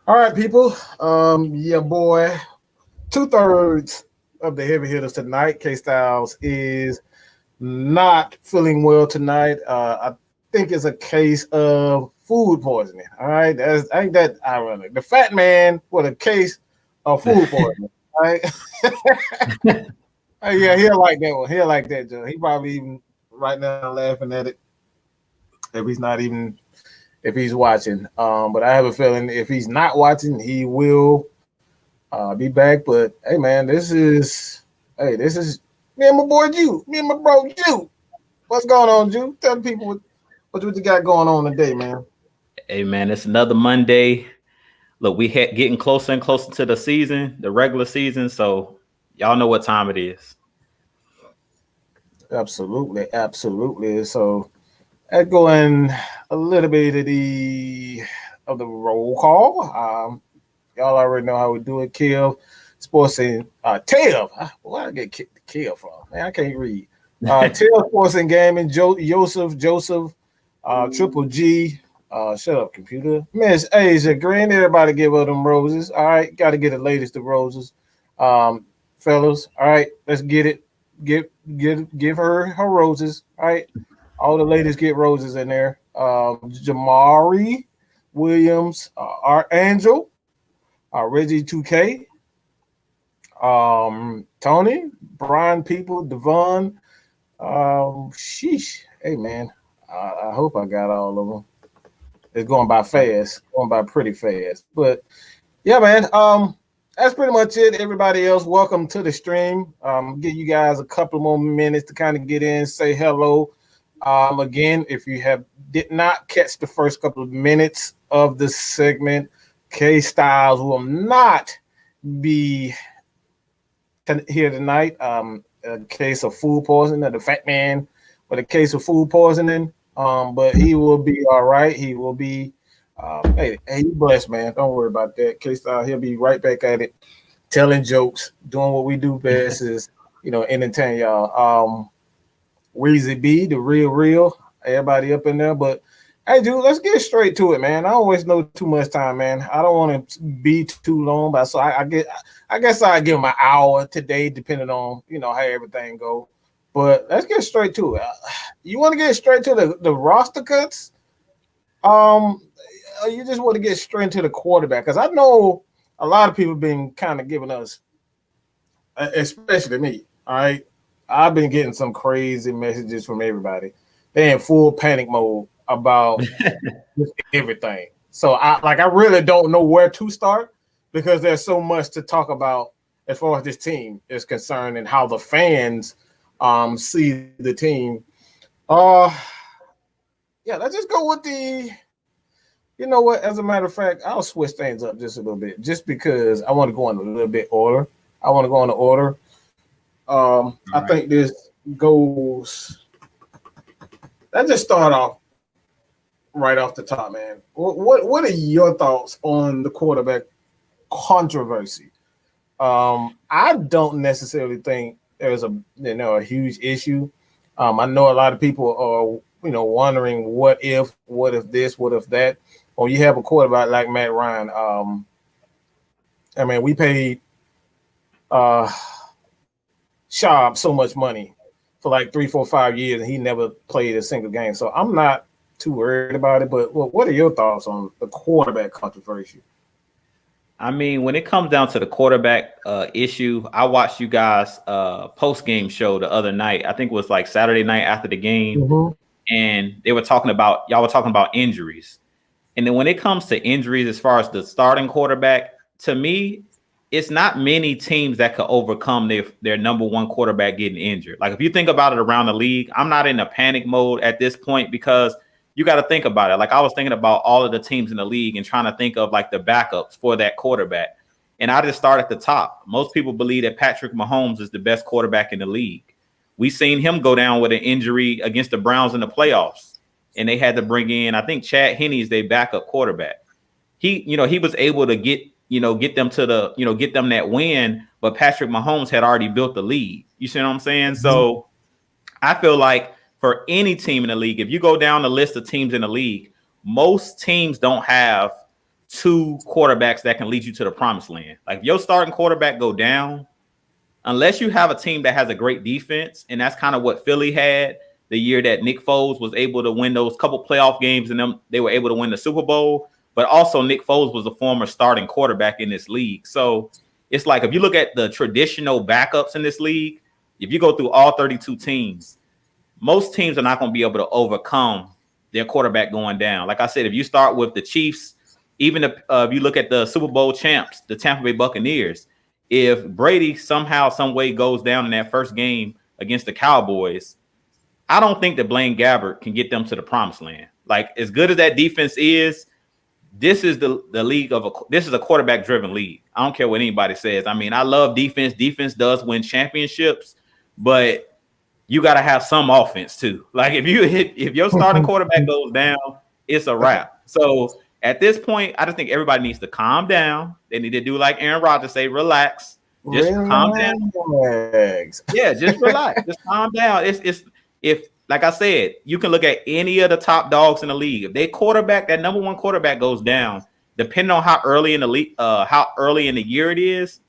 All right, people. Yeah, boy. 2/3 of the heavy hitters tonight. K Styles is not feeling well tonight. I think it's a case of food poisoning. All right, ain't that ironic? The fat man with a case of food poisoning. All right. Yeah, he'll like that one. He'll like that, Joe. He probably even right now laughing at it if he's not even if he's watching. But I have a feeling if he's not watching, he will be back. But hey, man, this is me and my boy Ju, me and my bro Ju. What's going on, Ju? Tell the people what you got going on today, man. Hey man, it's another Monday. Look, we getting closer and closer to the season, the regular season. So y'all know what time it is. Absolutely, absolutely. So echoing a little bit of the roll call. Y'all already know how we do it. Kill Sports and Tail. Where I get Kill from? Man, I can't read. Tail Sports and Gaming. Joseph, Triple G. Shut up, computer. Miss Asia Green. Everybody give her them roses. All right, got to get the latest of roses, fellas. All right, let's get it. Give her roses. All right, all the ladies get roses in there. Jamari Williams, Archangel, Reggie 2K, Tony, Brian People, Devon. Sheesh. Hey man, I hope I got all of them. It's going by fast, going by pretty fast. But yeah, man. That's pretty much it. Everybody else, welcome to the stream. Give you guys a couple more minutes to kind of get in, say hello. Again, if you did not catch the first couple of minutes of the segment, K Styles will not be here tonight. A case of food poisoning, the fat man with a case of food poisoning. But he will be all right. He will be. Hey, you blessed, man. Don't worry about that. K Styles, he'll be right back at it, telling jokes, doing what we do best is, entertain y'all. Weezy B, the real, everybody up in there. But hey, dude, let's get straight to it, man. I always know too much time, man. I don't want to be too long, but so I guess I give him an hour today, depending on how everything go. But let's get straight to it. You want to get straight to the roster cuts? You just want to get straight into the quarterback? Because I know a lot of people been kind of giving us, especially me. All right, I've been getting some crazy messages from everybody. They're in full panic mode about just everything. So I really don't know where to start because there's so much to talk about as far as this team is concerned and how the fans see the team. Yeah, let's just go with the. You know what? As a matter of fact, I'll switch things up just a little bit, just because I want to go in a little bit order. I want to go in the order. I think this goes. Let's just start off right off the top, man. What are your thoughts on the quarterback controversy? I don't necessarily think there's a huge issue. I know a lot of people are wondering what if this, what if that. Or you have a quarterback like Matt Ryan. I mean, we paid Schaub so much money for like 3, 4, 5 years, and he never played a single game. So I'm not too worried about it. But what are your thoughts on the quarterback controversy? I mean, when it comes down to the quarterback issue, I watched you guys post game show the other night. I think it was like Saturday night after the game, and y'all were talking about injuries. And then when it comes to injuries, as far as the starting quarterback, to me, it's not many teams that could overcome their number one quarterback getting injured. Like if you think about it around the league, I'm not in a panic mode at this point because you got to think about it. Like I was thinking about all of the teams in the league and trying to think of like the backups for that quarterback. And I just start at the top. Most people believe that Patrick Mahomes is the best quarterback in the league. We've seen him go down with an injury against the Browns in the playoffs. And they had to bring in, I think Chad Henne is their backup quarterback. He was able to get them to get them that win, but Patrick Mahomes had already built the lead. You see what I'm saying? So I feel like for any team in the league, if you go down the list of teams in the league, most teams don't have two quarterbacks that can lead you to the promised land. Like if your starting quarterback go down, unless you have a team that has a great defense, and that's kind of what Philly had the year that Nick Foles was able to win those couple playoff games, and they were able to win the Super Bowl. But also Nick Foles was a former starting quarterback in this league. So it's like if you look at the traditional backups in this league, if you go through all 32 teams, most teams are not going to be able to overcome their quarterback going down. Like I said, if you start with the Chiefs, even if you look at the Super Bowl champs, the Tampa Bay Buccaneers, if Brady somehow, some way goes down in that first game against the Cowboys, I don't think that Blaine Gabbert can get them to the promised land. Like as good as that defense is, this is the league this is a quarterback driven league. I don't care what anybody says. I mean, I love defense. Defense does win championships, but you got to have some offense too. Like if your starting quarterback goes down, it's a wrap. So at this point, I just think everybody needs to calm down. They need to do like Aaron Rodgers say, relax. Just calm down. Yeah, just relax. Just calm down. If like I said, you can look at any of the top dogs in the league. If they quarterback, that number one quarterback goes down, depending on how early in the league, how early in the year it is.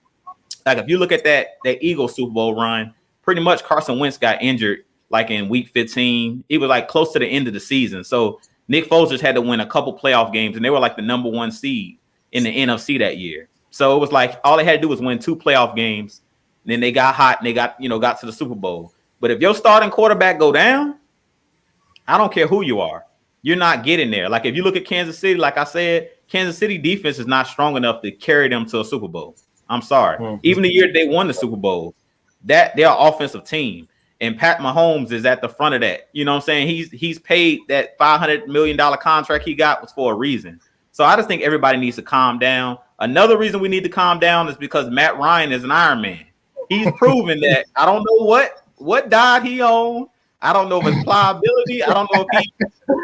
Like if you look at that Eagles Super Bowl run, pretty much Carson Wentz got injured like in week 15. He was like close to the end of the season. So Nick Foles just had to win a couple playoff games, and they were like the number one seed in the NFC that year. So it was like all they had to do was win 2 playoff games. And then they got hot and they got to the Super Bowl. But if your starting quarterback go down, I don't care who you are, you're not getting there. Like if you look at Kansas City, like I said, Kansas City defense is not strong enough to carry them to a Super Bowl. I'm sorry. Mm-hmm. Even the year they won the Super Bowl, that they're an offensive team. And Pat Mahomes is at the front of that. You know what I'm saying? He's paid that $500 million contract he got was for a reason. So I just think everybody needs to calm down. Another reason we need to calm down is because Matt Ryan is an Iron Man. He's proven that. I don't know what diet he on. I don't know if it's pliability. I don't know if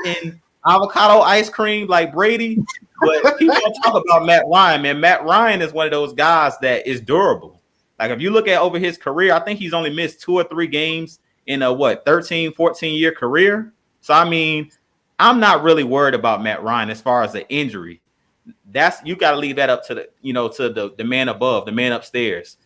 he's in avocado ice cream like Brady. But people don't talk about Matt Ryan, man. Matt Ryan is one of those guys that is durable. Like if you look at over his career, I think he's only missed 2 or 3 games in a 13, 14-year career. So I mean, I'm not really worried about Matt Ryan as far as the injury. You got to leave that up to the man above, the man upstairs.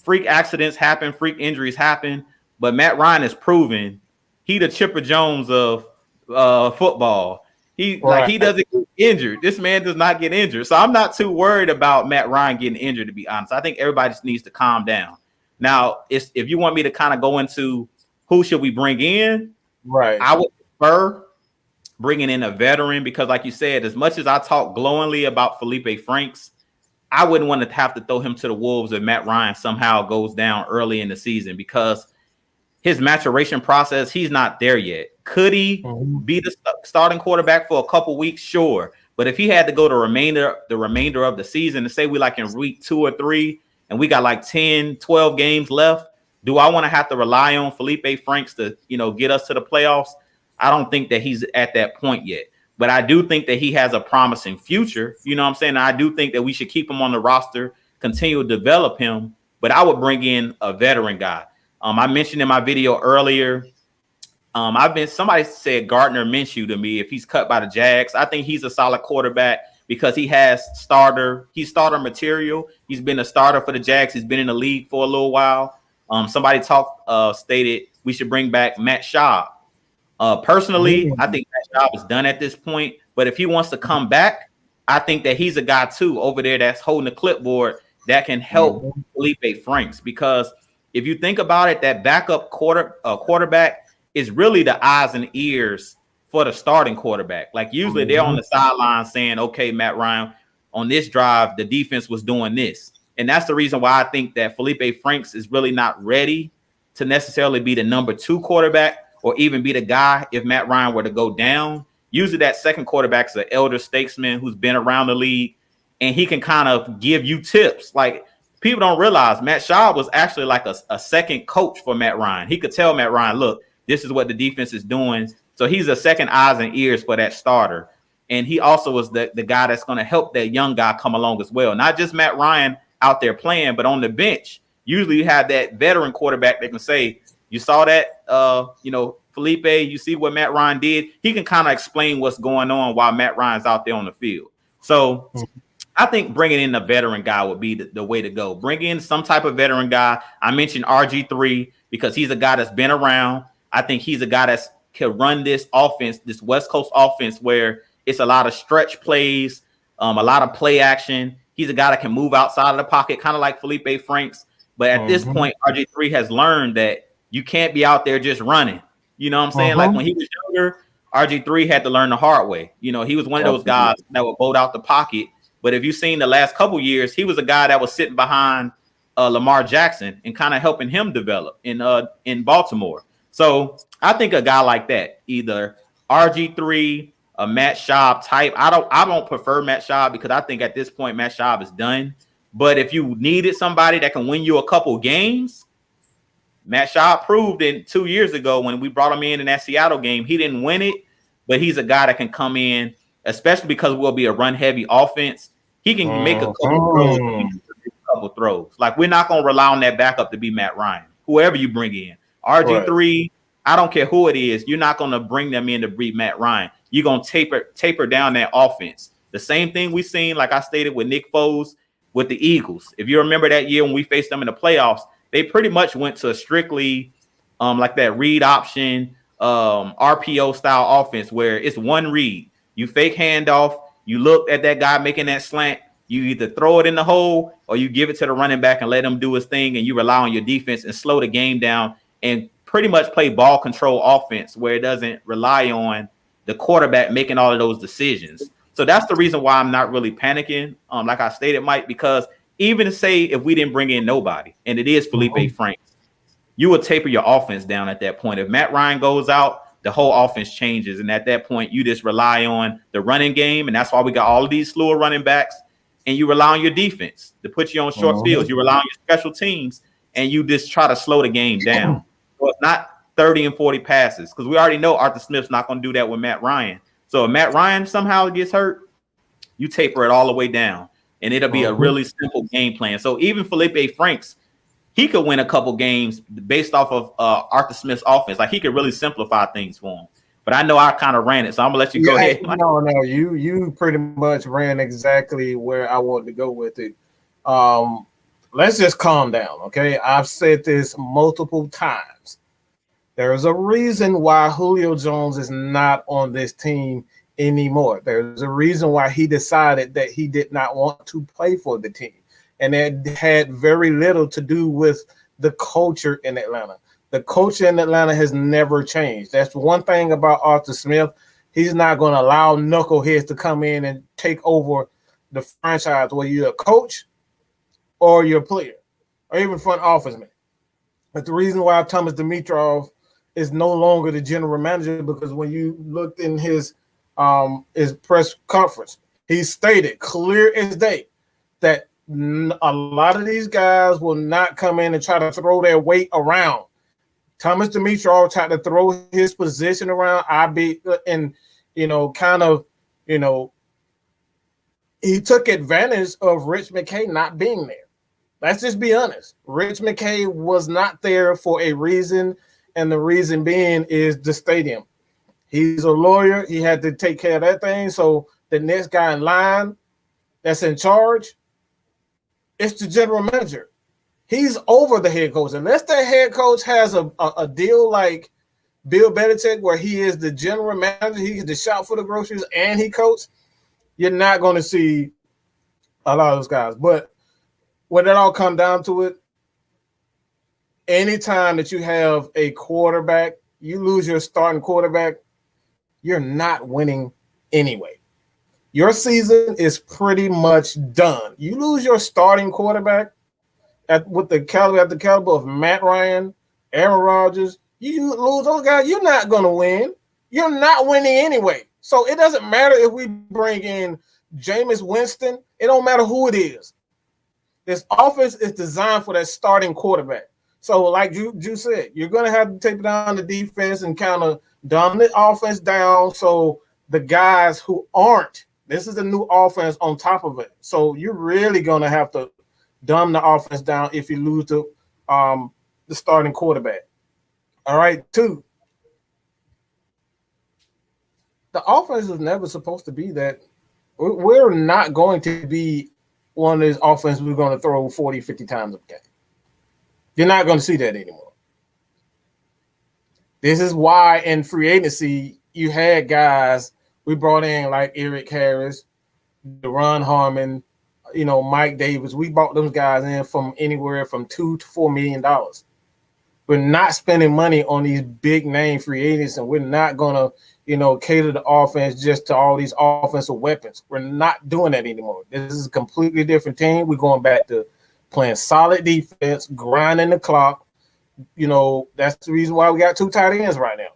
Freak accidents happen, freak injuries happen, but Matt Ryan has proven he the Chipper Jones of football. He doesn't get injured. This man does not get injured. So I'm not too worried about Matt Ryan getting injured, to be honest. I think everybody just needs to calm down. Now, if you want me to kind of go into who should we bring in, right? I would prefer bringing in a veteran because, like you said, as much as I talk glowingly about Felipe Franks, I wouldn't want to have to throw him to the wolves if Matt Ryan somehow goes down early in the season because his maturation process, he's not there yet. Could he be the starting quarterback for a couple weeks? Sure. But if he had to go the remainder of the season, to say we like in week 2 or 3 and we got like 10, 12 games left, do I want to have to rely on Felipe Franks to, get us to the playoffs? I don't think that he's at that point yet. But I do think that he has a promising future. You know what I'm saying? I do think that we should keep him on the roster, continue to develop him. But I would bring in a veteran guy. I mentioned in my video earlier, somebody said Gardner Minshew to me if he's cut by the Jags. I think he's a solid quarterback because he's starter material. He's been a starter for the Jags. He's been in the league for a little while. Somebody stated we should bring back Matt Schaub. Personally, I think Matt Schaub is done at this point. But if he wants to come back, I think that he's a guy too over there that's holding the clipboard that can help Felipe Franks. Because if you think about it, that backup quarterback is really the eyes and ears for the starting quarterback. Like usually they're on the sideline saying, okay, Matt Ryan, on this drive, the defense was doing this. And that's the reason why I think that Felipe Franks is really not ready to necessarily be the number 2 quarterback or even be the guy if Matt Ryan were to go down. Usually that second quarterback is an elder statesman who's been around the league, and he can kind of give you tips. Like people don't realize Matt Schaub was actually like a second coach for Matt Ryan. He could tell Matt Ryan, look, this is what the defense is doing. So he's a second eyes and ears for that starter. And he also was the guy that's going to help that young guy come along as well. Not just Matt Ryan out there playing, but on the bench. Usually you have that veteran quarterback that can say, you saw that, Felipe, you see what Matt Ryan did. He can kind of explain what's going on while Matt Ryan's out there on the field. So I think bringing in a veteran guy would be the way to go. Bring in some type of veteran guy. I mentioned RG3 because he's a guy that's been around. I think he's a guy that can run this offense, this West Coast offense, where it's a lot of stretch plays, a lot of play action. He's a guy that can move outside of the pocket, kind of like Felipe Franks. But at this point, RG3 has learned that you can't be out there just running. You know what I'm saying? Like when he was younger, RG3 had to learn the hard way. You know, he was one of those guys that would bolt out the pocket. But if you've seen the last couple years, he was a guy that was sitting behind Lamar Jackson and kind of helping him develop in Baltimore. So I think a guy like that, either RG3, a Matt Schaub type. I don't prefer Matt Schaub because I think at this point Matt Schaub is done. But if you needed somebody that can win you a couple games, Matt Schaub proved 2 years ago when we brought him in that Seattle game. He didn't win it, but he's a guy that can come in, especially because we'll be a run-heavy offense. He can make a couple throws. Like, we're not going to rely on that backup to be Matt Ryan. Whoever you bring in. RG3, I don't care who it is. You're not going to bring them in to beat Matt Ryan. You're going to taper down that offense. The same thing we've seen, like I stated, with Nick Foles with the Eagles. If you remember that year when we faced them in the playoffs, they pretty much went to strictly like that read option, RPO style offense where it's one read. You fake handoff, you look at that guy making that slant, you either throw it in the hole or you give it to the running back and let him do his thing, and you rely on your defense and slow the game down and pretty much play ball control offense where it doesn't rely on the quarterback making all of those decisions. So that's the reason why I'm not really panicking, like I stated, Mike, because even say if we didn't bring in nobody and it is Felipe Franks, you would taper your offense down at that point. If Matt Ryan goes out, the whole offense changes. And at that point, you just rely on the running game. And that's why we got all of these slower running backs. And you rely on your defense to put you on short fields. You rely on your special teams, and you just try to slow the game down. So it's not 30 and 40 passes, because we already know Arthur Smith's not going to do that with Matt Ryan. So if Matt Ryan somehow gets hurt, you taper it all the way down, and it'll be a really simple game plan. So even Felipe Franks, he could win a couple games based off of Arthur Smith's offense. Like, he could really simplify things for him. But I know I kind of ran it, so I'm gonna let you go ahead. No, you pretty much ran exactly where I wanted to go with it. Let's just calm down, okay? I've said this multiple times. There is a reason why Julio Jones is not on this team anymore. There's a reason why he decided that he did not want to play for the team. And it had very little to do with the culture in Atlanta. The culture in Atlanta has never changed. That's one thing about Arthur Smith. He's not going to allow knuckleheads to come in and take over the franchise, whether you're a coach or you're a player or even front office man. But the reason why Thomas Dimitroff is no longer the general manager, because when you looked in his press conference, he stated clear as day that a lot of these guys will not come in and try to throw their weight around. Thomas Dimitroff tried to throw his position around. He took advantage of Rich McKay not being there. Let's just be honest. Rich McKay was not there for a reason, and the reason being is the stadium. He's a lawyer. He had to take care of that thing. So the next guy in line that's in charge, it's the general manager. He's over the head coach. Unless that head coach has a deal like Bill Belichick, where he is the general manager, he gets to shop for the groceries and he coach, you're not going to see a lot of those guys. But when it all comes down to it, anytime that you have a quarterback, you lose your starting quarterback, you're not winning anyway. Your season is pretty much done. You lose your starting quarterback at the caliber of Matt Ryan, Aaron Rodgers, you lose those guys, you're not going to win. You're not winning anyway. So it doesn't matter if we bring in Jameis Winston. It don't matter who it is. This offense is designed for that starting quarterback. So like Ju said, you're going to have to take down the defense and kind of dumb the offense down. So the guys who aren't, this is a new offense on top of it. So you're really going to have to dumb the offense down if you lose to the starting quarterback. All right, 2. The offense was never supposed to be that We're not going to be one of these offenses we're going to throw 40, 50 times a game. You're not going to see that anymore. This is why in free agency you had guys we brought in like Eric Harris, Deron Harmon, Mike Davis. We brought those guys in from anywhere from $2 to $4 million. We're not spending money on these big name free agents, and we're not gonna, cater the offense just to all these offensive weapons. We're not doing that anymore. This is a completely different team. We're going back to playing solid defense, grinding the clock. That's the reason why we got 2 tight ends right now.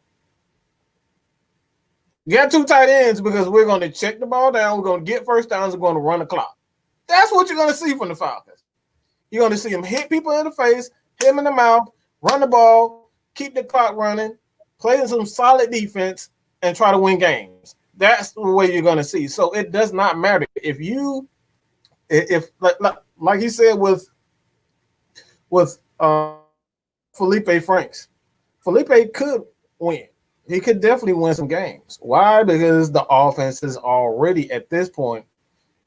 We got 2 tight ends because we're going to check the ball down. We're going to get first downs. We're going to run the clock. That's what you're going to see from the Falcons. You're going to see them hit people in the face, hit them in the mouth, run the ball, keep the clock running, play some solid defense, and try to win games. That's the way you're going to see. So it does not matter if like he said with Felipe Franks. Felipe could win. He could definitely win some games. Why? Because the offense is already at this point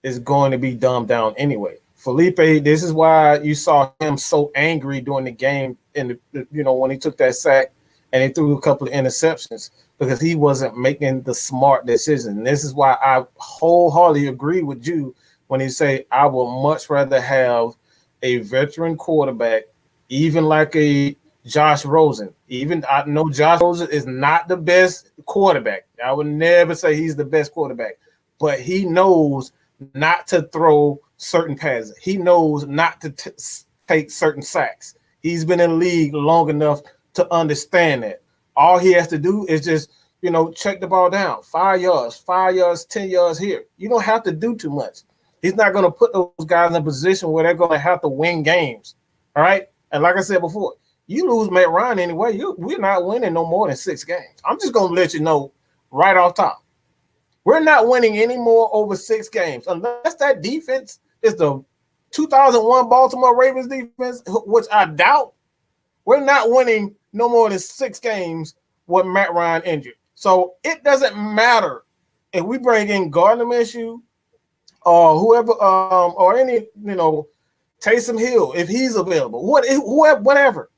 is going to be dumbed down anyway. Felipe, this is why you saw him so angry during the game when he took that sack and he threw a couple of interceptions because he wasn't making the smart decision. And this is why I wholeheartedly agree with you when he say I would much rather have a veteran quarterback, even like a Josh Rosen. Even I know Josh Rosen is not the best quarterback. I would never say he's the best quarterback, but he knows not to throw certain passes. He knows not to take certain sacks. He's been in the league long enough to understand that. All he has to do is just, check the ball down. 5 yards, 10 yards here. You don't have to do too much. He's not going to put those guys in a position where they're going to have to win games. All right? And like I said before, you lose Matt Ryan anyway, we're not winning no more than 6 games. I'm just going to let you know right off top. We're not winning any more over 6 games unless that defense is the 2001 Baltimore Ravens defense, which I doubt. We're not winning no more than 6 games with Matt Ryan injured. So it doesn't matter if we bring in Gardner Minshew or whoever, or any, Taysom Hill, if he's available, whatever.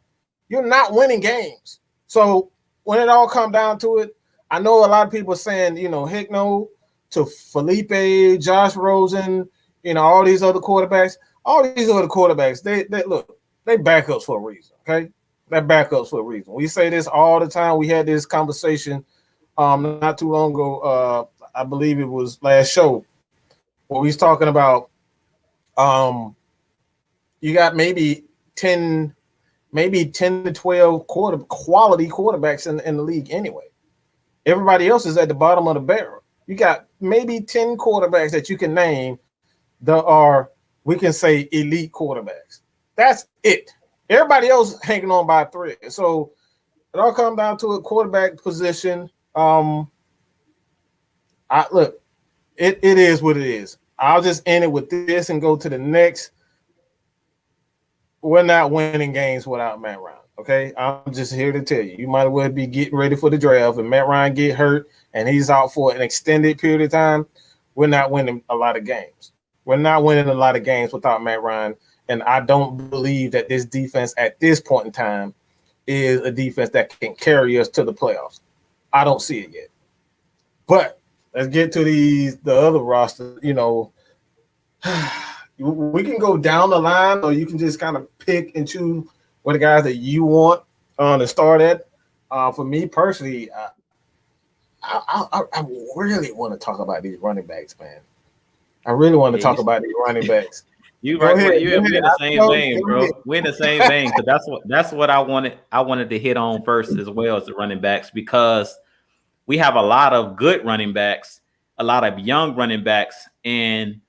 You're not winning games. So when it all comes down to it, I know a lot of people are saying, heck no to Felipe, Josh Rosen, all these other quarterbacks. All these other quarterbacks, they look, they backups for a reason, okay? They're backups for a reason. We say this all the time. We had this conversation not too long ago. I believe it was last show where we was talking about you got maybe 10 to 12 quality quarterbacks in the league anyway. Everybody else is at the bottom of the barrel. You got maybe 10 quarterbacks that you can name that are, we can say, elite quarterbacks. That's it. Everybody else hanging on by a thread. So it all comes down to a quarterback position. It is what it is. I'll just end it with this and go to the next. We're not winning games without Matt Ryan. Okay, I'm just here to tell you. You might as well be getting ready for the draft. If Matt Ryan get hurt and he's out for an extended period of time, we're not winning a lot of games. We're not winning a lot of games without Matt Ryan. And I don't believe that this defense at this point in time is a defense that can carry us to the playoffs. I don't see it yet. But let's get to the other roster. We can go down the line, or you can just kind of pick and choose what the guys that you want to start at. For me personally, I really want to talk about these running backs, man. I really want to talk about these running backs. We're in the same vein, bro. We're in the same vein because that's what I wanted. I wanted to hit on first as well as the running backs, because we have a lot of good running backs, a lot of young running backs, and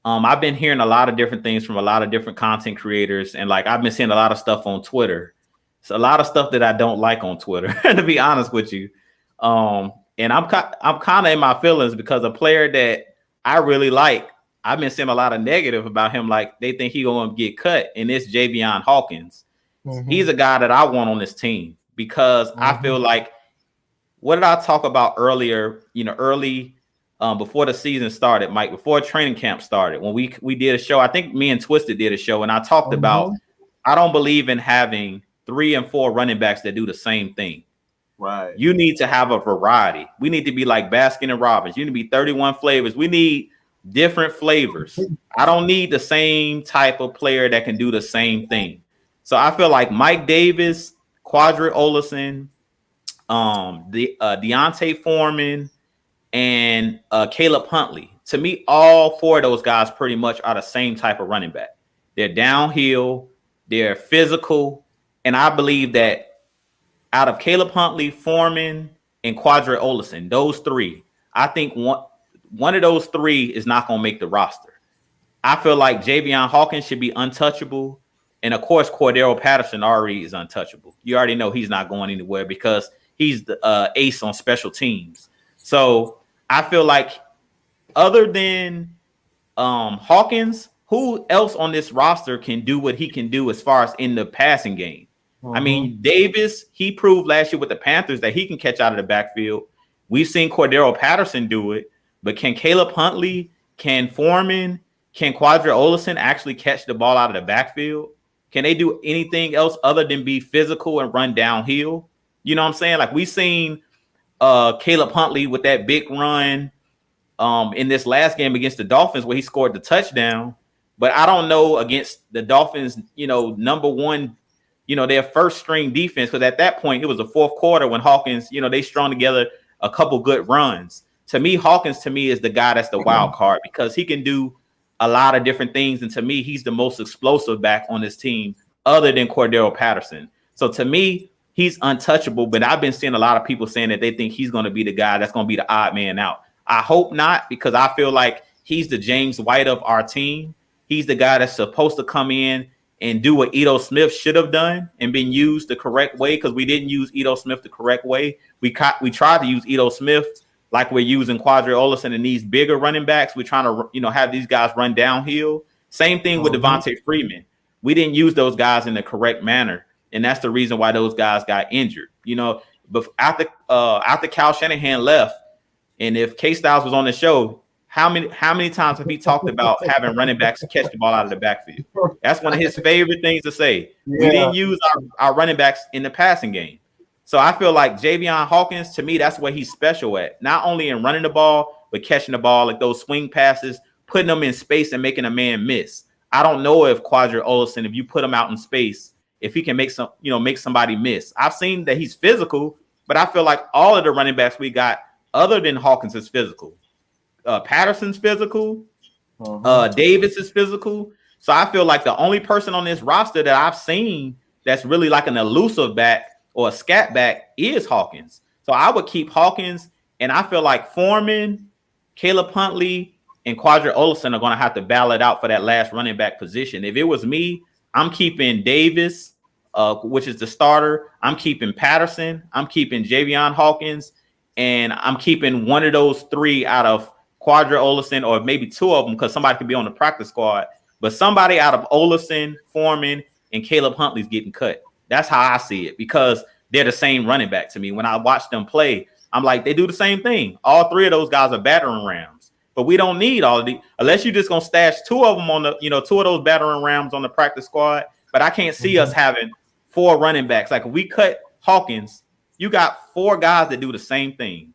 I've been hearing a lot of different things from a lot of different content creators, and like I've been seeing a lot of stuff on Twitter. It's a lot of stuff that I don't like on Twitter, to be honest with you. And I'm kind of in my feelings because a player that I really like, I've been seeing a lot of negative about him. Like they think he's going to get cut, and it's Javion Hawkins. Mm-hmm. He's a guy that I want on this team because I feel like, what did I talk about earlier? Early before the season started, Mike, before training camp started, when we did a show. I think me and Twisted did a show, and I talked about I don't believe in having 3 and 4 running backs that do the same thing. Right. You need to have a variety. We need to be like Baskin and Robbins. You need to be 31 flavors. We need different flavors. I don't need the same type of player that can do the same thing. So I feel like Mike Davis, Quadri Olison, Deontay Foreman, and Caleb Huntley. To me, all 4 of those guys pretty much are the same type of running back. They're downhill, they're physical, and I believe that out of Caleb Huntley, Foreman, and Quadri Olison, those 3, I think one of those 3 is not going to make the roster. I feel like Javion Hawkins should be untouchable. And, of course, Cordero Patterson already is untouchable. You already know he's not going anywhere because he's the ace on special teams. So I feel like other than Hawkins, who else on this roster can do what he can do as far as in the passing game? I mean, Davis, he proved last year with the Panthers that he can catch out of the backfield. We've seen Cordero Patterson do it, but can Caleb Huntley, can Foreman, can Quadri Olison actually catch the ball out of the backfield? Can they do anything else other than be physical and run downhill? You know what I'm saying? Like we've seen Caleb Huntley with that big run in this last game against the Dolphins where he scored the touchdown. But I don't know against the Dolphins, number one, their first string defense, because at that point it was the fourth quarter when Hawkins, they strung together a couple good runs. To me, Hawkins is the guy that's the wild card because he can do a lot of different things. And to me, he's the most explosive back on this team other than Cordero Patterson. So to me, he's untouchable, but I've been seeing a lot of people saying that they think he's going to be the guy that's going to be the odd man out. I hope not, because I feel like he's the James White of our team. He's the guy that's supposed to come in and do what Ito Smith should have done and been used the correct way, because we didn't use Ito Smith the correct way. We tried to use Ito Smith like we're using Quadri Olison and these bigger running backs. We're trying to, have these guys run downhill. Same thing with Devontae Freeman. We didn't use those guys in the correct manner, and that's the reason why those guys got injured. But after Kyle Shanahan left, and if K-Styles was on the show, how many times have he talked about having running backs catch the ball out of the backfield? That's one of his favorite things to say. Yeah. We didn't use our running backs in the passing game. So I feel like Javion Hawkins, to me, that's what he's special at. Not only in running the ball, but catching the ball, like those swing passes, putting them in space and making a man miss. I don't know if Quadri Olison, if you put him out in space, if he can make somebody miss. I've seen that he's physical, but I feel like all of the running backs we got other than Hawkins is physical. Patterson's physical. Davis is physical. So I feel like the only person on this roster that I've seen that's really like an elusive back or a scat back is Hawkins. So I would keep Hawkins, and I feel like Foreman, Caleb Huntley, and Quadri Olison are going to have to battle it out for that last running back position. If it was me, I'm keeping Davis, which is the starter. I'm keeping Patterson. I'm keeping Javion Hawkins, and I'm keeping one of those 3 out of Quadri Olison, or maybe 2 of them, because somebody could be on the practice squad. But somebody out of Olison, Foreman, and Caleb Huntley's getting cut. That's how I see it, because they're the same running back to me. When I watch them play, I'm like, they do the same thing. All 3 of those guys are battering rams. But we don't need all of the, unless you're just going to stash 2 of them on the, 2 of those battering rams on the practice squad. But I can't see us having 4 running backs. Like if we cut Hawkins, you got 4 guys that do the same thing.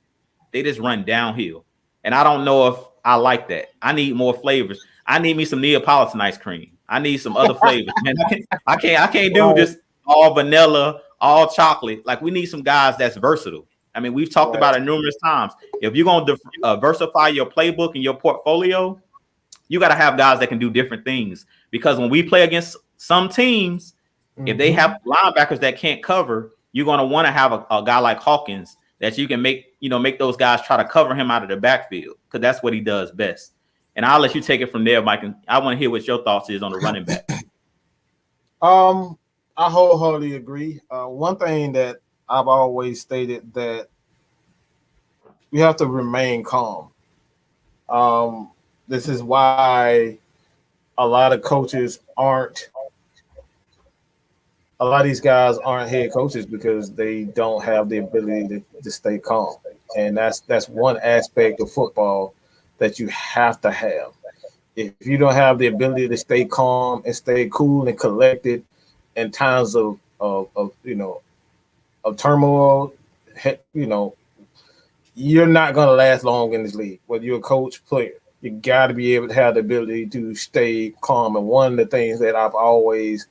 They just run downhill. And I don't know if I like that. I need more flavors. I need me some Neapolitan ice cream. I need some other flavors. Man, I can't do just all vanilla, all chocolate. Like we need some guys that's versatile. I mean, we've talked about it numerous times. If you're going to diversify your playbook and your portfolio, you got to have guys that can do different things. Because when we play against some teams, if they have linebackers that can't cover, you're going to want to have a guy like Hawkins that you can make those guys try to cover him out of the backfield, because that's what he does best. And I'll let you take it from there, Mike. And I want to hear what your thoughts is on the running back. I wholeheartedly agree. One thing that I've always stated, that we have to remain calm. This is why a lot of coaches aren't a lot of these guys aren't head coaches because they don't have the ability to stay calm. And that's one aspect of football that you have to have. If you don't have the ability to stay calm and stay cool and collected in times of of turmoil, you're not going to last long in this league. Whether you're a coach, player, you got to be able to have the ability to stay calm. And one of the things that I've always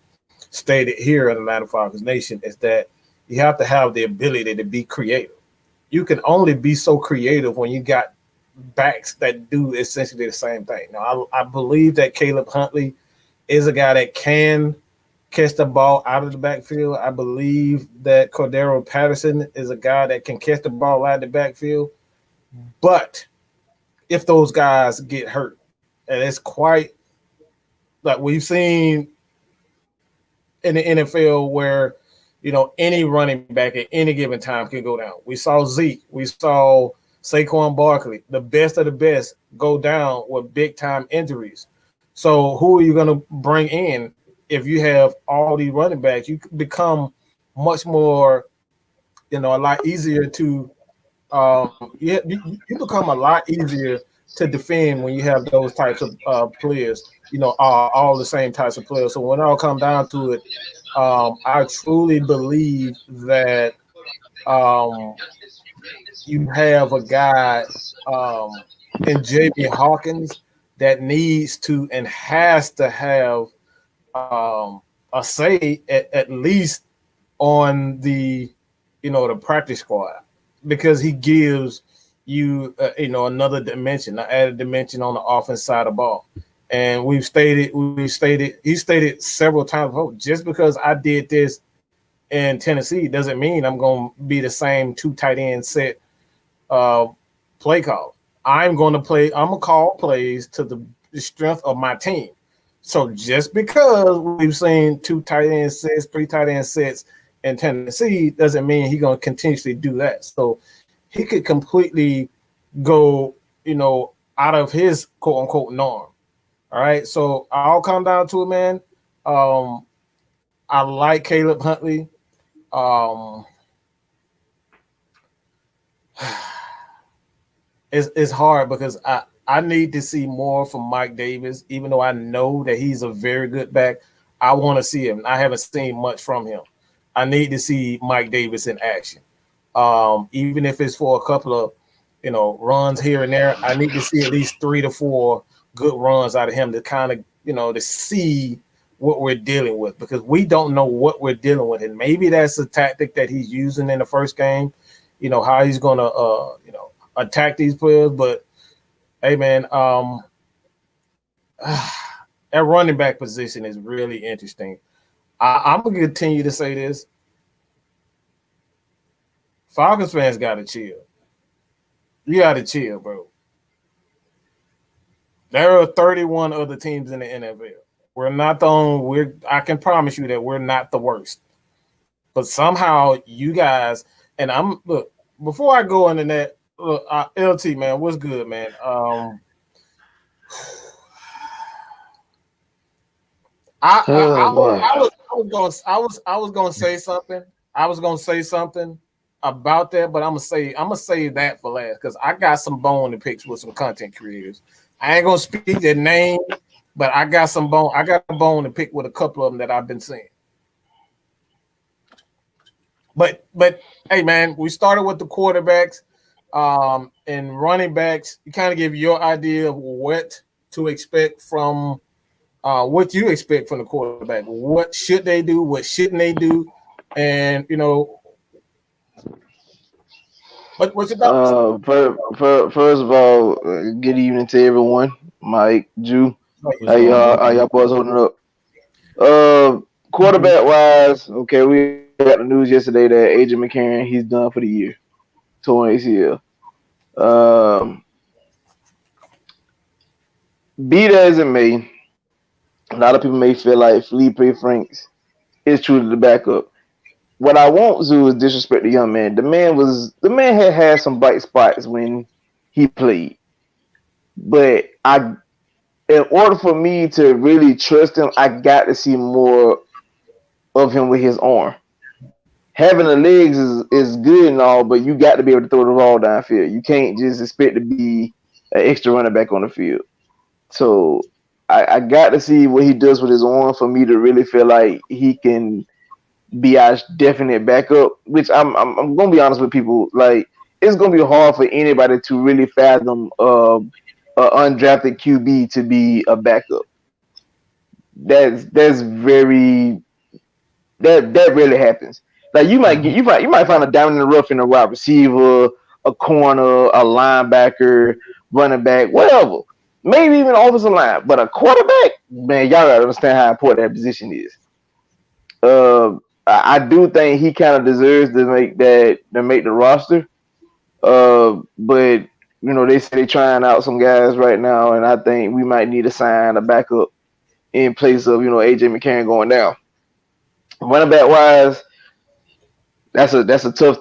stated here at Atlanta Falcons Nation is that you have to have the ability to be creative. You can only be so creative when you got backs that do essentially the same thing. Now, I believe that Caleb Huntley is a guy that can catch the ball out of the backfield. I believe that Cordero Patterson is a guy that can catch the ball out of the backfield. But if those guys get hurt, and it's quite like we've seen in the NFL where, any running back at any given time can go down. We saw Zeke. We saw Saquon Barkley, the best of the best, go down with big-time injuries. So who are you going to bring in if you have all these running backs? You become much more, a lot easier to you become a lot easier to defend when you have those types of players, all the same types of players. So when it all comes down to it, I truly believe that you have a guy in J.B. Hawkins that needs to and has to have a say at least on the the practice squad, because he gives you another dimension, an added dimension on the offense side of the ball. And he stated several times, just because I did this in Tennessee doesn't mean I'm going to be the same two tight end set play call. I'm going to call plays to the strength of my team. So just because we've seen two tight end sets, three tight end sets in Tennessee doesn't mean he's going to continuously do that. So he could completely go, out of his quote unquote norm. All right. So I'll come down to it, man. I like Caleb Huntley. It's hard because I need to see more from Mike Davis, even though I know that he's a very good back. I want to see him. I haven't seen much from him. I need to see Mike Davis in action. Even if it's for a couple of, runs here and there, I need to see at least 3 to 4 good runs out of him to kind of, to see what we're dealing with, because we don't know what we're dealing with. And maybe that's a tactic that he's using in the first game, how he's going to, attack these players. But hey, man, that running back position is really interesting. I'm going to continue to say this. Falcons fans got to chill. You got to chill, bro. There are 31 other teams in the NFL. We're not the only. I can promise you that we're not the worst. But somehow you guys, and look, before I go into that, look, LT, man, what's good, man? I was gonna say something. I was gonna say something about that, but I'm gonna save that for last, because I got some bone to pick with some content creators. I ain't gonna speak their name, but I got some bone. I got a bone to pick with a couple of them that I've been seeing. But hey, man, we started with the quarterbacks and running backs. You kind of give your idea of what to expect from what you expect from the quarterback. What should they do? What shouldn't they do? And what's your thoughts? First of all, good evening to everyone. Mike, Ju, how y'all boys holding up? Quarterback wise, okay, we got the news yesterday that AJ McCarron, he's done for the year, torn ACL. Be that as it may, a lot of people may feel like Felipe Franks is truly the backup. What I won't do is disrespect the young man. The man had some bright spots when he played, but in order for me to really trust him, I got to see more of him with his arm. Having the legs is good and all, but you got to be able to throw the ball downfield. You can't just expect to be an extra running back on the field. So I got to see what he does with his arm for me to really feel like he can be our definite backup. Which I'm gonna be honest with people, like it's gonna be hard for anybody to really fathom an undrafted QB to be a backup. That's very that really happens. Like you might find a diamond in the rough in a wide receiver, a corner, a linebacker, running back, whatever. Maybe even offensive line, but a quarterback, man, y'all gotta understand how important that position is. I do think he kind of deserves to make the roster. But they say they're trying out some guys right now, and I think we might need to sign a backup in place of AJ McCarron going down. Running back wise, that's a tough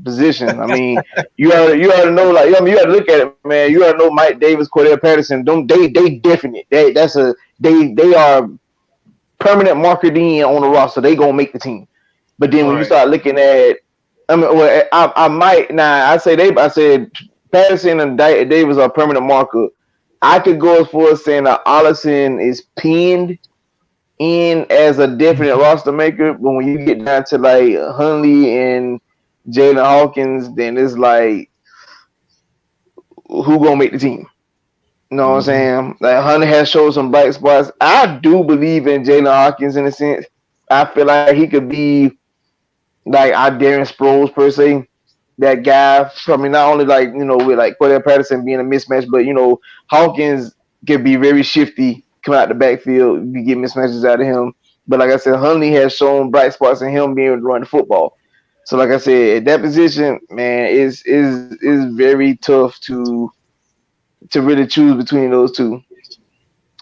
position. I mean, you already know, like, you got to look at it, man. You got to know Mike Davis, Cordell Patterson. They definite. They are permanent marker in on the roster. They gonna make the team. But then when you start looking at, I said Patterson and Davis are permanent marker. I could go as far as saying that Ollison is pinned in as a definite roster maker, but when you get down to like Hundley and Jalen Hawkins, then it's like, who gonna make the team? You know what I'm saying? Like Hundley has showed some bright spots. I do believe in Jalen Hawkins in a sense. I feel like he could be like our Darren Sproles per se. That guy, I mean, not only like with like Cordell Patterson being a mismatch, but Hawkins can be very shifty, come out the backfield, you get mismatches out of him. But like I said, Hundley has shown bright spots in him being able to run the football. So like I said, at that position, man, is very tough to really choose between those two.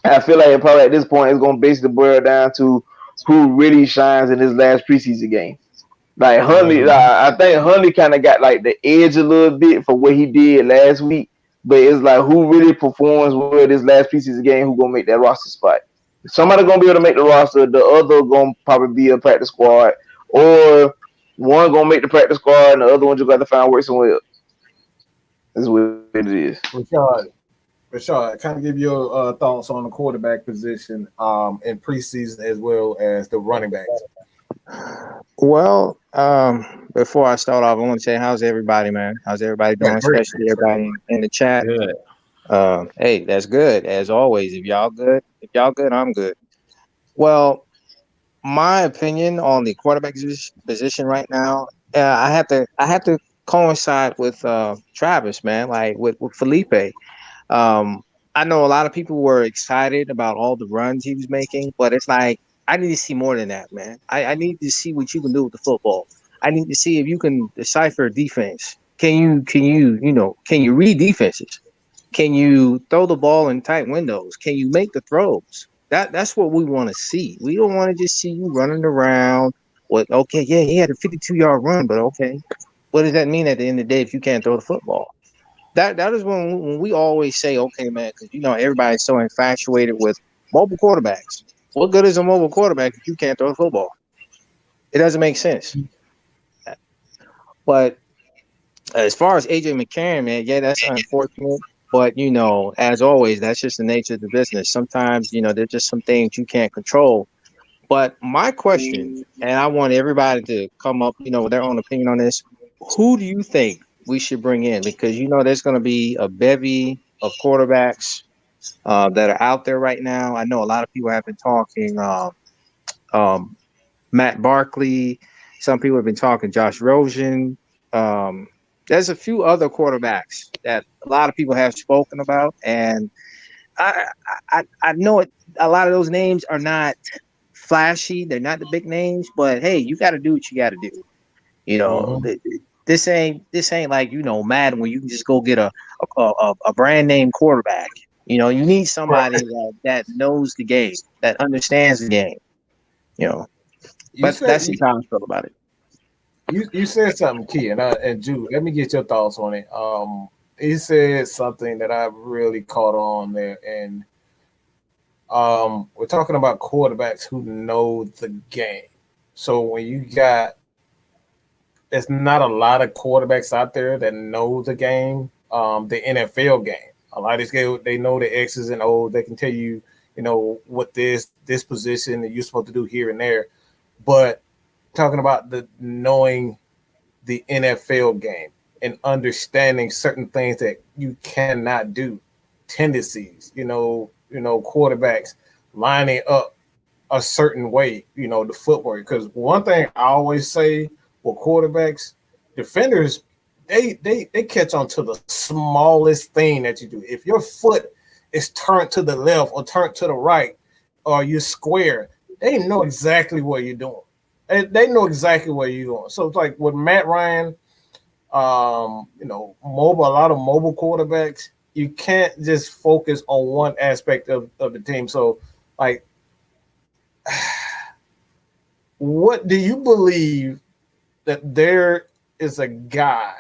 I feel like probably at this point it's going to basically boil down to who really shines in this last preseason game. Like Hundley, I think Hundley kind of got like the edge a little bit for what he did last week, but it's like who really performs well this last preseason game, who gonna make that roster spot. Somebody gonna be able to make the roster, the other gonna probably be a practice squad, or one gonna make the practice squad and the other one just got to find work somewhere else. That's what it is. Rashad, kind of give your thoughts on the quarterback position in preseason as well as the running backs. Well, before I start off, I want to say, how's everybody, man? How's everybody doing? Especially everybody in the chat. Good. Hey, that's good as always. If y'all good, I'm good. Well, my opinion on the quarterback position right now, I have to coincide with Travis, man. Like with Felipe. I know a lot of people were excited about all the runs he was making, but it's like, I need to see more than that, man. I need to see what you can do with the football. I need to see if you can decipher defense. Can you read defenses? Can you throw the ball in tight windows? Can you make the throws? That's what we want to see. We don't want to just see you running around with, okay, yeah, he had a 52-yard run, but okay, what does that mean at the end of the day if you can't throw the football? That is when we always say, okay, man, because everybody's so infatuated with mobile quarterbacks. What good is a mobile quarterback if you can't throw the football? It doesn't make sense. But as far as AJ McCarron, man, yeah, that's unfortunate. But, as always, that's just the nature of the business. Sometimes, there's just some things you can't control. But my question, and I want everybody to come up, with their own opinion on this, who do you think we should bring in? Because, there's going to be a bevy of quarterbacks that are out there right now. I know a lot of people have been talking Matt Barkley. Some people have been talking Josh Rosen. There's a few other quarterbacks that a lot of people have spoken about, and I know it. A lot of those names are not flashy. They're not the big names, but hey, you got to do what you got to do. This ain't like Madden where you can just go get a brand name quarterback. You need somebody that knows the game, that understands the game. That's just how I feel about it. You said something key, and Ju, let me get your thoughts on it. He said something that I really caught on there, and we're talking about quarterbacks who know the game. So when you got, there's not a lot of quarterbacks out there that know the game, the NFL game. A lot of these guys, they know the X's and O's. They can tell you, what this position that you're supposed to do here and there. But talking about the knowing the NFL game and understanding certain things that you cannot do, tendencies, quarterbacks lining up a certain way, the footwork. Because one thing I always say with quarterbacks, defenders, they catch on to the smallest thing that you do. If your foot is turned to the left or turned to the right, or you're square, they know exactly what you're doing. They know exactly where you're going. So it's like with Matt Ryan, a lot of mobile quarterbacks, you can't just focus on one aspect of the team. So, like, what do you believe that there is a guy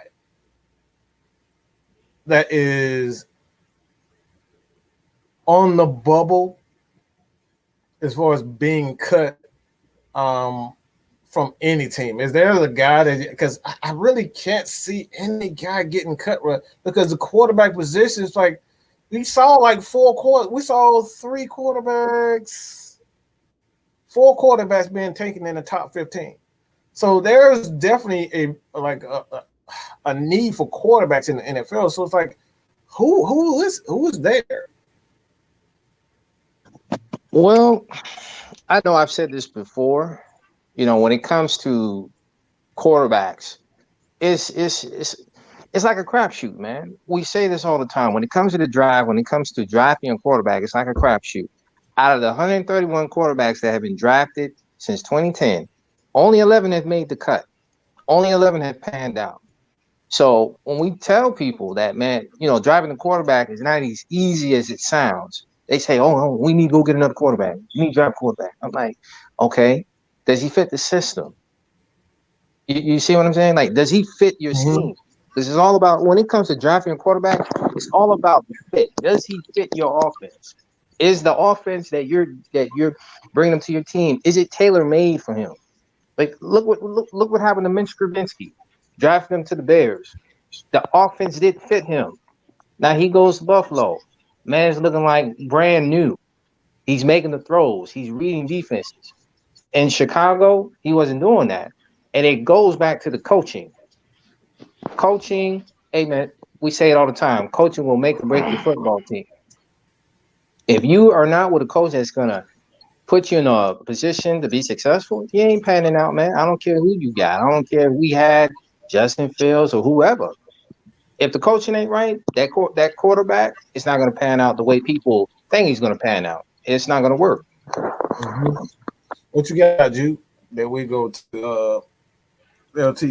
that is on the bubble as far as being cut from any team? Is there a guy that, because I really can't see any guy getting cut, because the quarterback position is like, we saw like four quarterbacks being taken in the top 15. So there's definitely a need for quarterbacks in the NFL. So it's like, who is there? Well, I know I've said this before. When it comes to quarterbacks, it's like a crapshoot, man. We say this all the time. When it comes to the draft, when it comes to drafting a quarterback, it's like a crapshoot. Out of the 131 quarterbacks that have been drafted since 2010, only 11 have made the cut. Only 11 have panned out. So when we tell people that, man, driving a quarterback is not as easy as it sounds, they say, oh, we need to go get another quarterback. You need to draft a quarterback. I'm like, okay, does he fit the system? You see what I'm saying? Like, does he fit your scheme? This is all about, when it comes to drafting a quarterback, it's all about the fit. Does he fit your offense? Is the offense that you're bringing him to your team, is it tailor-made for him? Like, look what happened to Mitch Trubisky. Drafted him to the Bears. The offense didn't fit him. Now he goes to Buffalo. Man's looking like brand new. He's making the throws. He's reading defenses. In Chicago, he wasn't doing that. And it goes back to the coaching. Coaching, hey man, we say it all the time. Coaching will make or break your football team. If you are not with a coach that's going to put you in a position to be successful, you ain't panning out, man. I don't care who you got. I don't care if we had Justin Fields or whoever. If the coaching ain't right, that quarterback is not going to pan out the way people think he's going to pan out. It's not going to work. Mm-hmm. What you got, Ju? Then we go to LT.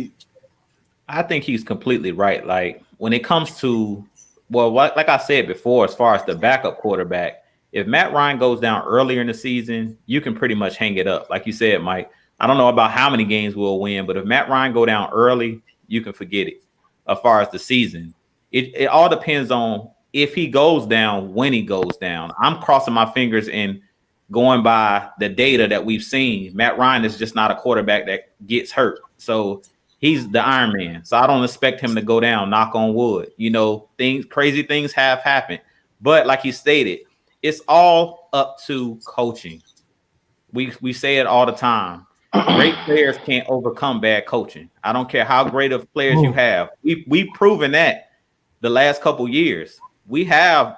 I think he's completely right. Like, when it comes to, like I said before, as far as the backup quarterback, if Matt Ryan goes down earlier in the season, you can pretty much hang it up. Like you said, Mike, I don't know about how many games we'll win, but if Matt Ryan go down early, you can forget it. As far as the season, it all depends on if he goes down, when he goes down. I'm crossing my fingers and going by the data that we've seen. Matt Ryan is just not a quarterback that gets hurt. So he's the Iron Man. So I don't expect him to go down, knock on wood. Crazy things have happened. But like he stated, it's all up to coaching. We say it all the time. Great players can't overcome bad coaching. I don't care how great of players you have. We've proven that the last couple years. We have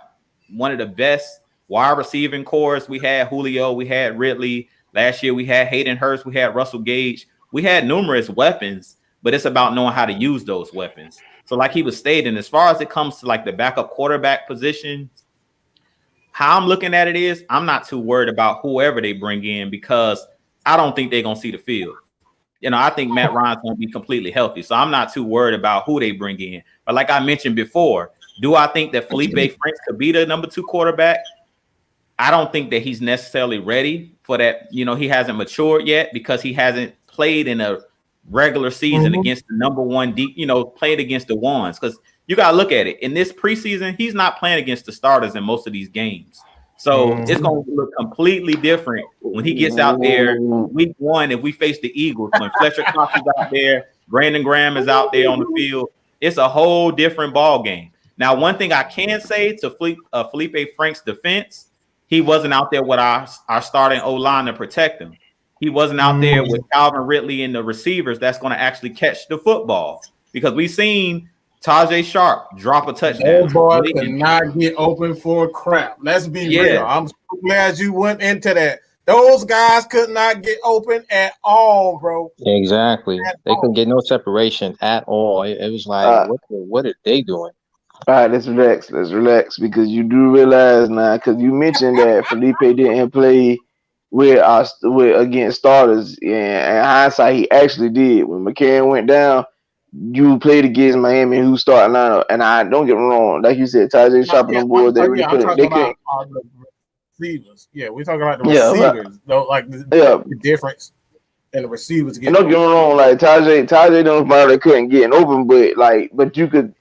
one of the best wide receiving cores. We had Julio, we had Ridley. Last year we had Hayden Hurst, we had Russell Gage. We had numerous weapons, but it's about knowing how to use those weapons. So like he was stating, as far as it comes to like the backup quarterback position, how I'm looking at it is I'm not too worried about whoever they bring in, because I don't think they're going to see the field. I think Matt Ryan's going to be completely healthy. So I'm not too worried about who they bring in. But like I mentioned before, do I think that Felipe Franks could be the number 2 quarterback? I don't think that he's necessarily ready for that. He hasn't matured yet because he hasn't played in a regular season against the number 1 deep, played against the ones. Because you got to look at it. In this preseason, he's not playing against the starters in most of these games. So it's going to look completely different when he gets out there week 1. If we face the Eagles, when Fletcher Cox is out there, Brandon Graham is out there on the field, it's a whole different ball game. Now, one thing I can say to Felipe Frank's defense, he wasn't out there with our starting O-line to protect him. He wasn't out there with Calvin Ridley and the receivers that's going to actually catch the football, because we've seen Tajay Sharp drop a touchdown. That boy could not get open for crap. Let's be real. I'm so glad you went into that. Those guys could not get open at all, bro. Exactly. They couldn't get no separation at all. It was like, what are they doing? All right, let's relax. Let's relax, because you do realize now, because you mentioned that Felipe didn't play with against starters. In hindsight, he actually did. When McCarron went down, you played against Miami, who started lineup, and I don't get me wrong, like you said, Tajay Sharp and them boys, they really couldn't. They couldn't. The receivers. Yeah, we're talking about the receivers. Though, like the difference in the receivers. And don't get me wrong, like Tajay don't probably couldn't get open, but you could.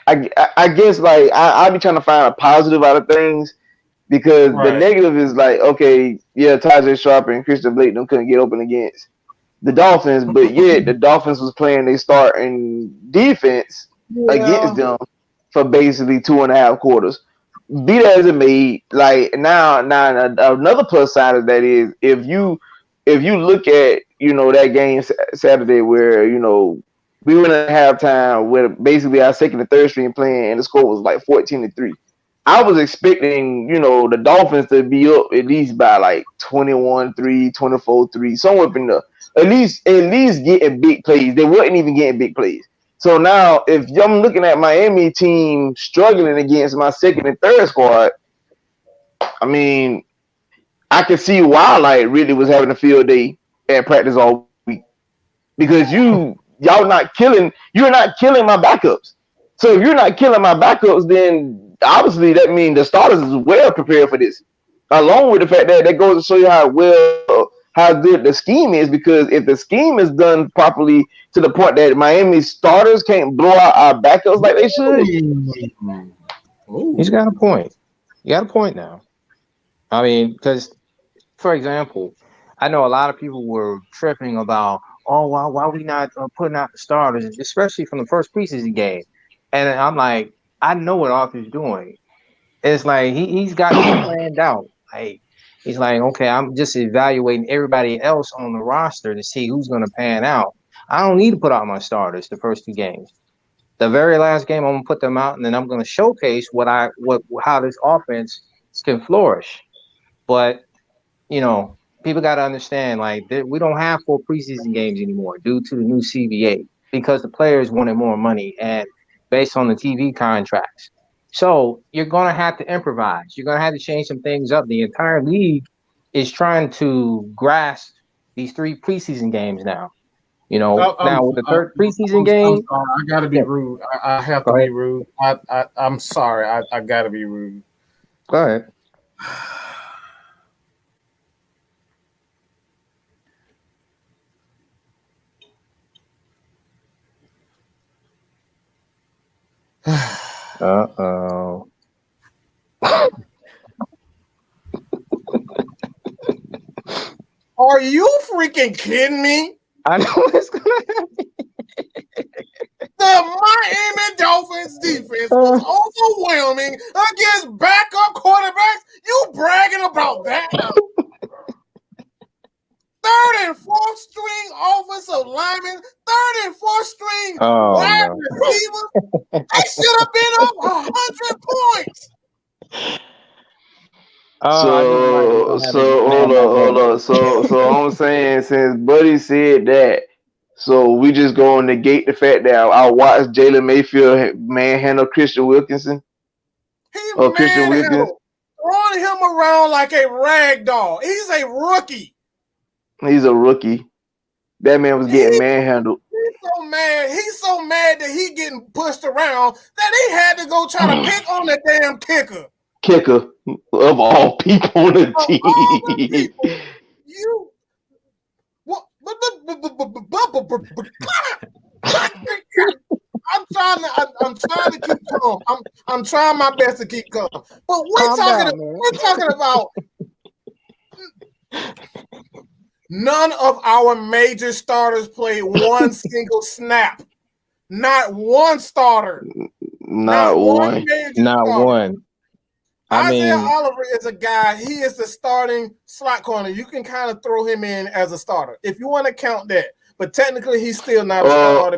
I guess like I be trying to find a positive out of things, because the negative is like, okay, yeah, Tajay Sharp and Christian Blake them couldn't get open against the Dolphins, but yet the Dolphins was playing their starting defense against them for basically 2.5 quarters. Be that as it may, like now another plus side of that is if you look at that game Saturday where we went at halftime with basically our second and third string playing, and the score was like 14-3. I was expecting, the Dolphins to be up at least by like 21-3, 24-3, somewhere up in there. At least getting big plays. They wasn't even getting big plays. So now, if I'm looking at Miami team struggling against my second and third squad, I mean, I can see why like Ridley was having a field day at practice all week, because you're not killing my backups. So if you're not killing my backups, then obviously that means the starters is well prepared for this. Along with the fact that goes to show you how good the scheme is, because if the scheme is done properly to the point that Miami starters can't blow out our backups like they should. He's got a point. You got a point now. I mean, because, for example, I know a lot of people were tripping about, why we not putting out the starters, especially from the first preseason game. And I'm like, I know what Arthur's doing. It's like he's got it planned out. Like, he's like, okay, I'm just evaluating everybody else on the roster to see who's going to pan out. I don't need to put out my starters the first 2 games. The very last game, I'm going to put them out, and then I'm going to showcase how this offense can flourish. But, people got to understand, like, we don't have 4 preseason games anymore due to the new CBA, because the players wanted more money and based on the TV contracts. So you're going to have to improvise. You're going to have to change some things up. The entire league is trying to grasp these 3 preseason games now. Now with the third preseason game. I got to be rude. I have to be rude. I'm sorry. I got to be rude. Go ahead. Uh-oh. Are you freaking kidding me? I know what's going to happen. The Miami Dolphins defense was overwhelming against backup quarterbacks. You bragging about that? 3rd and 4th string offensive linemen, 3rd and 4th string wide receivers. They should have been up 100 points. Hold on. So I'm saying, since Buddy said that, so we just go and negate the fact that I watched Jalen Mayfield manhandle Christian Wilkinson. Christian Wilkins throwing him around like a rag doll. He's a rookie. He's a rookie. That man was getting manhandled. He's so mad that he getting pushed around that he had to go try to pick on the damn kicker. Kicker of all people on the team. I'm trying to keep calm. I'm trying my best to keep calm. But we're talking about none of our major starters played one single snap. Not one starter. Not one. Not one. Isaiah Oliver is a guy. He is the starting slot corner. You can kind of throw him in as a starter if you want to count that. But technically, he's still not a starter.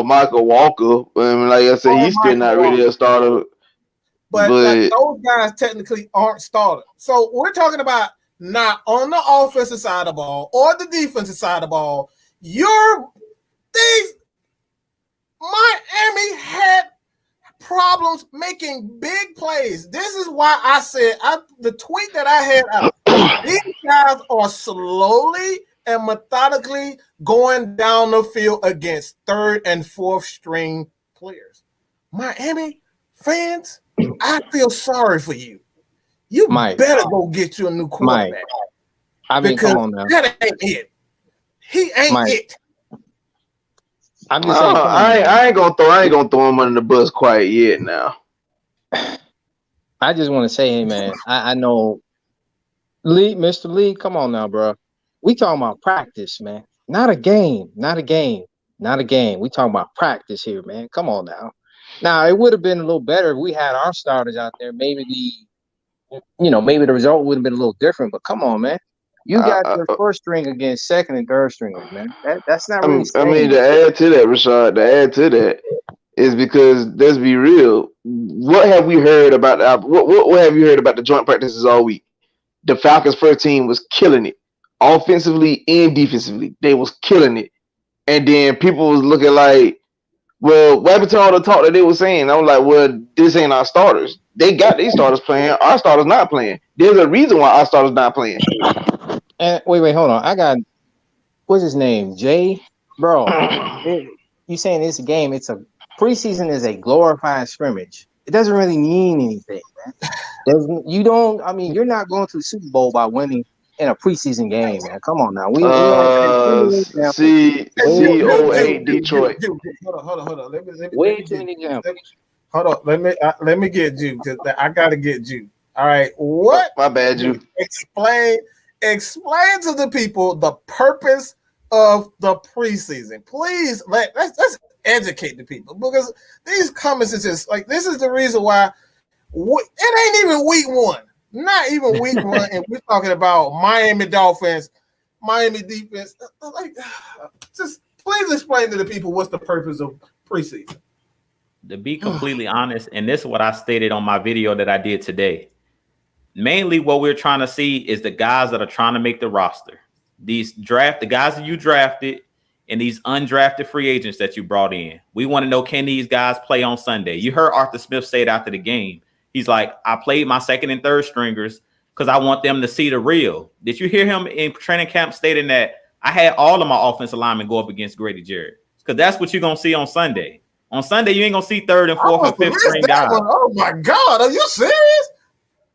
Michael Walker. I mean, like I said, he's still not really a starter. But those guys technically aren't starters. So we're talking about not on the offensive side of the ball or the defensive side of the ball. Miami had problems making big plays. This is why I said the tweet that I had, these guys are slowly and methodically going down the field against third and fourth string players. Miami fans, I feel sorry for you. You better go get you a new quarterback. Come on now. That ain't it. He ain't it. I'm just saying, I ain't gonna throw him under the bus quite yet now. I just want to say, hey man, I know Mr. Lee, come on now, bro. We talking about practice, man. Not a game. We talking about practice here, man. Come on now. Now it would have been a little better if we had our starters out there. Maybe the result would have been a little different, but come on, man. You got your first string against second and third stringers, man. That's not really. I mean, to add to that, Rashad, is because let's be real. What have we heard about? What have you heard about the joint practices all week? The Falcons' first team was killing it, offensively and defensively. They was killing it, and then people was looking like, well, what happened to all the talk that they were saying? I was like, well, this ain't our starters. They got their starters playing. Our starters not playing. There's a reason why our starters not playing. And wait, hold on. I got, what's his name? Jay? Bro, you saying it's a game. It's a preseason is a glorified scrimmage. It doesn't really mean anything, man. You're not going to the Super Bowl by winning in a preseason game, man. Come on now. C08 Detroit. Hold on. Way too many examples. Hold on. Let me get Ju, because I gotta get Ju. All right. What? My bad, Ju. Explain to the people the purpose of the preseason. Please let's educate the people, because these comments is just like, this is the reason why it ain't even week one. Not even week one, and we're talking about Miami Dolphins, Miami defense. Like, just please explain to the people what's the purpose of preseason. To be completely honest, and this is what I stated on my video that I did today. Mainly what we're trying to see is the guys that are trying to make the roster. The guys that you drafted and these undrafted free agents that you brought in. We want to know, can these guys play on Sunday? You heard Arthur Smith say it after the game. He's like, I played my second and third stringers because I want them to see the real. Did you hear him in training camp stating that I had all of my offensive linemen go up against Grady Jarrett? Because that's what you're going to see on Sunday. On Sunday, you ain't going to see third and fourth and fifth string guys. Oh, my God. Are you serious?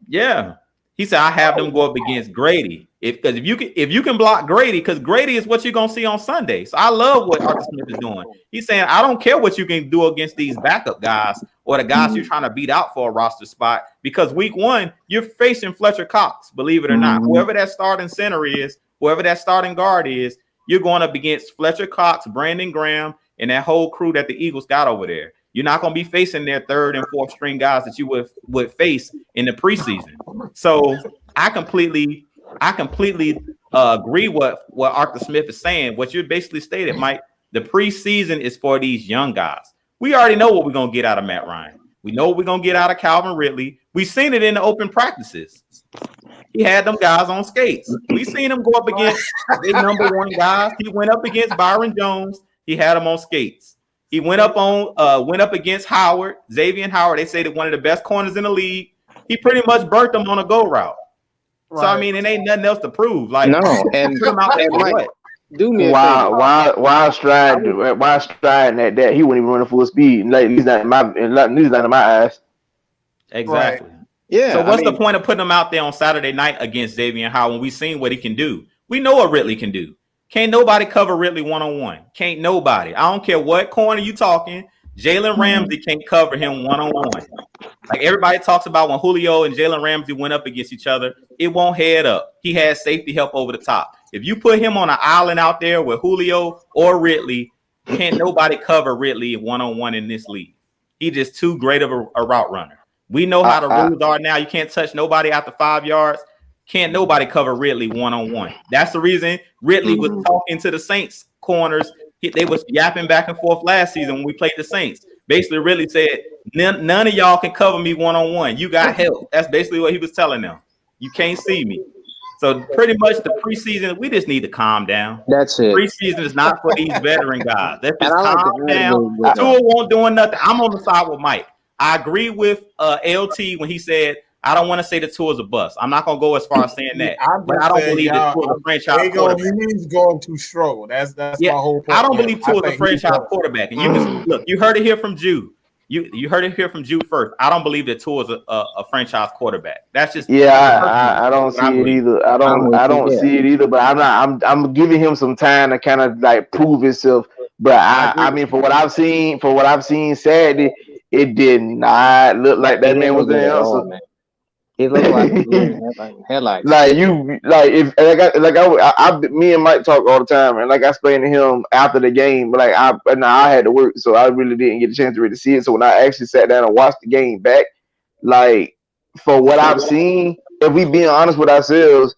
Yeah. He said, I have them go up against Grady. Because if you can block Grady, because Grady is what you're going to see on Sunday. So I love what Arthur Smith is doing. He's saying, I don't care what you can do against these backup guys or the guys you're trying to beat out for a roster spot, because week one, you're facing Fletcher Cox, believe it or not. Whoever that starting center is, whoever that starting guard is, you're going up against Fletcher Cox, Brandon Graham, and that whole crew that the Eagles got over there. You're not going to be facing their third and fourth string guys that you would face in the preseason. So I completely agree what Arthur Smith is saying. What you basically stated, Mike, the preseason is for these young guys. We already know what we're going to get out of Matt Ryan. We know what we're going to get out of Calvin Ridley. We've seen it in the open practices. He had them guys on skates. We've seen him go up against the number one guys. He went up against Byron Jones. He had him on skates. He went up against Howard, Xavier Howard. They say that one of the best corners in the league. He pretty much burnt them on a go route. Right. So I mean, it ain't nothing else to prove. Like, no, and Mike, do me why striding at that? He wouldn't even run full speed. Like, he's not in my eyes. Exactly. Right. Yeah. So what's the point of putting him out there on Saturday night against Xavier Howard when we've seen what he can do? We know what Ridley can do. Can't nobody cover Ridley one-on-one. Can't nobody. I don't care what corner you talking. Jalen Ramsey can't cover him one-on-one. Like everybody talks about when Julio and Jalen Ramsey went up against each other, it won't head up. He has safety help over the top. If you put him on an island out there with Julio or Ridley, can't nobody cover Ridley one-on-one in this league. He's just too great of a route runner. We know how the rules are now. You can't touch nobody after 5 yards. Can't nobody cover Ridley one-on-one. That's the reason Ridley was talking to the Saints corners. They was yapping back and forth last season when we played the Saints. Basically, Ridley said, none of y'all can cover me one-on-one. You got help. That's basically what he was telling them. You can't see me. So pretty much the preseason, we just need to calm down. That's it. Preseason is not for these veteran guys. Let's just calm down. Tua won't doing nothing. I'm on the side with Mike. I agree with LT when he said, I don't want to say the Tua's a bust. I'm not going to go as far as saying that. But I don't believe that Tua's a franchise quarterback. He's going to struggle. That's my whole point. I don't believe Tua's a franchise quarterback. And you can look, you heard it here from Ju. You heard it here from Ju first. I don't believe that Tua's a franchise quarterback. That's just I don't see it either. I don't see it either. But I'm giving him some time to kind of like prove himself. But I mean, for what I've seen Saturday, it did not look like that man was the answer. It looked like headlights. Me and Mike talk all the time, and like I explained to him after the game, but I had to work, so I really didn't get a chance to really see it. So when I actually sat down and watched the game back, like for what I've seen, if we being honest with ourselves,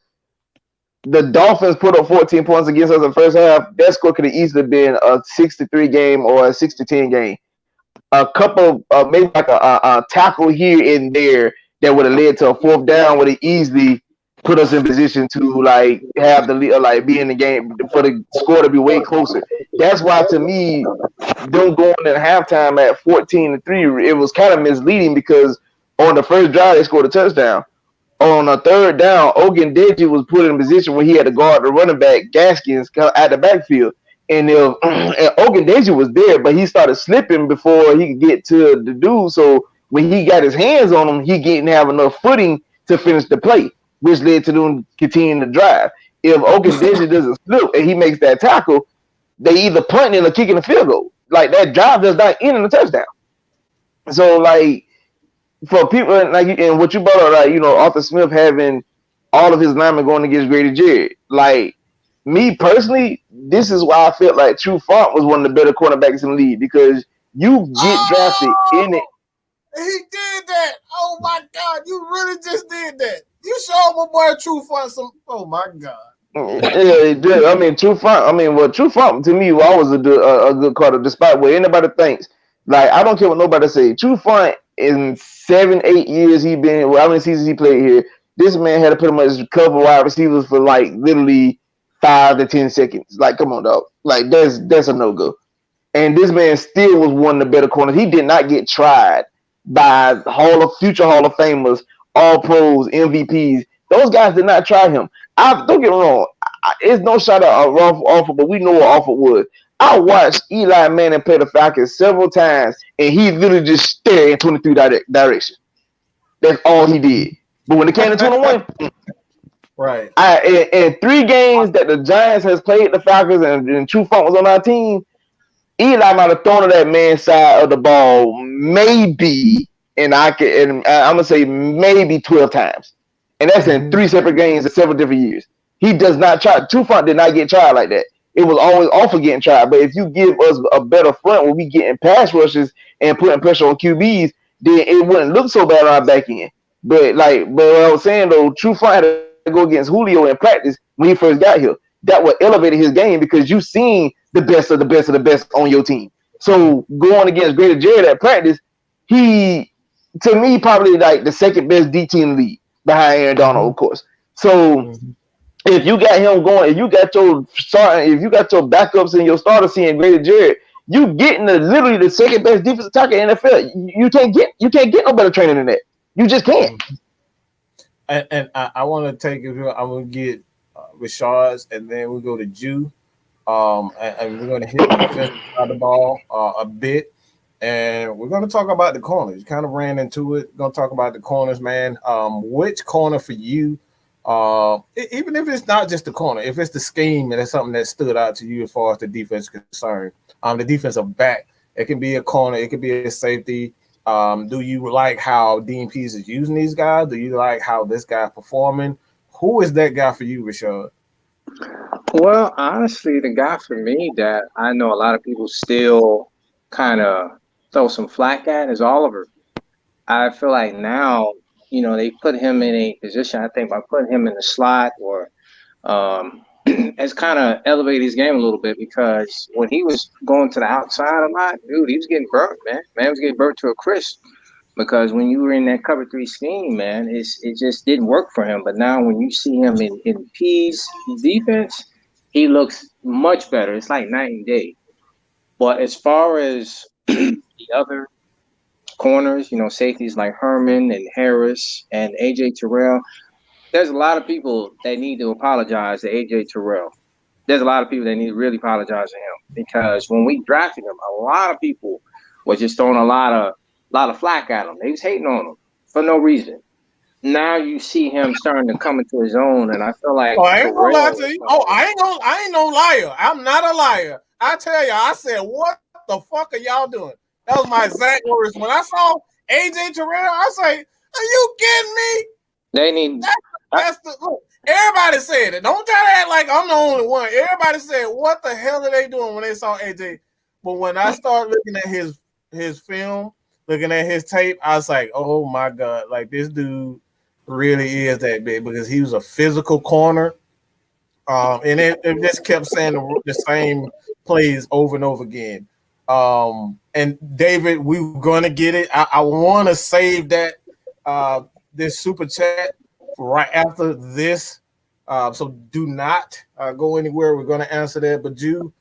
the Dolphins put up 14 points against us in the first half. That score could have easily been a 6-3 game or a 6-10 game. A couple, maybe like a tackle here and there that would have led to a fourth down would have easily put us in position to like have the like be in the game for the score to be way closer. That's why to me, them going in halftime at 14-3, it was kind of misleading because on the first drive they scored a touchdown. On the third down, Ogundeji was put in a position where he had to guard the running back Gaskins at the backfield. And Ogundeji was there, but he started slipping before he could get to the dude. So when he got his hands on him, he didn't have enough footing to finish the play, which led to them continuing to drive. If Ogundeji doesn't slip and he makes that tackle, they either punting or kicking a field goal. Like that drive does not end in a touchdown. So like for people like and what you brought up, like Arthur Smith having all of his linemen going against Grady Jarrett. Like me personally, this is why I felt like True Font was one of the better cornerbacks in the league because you get drafted in it. He did that. Oh my God! You really just did that. You showed my boy True Font some. Oh my God. Yeah, it did. I mean, True Font. True Font to me, was always a good corner, despite what anybody thinks. Like I don't care what nobody say. True Font in 7-8 years he been. How many seasons he played here? This man had to pretty much cover wide receivers for like literally 5 to 10 seconds. Like, come on, dog. Like that's a no go. And this man still was one of the better corners. He did not get tried by future Hall of Famers, All Pros, MVPs. Those guys did not try him. Don't get me wrong. It's no shot at Alford, but we know what Alford was. I watched Eli Manning play the Falcons several times, and he literally just stared in 23 direction. That's all he did. But when it came to 21, right. In 3 games that the Giants has played the Falcons and True Font was on our team, Eli might have thrown to that man's side of the ball maybe, and I'm gonna say maybe 12 times, and that's in 3 separate games in several different years. He does not try. True Font did not get tried like that. It was always off of getting tried. But if you give us a better front when we getting pass rushes and putting pressure on QBs, then it wouldn't look so bad on our back end. But what I was saying though, True Font had to go against Julio in practice when he first got here. That would elevate his game because you've seen the best of the best of the best on your team. So going against Grady Jarrett at practice, he, to me, probably like the second best DT in the league behind Aaron Donald, of course. So if you got him going, if you got your backups and your starter seeing Grady Jarrett, you getting literally the second best defensive tackle in the NFL. You can't get no better training than that. You just can't. And I want to take it. I'm gonna get Rashard's, and then we go to Ju. And we're going to hit the defensive side of the ball a bit, and we're going to talk about the corners. Kind of ran into it. Going to talk about the corners, man. Which corner for you Even if it's not just the corner, if it's the scheme and it's something that stood out to you as far as the defense is concerned, the defensive back, it can be a corner, it could be a safety. Do you like how Dean Pease is using these guys? Do you like how this guy's performing? Who is that guy for you, Rashad? Well, honestly, the guy for me that I know a lot of people still kind of throw some flack at is Oliver. I feel like now, they put him in a position, I think by putting him in the slot or has kind of elevated his game a little bit, because when he was going to the outside a lot, dude, he was getting burnt, man. Man was getting burnt to a crisp. Because when you were in that cover 3 scheme, man, it just didn't work for him. But now when you see him in P's defense, he looks much better. It's like night and day. But as far as the other corners, safeties like Herman and Harris and A.J. Terrell, there's a lot of people that need to apologize to A.J. Terrell. There's a lot of people that need to really apologize to him, because when we drafted him, a lot of people were just throwing a lot of flack at him. They was hating on him for no reason. Now you see him starting to come into his own, and I feel like I ain't gonna lie to you. I ain't no liar. I'm not a liar. I tell you, I said, what the fuck are y'all doing? That was my exact words. When I saw AJ Terrell, I say, are you kidding me? They need that's the look. Everybody said it. Don't try to act like I'm the only one. Everybody said, what the hell are they doing when they saw AJ? But when I started looking at his film, looking at his tape, I was like, oh my God, like this dude really is that big, because he was a physical corner. And it just kept saying the same plays over and over again. And David, we were going to get it. I want to save that this super chat for right after this. So do not go anywhere. We're going to answer that. But Ju,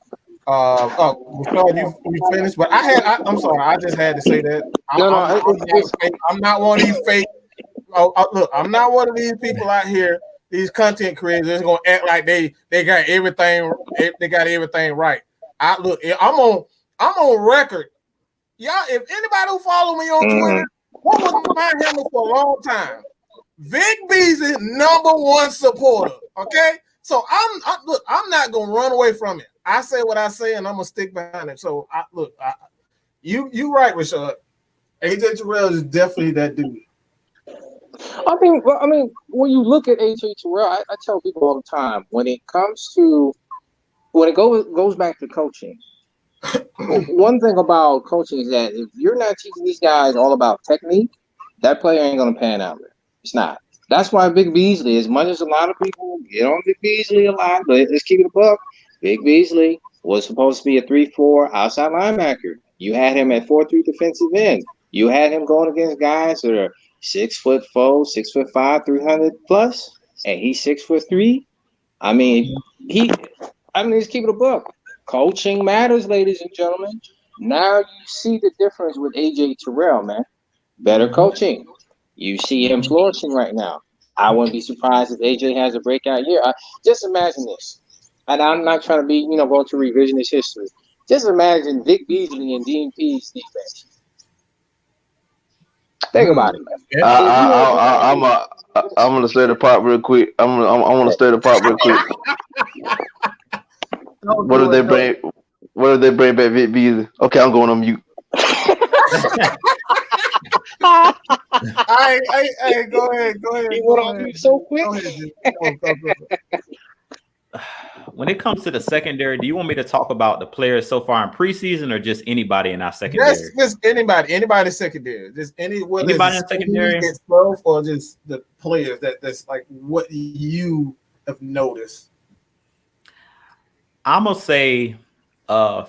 you finished? But I'm sorry. I just had to say that. I'm not one of these fake. Look, I'm not one of these people out here. These content creators that's gonna act like they got everything. They got everything right. I'm on record. Y'all, if anybody who follow me on Twitter, what was my handle for a long time? Vic Beasley, #1 supporter. Okay, so I'm not gonna run away from it. I say what I say, and I'm gonna stick behind it. So you right, Rashad. AJ Terrell is definitely that dude. I mean, when you look at AJ Terrell, I tell people all the time, when it goes back to coaching, one thing about coaching is that if you're not teaching these guys all about technique, that player ain't gonna pan out there. It's not. That's why Big Beasley, as much as a lot of people get on Big Beasley a lot, but let's keep it a buck. Big Beasley was supposed to be a 3-4 outside linebacker. You had him at 4-3 defensive end. You had him going against guys that are 6'4", 6'5", 300 plus, and he's 6'3". I mean, let's keep it a buck. Coaching matters, ladies and gentlemen. Now you see the difference with AJ Terrell, man. Better coaching. You see him flourishing right now. I wouldn't be surprised if AJ has a breakout year. Just imagine this. And I'm not trying to be, going to revisionist history. Just imagine Vic Beasley and Dean Pease defense. Think about it, man. I'm gonna stir the pot real quick. I want to stir the pot real quick. What if they bring back Vic Beasley? Okay, I'm going on mute. Hey, go ahead. He went on mute so quick. Go ahead. When it comes to the secondary, do you want me to talk about the players so far in preseason, or just anybody in our secondary? Just anybody secondary. Just anybody in secondary itself, or just the players that's like what you have noticed. I'm gonna say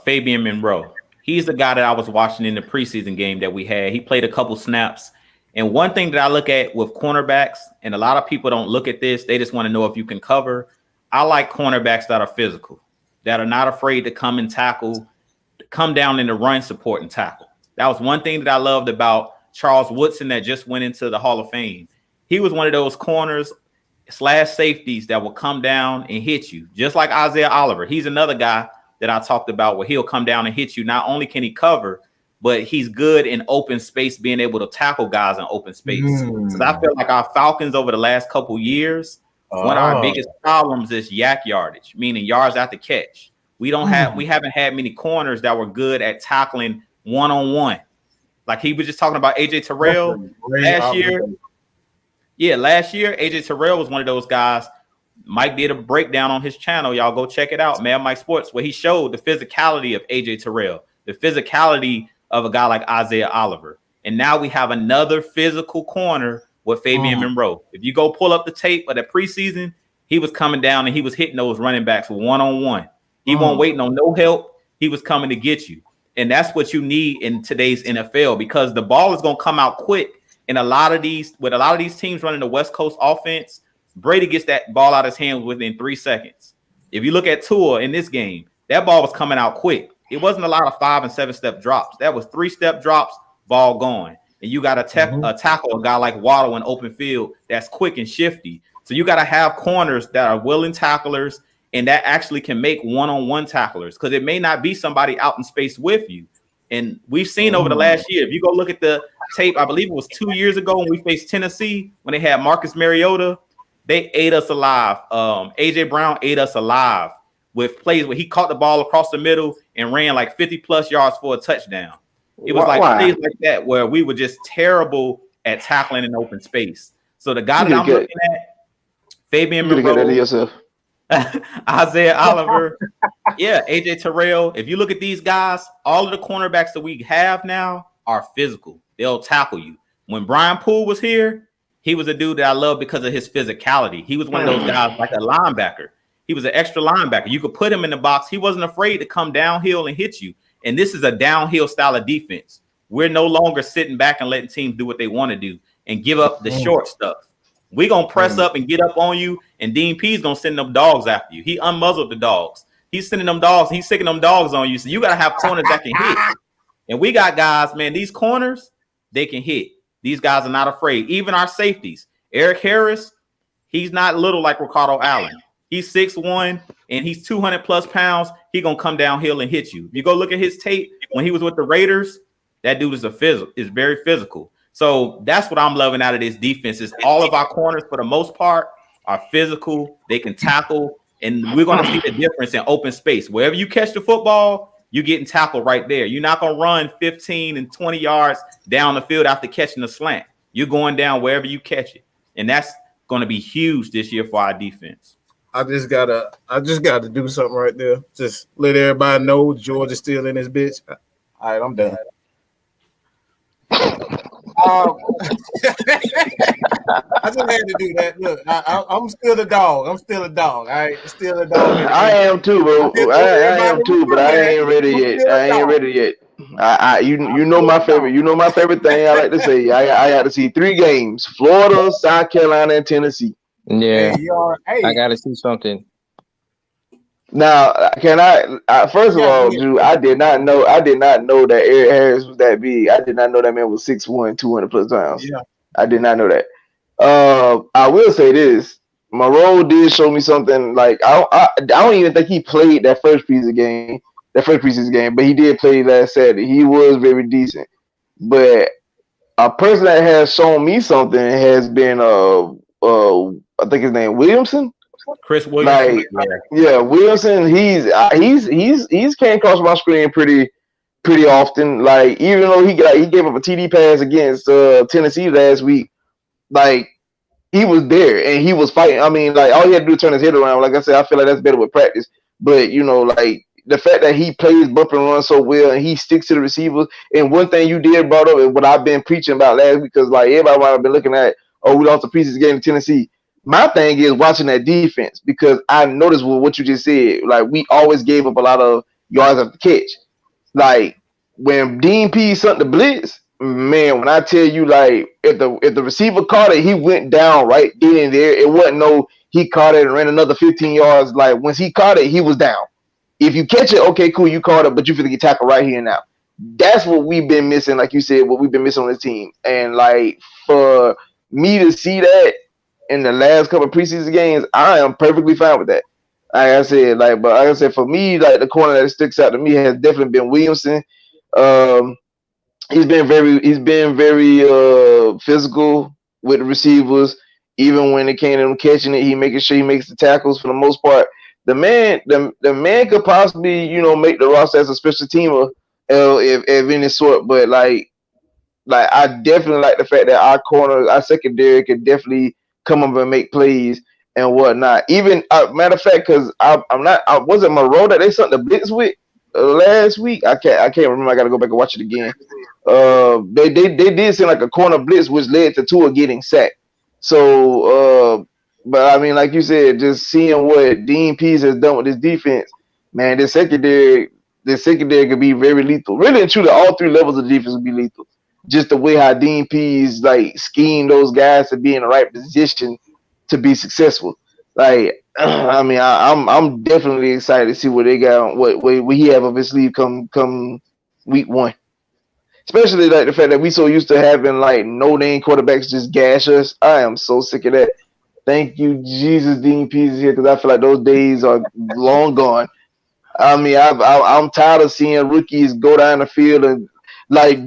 Fabian Monroe. He's the guy that I was watching in the preseason game that we had. He played a couple snaps. And one thing that I look at with cornerbacks, and a lot of people don't look at this, they just want to know if you can cover. I like cornerbacks that are physical, that are not afraid to come and tackle, come down in the run, support, and tackle. That was one thing that I loved about Charles Woodson that just went into the Hall of Fame. He was one of those corners / safeties that will come down and hit you, just like Isaiah Oliver. He's another guy that I talked about where he'll come down and hit you. Not only can he cover, but he's good in open space, being able to tackle guys in open space. So I feel like our Falcons over the last couple years One of our biggest problems is yak yardage, meaning yards after catch. We haven't had many corners that were good at tackling one-on-one. Like he was just talking about AJ Terrell last year. Yeah, last year, AJ Terrell was one of those guys. Mike did a breakdown on his channel. Y'all go check it out, Mad Mike Sports, where he showed the physicality of AJ Terrell, the physicality of a guy like Isaiah Oliver. And now we have another physical corner with Fabian Monroe. If you go pull up the tape of the preseason, he was coming down and he was hitting those running backs one-on-one. He wasn't waiting on no help. He was coming to get you. And that's what you need in today's NFL, because the ball is going to come out quick. And with a lot of these teams running the West Coast offense, Brady gets that ball out of his hands within 3 seconds. If you look at Tua in this game, that ball was coming out quick. It wasn't a lot of 5- and 7-step drops. That was 3-step drops, ball gone. And you got to tackle a guy like Waddle in open field that's quick and shifty. So you got to have corners that are willing tacklers and that actually can make one-on-one tacklers, because it may not be somebody out in space with you. And we've seen over the last year, if you go look at the tape, I believe it was 2 years ago when we faced Tennessee, when they had Marcus Mariota, they ate us alive. AJ Brown ate us alive with plays where he caught the ball across the middle and ran like 50+ yards for a touchdown. It was like plays like that where we were just terrible at tackling in open space. So the guy that I'm looking at, Fabian Monroe, Isaiah Oliver, AJ Terrell. If you look at these guys, all of the cornerbacks that we have now are physical. They'll tackle you. When Brian Poole was here, he was a dude that I love because of his physicality. He was one of those guys like a linebacker. He was an extra linebacker. You could put him in the box. He wasn't afraid to come downhill and hit you. And this is a downhill style of defense. We're no longer sitting back and letting teams do what they want to do and give up the short stuff. We're going to press up and get up on you, and Dean P's going to send them dogs after you. He unmuzzled the dogs. He's sending them dogs. He's sticking them dogs on you. So you got to have corners that can hit. And we got guys, man, these corners, they can hit. These guys are not afraid. Even our safeties. Eric Harris, he's not little like Ricardo Allen. He's 6'1", and he's 200+ pounds. He's going to come downhill and hit you. If you go look at his tape when he was with the Raiders, that dude is very physical. So that's what I'm loving out of this defense is all of our corners, for the most part, are physical. They can tackle, and we're going to see the difference in open space. Wherever you catch the football, you're getting tackled right there. You're not going to run 15 and 20 yards down the field after catching the slant. You're going down wherever you catch it, and that's going to be huge this year for our defense. I just gotta do something right there. Just let everybody know Georgia's still in this bitch. All right, I'm done. I just had to do that. Look, I'm still a dog. I'm still a dog. All right, still a dog. I am too, bro. I am too, but I ain't ready yet. I ain't ready yet. You know my favorite. You know my favorite thing. I like to say. I got to see 3 games: Florida, South Carolina, and Tennessee. Yeah, I got to see something. Now, can I first of all, Ju, I did not know that Eric Harris was that big. I did not know that man was 6'1", 200+ pounds. Yeah. I did not know that. I will say this. Monroe did show me something. Like I don't even think he played that first preseason game, but he did play last Saturday. He was very decent. But a person that has shown me something has been I think his name Williamson. Chris Williamson. Williamson. He's came across my screen pretty often. Like even though he gave up a TD pass against Tennessee last week, like he was there and he was fighting. I mean, like all he had to do was turn his head around. Like I said, I feel like that's better with practice. But you know, like the fact that he plays bump and run so well and he sticks to the receivers. And one thing you did brought up is what I've been preaching about last week, because like everybody might have been looking at, we lost the preseason game to Tennessee. My thing is watching that defense, because I noticed with what you just said, like we always gave up a lot of yards after catch. Like when Dean P sent the blitz, man, when I tell you, like if the receiver caught it, he went down right then and there. It wasn't he caught it and ran another 15 yards. Like once he caught it, he was down. If you catch it, okay, cool, you caught it, but you finna get tackled right here and now. That's what we've been missing, like you said, what we've been missing on this team. And like for me to see that in the last couple of preseason games, I am perfectly fine with that. Like I said, for me, like the corner that sticks out to me has definitely been Williamson. He's been very physical with the receivers, Even when it came to him catching it, he making sure he makes the tackles for the most part. The man could possibly, make the roster as a special teamer, if any sort. But like I definitely like the fact that our secondary could definitely come up and make plays and whatnot. Even matter of fact, because I wasn't Monroe that they sent the blitz with last week. I can't remember. I got to go back and watch it again. They did seem like a corner blitz, which led to Tua getting sacked. So, but I mean, like you said, just seeing what Dean Pease has done with this defense, man, this secondary could be very lethal. Really and truly, all three levels of the defense would be lethal. Just the way how Dean Pease schemed those guys to be in the right position to be successful. Like, I mean, I'm definitely excited to see what they got, what he have up his sleeve come week 1. Especially like the fact that we so used to having no-name quarterbacks just gash us. I am so sick of that. Thank you, Jesus, Dean Pease is here, because I feel like those days are long gone. I mean, I'm tired of seeing rookies go down the field and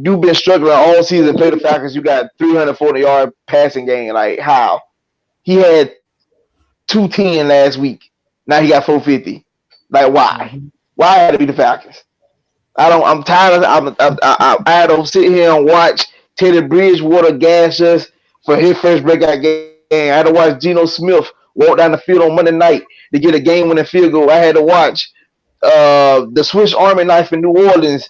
you've been struggling all season, play the Falcons. You got 340-yard passing game. Like, how? He had 210 last week. Now he got 450. Like, why? Why had to be the Falcons? I'm tired of. I had to sit here and watch Teddy Bridgewater gash us for his first breakout game. I had to watch Geno Smith walk down the field on Monday night to get a game-winning field goal. I had to watch the Swiss Army knife in New Orleans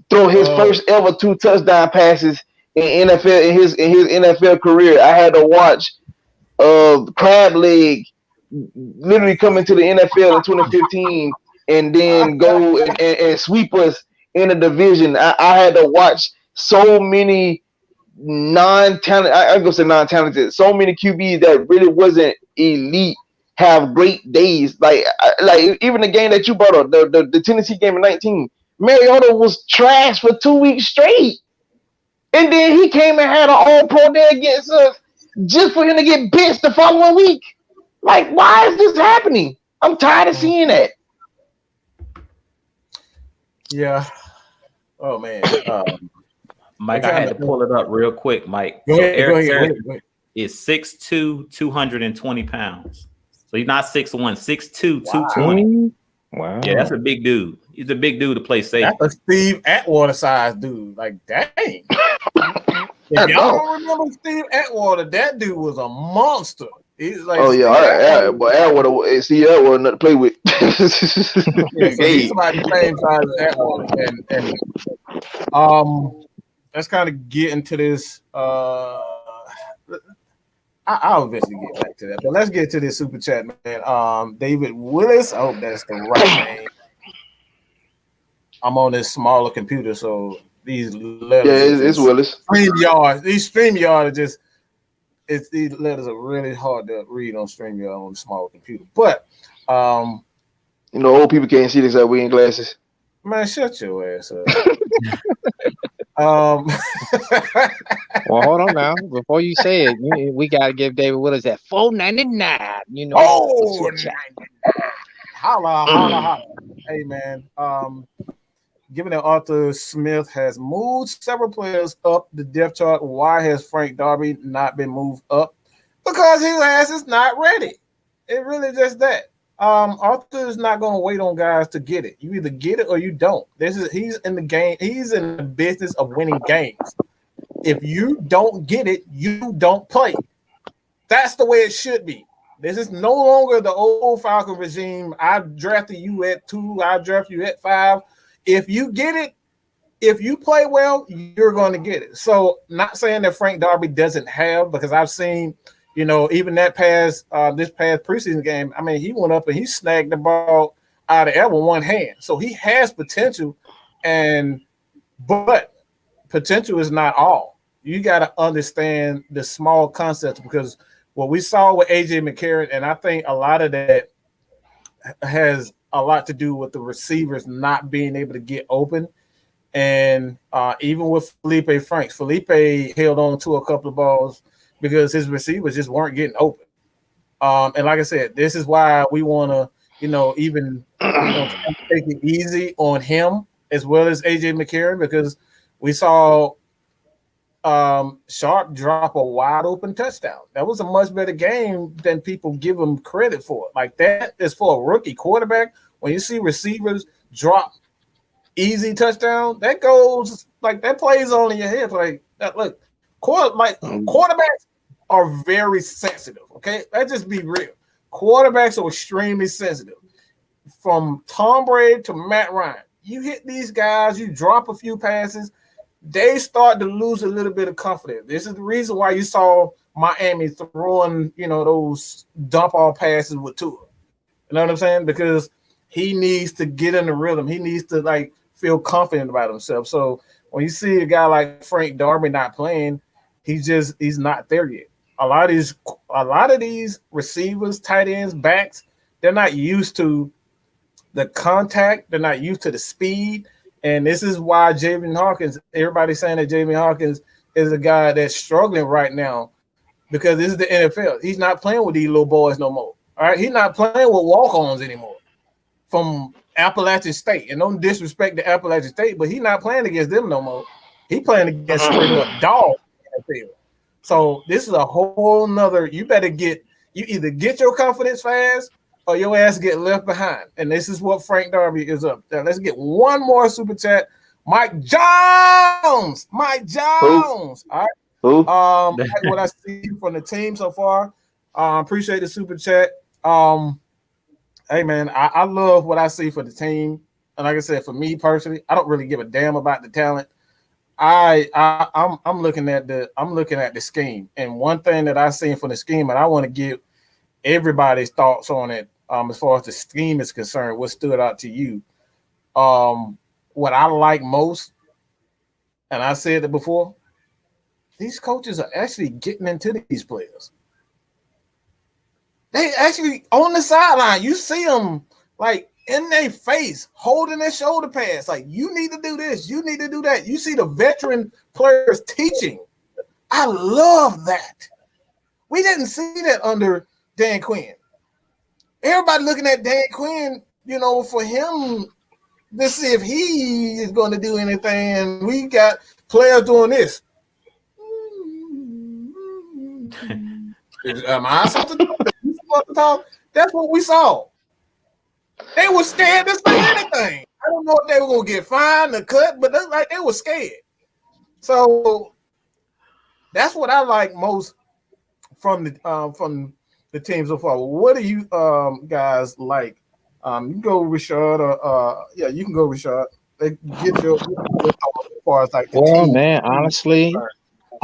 throw his first ever 2 touchdown passes in NFL in his NFL career. I had to watch Crab Leg literally come into the NFL in 2015 and then go and sweep us in the division. I had to watch so many non-talented, I'm gonna say non-talented, so many QBs that really wasn't elite have great days. Like even the game that you brought up, the Tennessee game in 19, Mariota was trash for 2 weeks straight. And then he came and had an all-pro day against us just for him to get benched the following week. Like, why is this happening? I'm tired of seeing that. Yeah. Oh, man. Mike, I had to pull it up real quick, Mike. Go ahead. Eric is 6'2", 220 pounds. So he's not 6'1", 6'2", 220. Wow. Yeah, that's a big dude. He's a big dude to play safe. That's a Steve Atwater size dude. Like, dang. If y'all don't remember Steve Atwater, that dude was a monster. He's like, oh yeah, but Atwater, see Atwater nothing to play with. Yeah, so he's about the same size as Atwater, and let's kind of get into this. I'll eventually get back to that, but let's get to this super chat, man. David Willis, I hope that's the right name. I'm on this smaller computer, so these letters. Yeah, it's Willis. StreamYard. These StreamYard are just. These letters are really hard to read on StreamYard on the smaller computer. But old people can't see this out wearing glasses. Man, shut your ass up. Well, hold on now. Before you say it, we gotta give David Willis that $4.99. Oh, holla. Hey, man. Given that Arthur Smith has moved several players up the depth chart, why has Frank Darby not been moved up? Because his ass is not ready. It really just that. Arthur is not going to wait on guys to get it. You either get it or you don't. He's in the game. He's in the business of winning games. If you don't get it, you don't play. That's the way it should be. This is no longer the old Falcon regime. I drafted you at 2. I draft you at 5. If you get it, if you play well, you're going to get it. So, not saying that Frank Darby doesn't have, because I've seen, even this past preseason game, I mean, he went up and he snagged the ball out of the air with one hand. So he has potential, but potential is not all. You got to understand the small concepts, because what we saw with AJ McCarron, and I think a lot of that has a lot to do with the receivers not being able to get open. And even with Felipe Franks, Felipe held on to a couple of balls because his receivers just weren't getting open. And like I said, this is why we want to, take it easy on him as well as AJ McCarron, because we saw Sharp drop a wide open touchdown. That was a much better game than people give him credit for. Like, that is for a rookie quarterback. When you see receivers drop easy touchdown, that goes like that plays on in your head. Like, look, quarterbacks are very sensitive. Okay, let's just be real. Quarterbacks are extremely sensitive. From Tom Brady to Matt Ryan, you hit these guys, you drop a few passes, they start to lose a little bit of confidence. This is the reason why you saw Miami throwing, those dump all passes with Tua. You know what I'm saying? Because he needs to get in the rhythm. He needs to feel confident about himself. So when you see a guy like Frank Darby not playing, he's not there yet. A lot of these receivers, tight ends, backs, they're not used to the contact. They're not used to the speed. And this is why Javian Hawkins, everybody's saying that Javian Hawkins is a guy that's struggling right now because this is the NFL. He's not playing with these little boys no more. All right. He's not playing with walk-ons anymore from Appalachian State. And don't disrespect the Appalachian State, but he's not playing against them no more. He's playing against straight up dogs in the field. So this is a whole nother, you either get your confidence fast or your ass get left behind. And this is what Frank Darby is up there. Let's get one more super chat. Mike Jones. All right. Like what I see from the team so far. Appreciate the super chat. Hey man, I love what I see for the team. And like I said, for me personally, I don't really give a damn about the talent. I'm looking at the scheme. And one thing that I seen from the scheme, and I want to give everybody's thoughts on it. As far as the scheme is concerned, what stood out to you? What I like most, and I said it before, these coaches are actually getting into these players. They actually on the sideline, you see them like in their face, holding their shoulder pads, like you need to do this, you need to do that. You see the veteran players teaching. I love that. We didn't see that under Dan Quinn. Everybody looking at Dan Quinn, for him to see if he is going to do anything. And we got players doing this. Am I supposed to talk? That's what we saw. They were scared to say anything. I don't know if they were going to get fined or cut, but they were scared. So that's what I like most from the team so far. What do you guys like? You can go Rashad, or you can go Rashad. Get your thoughts as far as like the team. Man, honestly,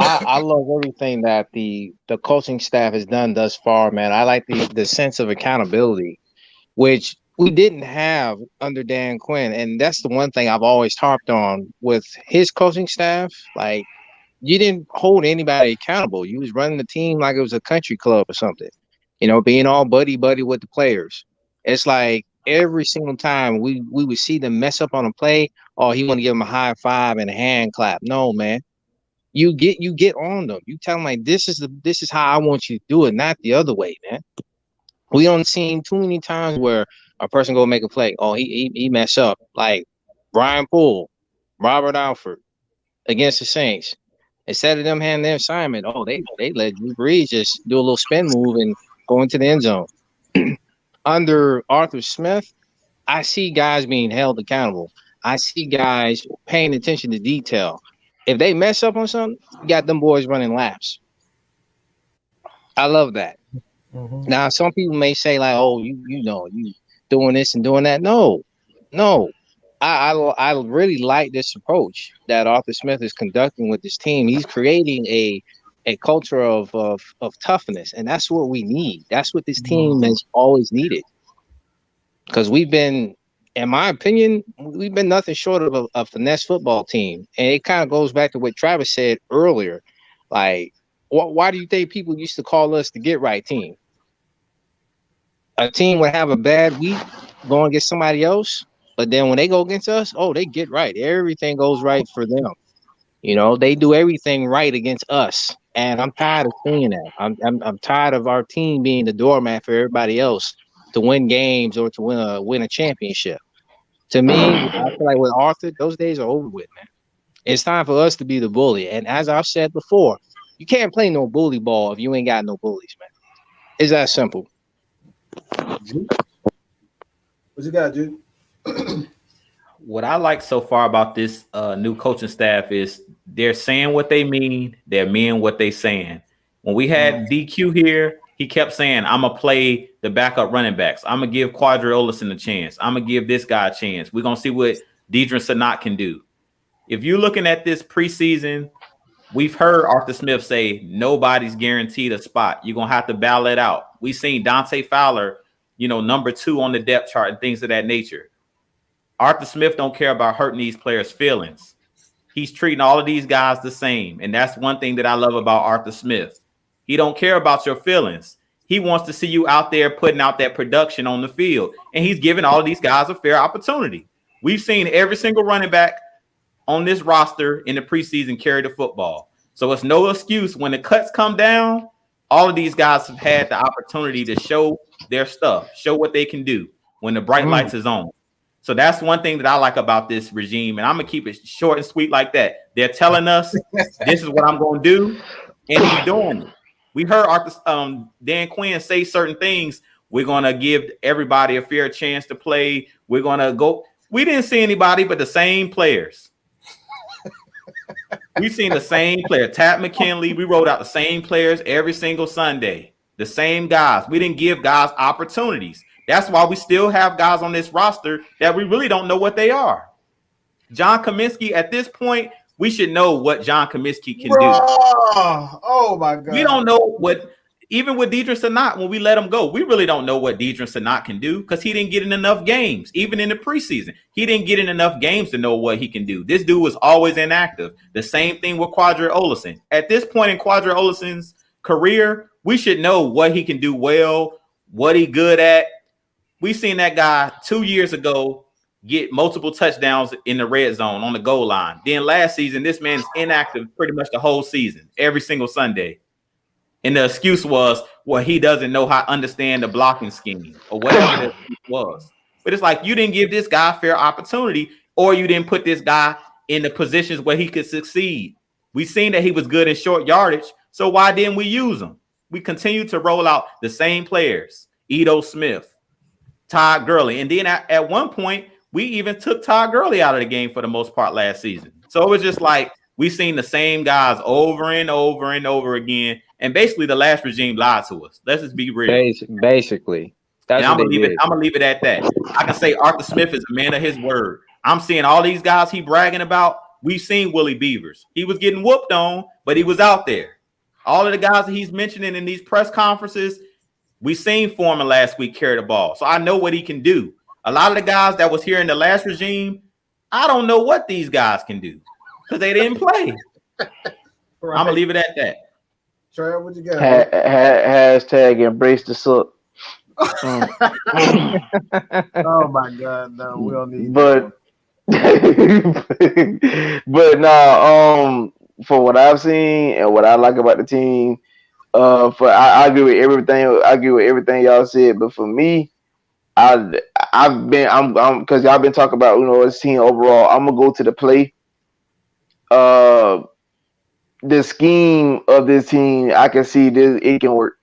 I love everything that the coaching staff has done thus far, man. I like the sense of accountability, which we didn't have under Dan Quinn. And that's the one thing I've always harped on with his coaching staff. Like, you didn't hold anybody accountable. You was running the team like it was a country club or something, being all buddy with the players. It's like every single time we would see them mess up on a play, he want to give them a high five and a hand clap. No, man. You get on them. You tell them like this is how I want you to do it, not the other way, man. We don't see too many times where a person go make a play. He mess up. Like Brian Poole, Robert Alford against the Saints. Instead of them handing their assignment, they let Drew Brees just do a little spin move and go into the end zone. Under Arthur Smith, I see guys being held accountable. I see guys paying attention to detail. If they mess up on something, you got them boys running laps. I love that. Mm-hmm. Now, some people may say like, you doing this and doing that. No. I really like this approach that Arthur Smith is conducting with this team. He's creating a culture of toughness, and that's what we need. That's what this team has always needed. Because we've been, in my opinion, nothing short of a finesse football team. And it kind of goes back to what Travis said earlier. Like, why do you think people used to call us the get right team? A team would have a bad week, go against somebody else, but then when they go against us, they get right. Everything goes right for them. They do everything right against us. And I'm tired of seeing that. I'm tired of our team being the doormat for everybody else to win games or to win a championship. To me, I feel like with Arthur, those days are over with, man. It's time for us to be the bully. And as I've said before, you can't play no bully ball if you ain't got no bullies, man. It's that simple. What you got, Ju? What I like so far about this new coaching staff is they're saying what they mean. They're meaning what they saying. When we had DQ here, he kept saying, I'm going to play the backup running backs. I'm going to give Quadri Olison a chance. I'm going to give this guy a chance. We're going to see what Deidre Sanat can do. If you're looking at this preseason, we've heard Arthur Smith say nobody's guaranteed a spot. You're going to have to battle it out. We've seen Dante Fowler, number 2 on the depth chart and things of that nature. Arthur Smith don't care about hurting these players' feelings. He's treating all of these guys the same. And that's one thing that I love about Arthur Smith. He don't care about your feelings. He wants to see you out there putting out that production on the field. And he's giving all of these guys a fair opportunity. We've seen every single running back on this roster in the preseason carry the football. So it's no excuse when the cuts come down. All of these guys have had the opportunity to show their stuff, show what they can do when the bright lights is on. So that's one thing that I like about this regime, and I'm gonna keep it short and sweet like that. They're telling us this is what I'm gonna do, and he's doing it. We heard Dan Quinn say certain things. We're gonna give everybody a fair chance to play. We're gonna go. We didn't see anybody but the same players. We've seen the same player, Tat McKinley. We wrote out the same players every single Sunday, the same guys. We didn't give guys opportunities. That's why we still have guys on this roster that we really don't know what they are. John Cominsky, at this point, we should know what John Cominsky can do. Oh, my God. We don't know what, even with Deidre Sanat, when we let him go, we really don't know what Deidre Sanat can do because he didn't get in enough games, even in the preseason. He didn't get in enough games to know what he can do. This dude was always inactive. The same thing with Quadri Olison. At this point in Quadri Olison's career, we should know what he can do well, what he good at. We seen that guy 2 years ago get multiple touchdowns in the red zone on the goal line. Then last season, this man is inactive pretty much the whole season, every single Sunday. And the excuse was, well, he doesn't know how to understand the blocking scheme or whatever it was. But it's like you didn't give this guy a fair opportunity, or you didn't put this guy in the positions where he could succeed. We seen that he was good in short yardage, so why didn't we use him? We continue to roll out the same players, Edo Smith, Todd Gurley. And then at one point, we even took Todd Gurley out of the game for the most part last season. So it was just like we've seen the same guys over and over and over again. And basically, the last regime lied to us. Let's just be real. Basically. That's I'm gonna leave it at that. I can say Arthur Smith is a man of his word. I'm seeing all these guys he bragging about. We've seen Willie Beavers. He was getting whooped on, but he was out there. All of the guys that he's mentioning in these press conferences, we seen Foreman last week carry the ball. So I know what he can do. A lot of the guys that was here in the last regime, I don't know what these guys can do because they didn't play. Right. I'm gonna leave it at that. Trey, what you got? Hashtag embrace the suck. Oh my God, no, we don't need. But nah, for what I've seen and what I like about the team, I agree with everything. I agree with everything y'all said. But for me, I'm because y'all been talking about this team overall. I'm gonna go to the play. The scheme of this team, I can see this. It can work.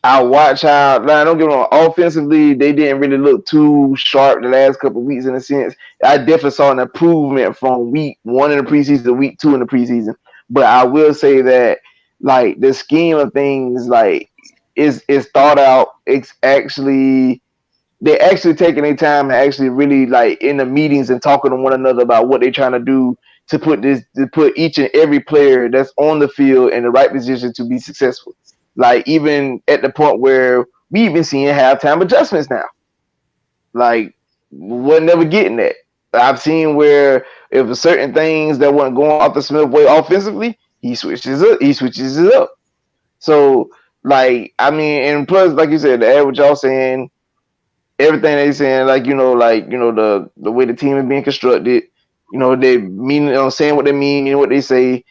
I watch how. Now, don't get me wrong. Offensively, they didn't really look too sharp the last couple of weeks. In a sense, I definitely saw an improvement from week 1 in the preseason to week 2 in the preseason. But I will say that, like, the scheme of things, like, is thought out. It's actually they're actually taking their time and actually really like in the meetings and talking to one another about what they're trying to do to put each and every player that's on the field in the right position to be successful. Like even at the point where we even seeing halftime adjustments now. Like we're never getting that. I've seen where if certain things that weren't going off the Smith way offensively, he switches it up. So like I mean, and plus like you said, to add what y'all saying, everything they saying, the way the team is being constructed, they mean saying what they mean, what they say.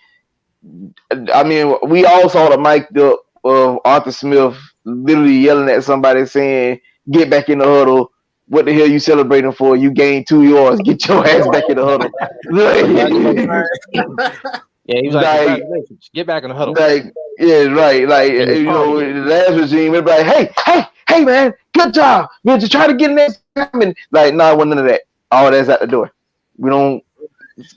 I mean, we all saw the mic up of Arthur Smith literally yelling at somebody saying, "Get back in the huddle, what the hell you celebrating for? You gained 2 yards. Get your ass back in the huddle. Yeah, he was like, congratulations. Get back in the huddle. Like, yeah, right. Like, you know, the last regime, everybody, hey, man, good job. Man, just try to get next time. And like, nah, none of that. All that's out the door. We don't.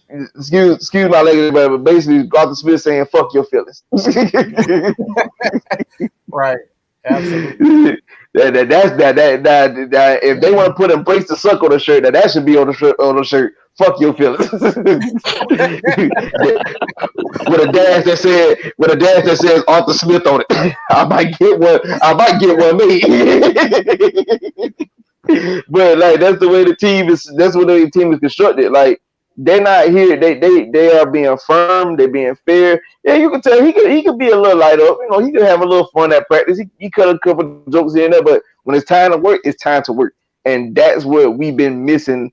Excuse my language, but basically, Arthur Smith saying, "Fuck your feelings." Right. Absolutely. That if they want to put "embrace the suck" on the shirt, that should be on the shirt. Fuck your feelings. with a dash that says Arthur Smith on it. I might get one made. But like that's the way the team is constructed. Like they're not here. They are being firm. They're being fair. Yeah, you can tell he could be a little light up. You know, he could have a little fun at practice. He cut a couple jokes in there, but when it's time to work, it's time to work. And that's what we've been missing.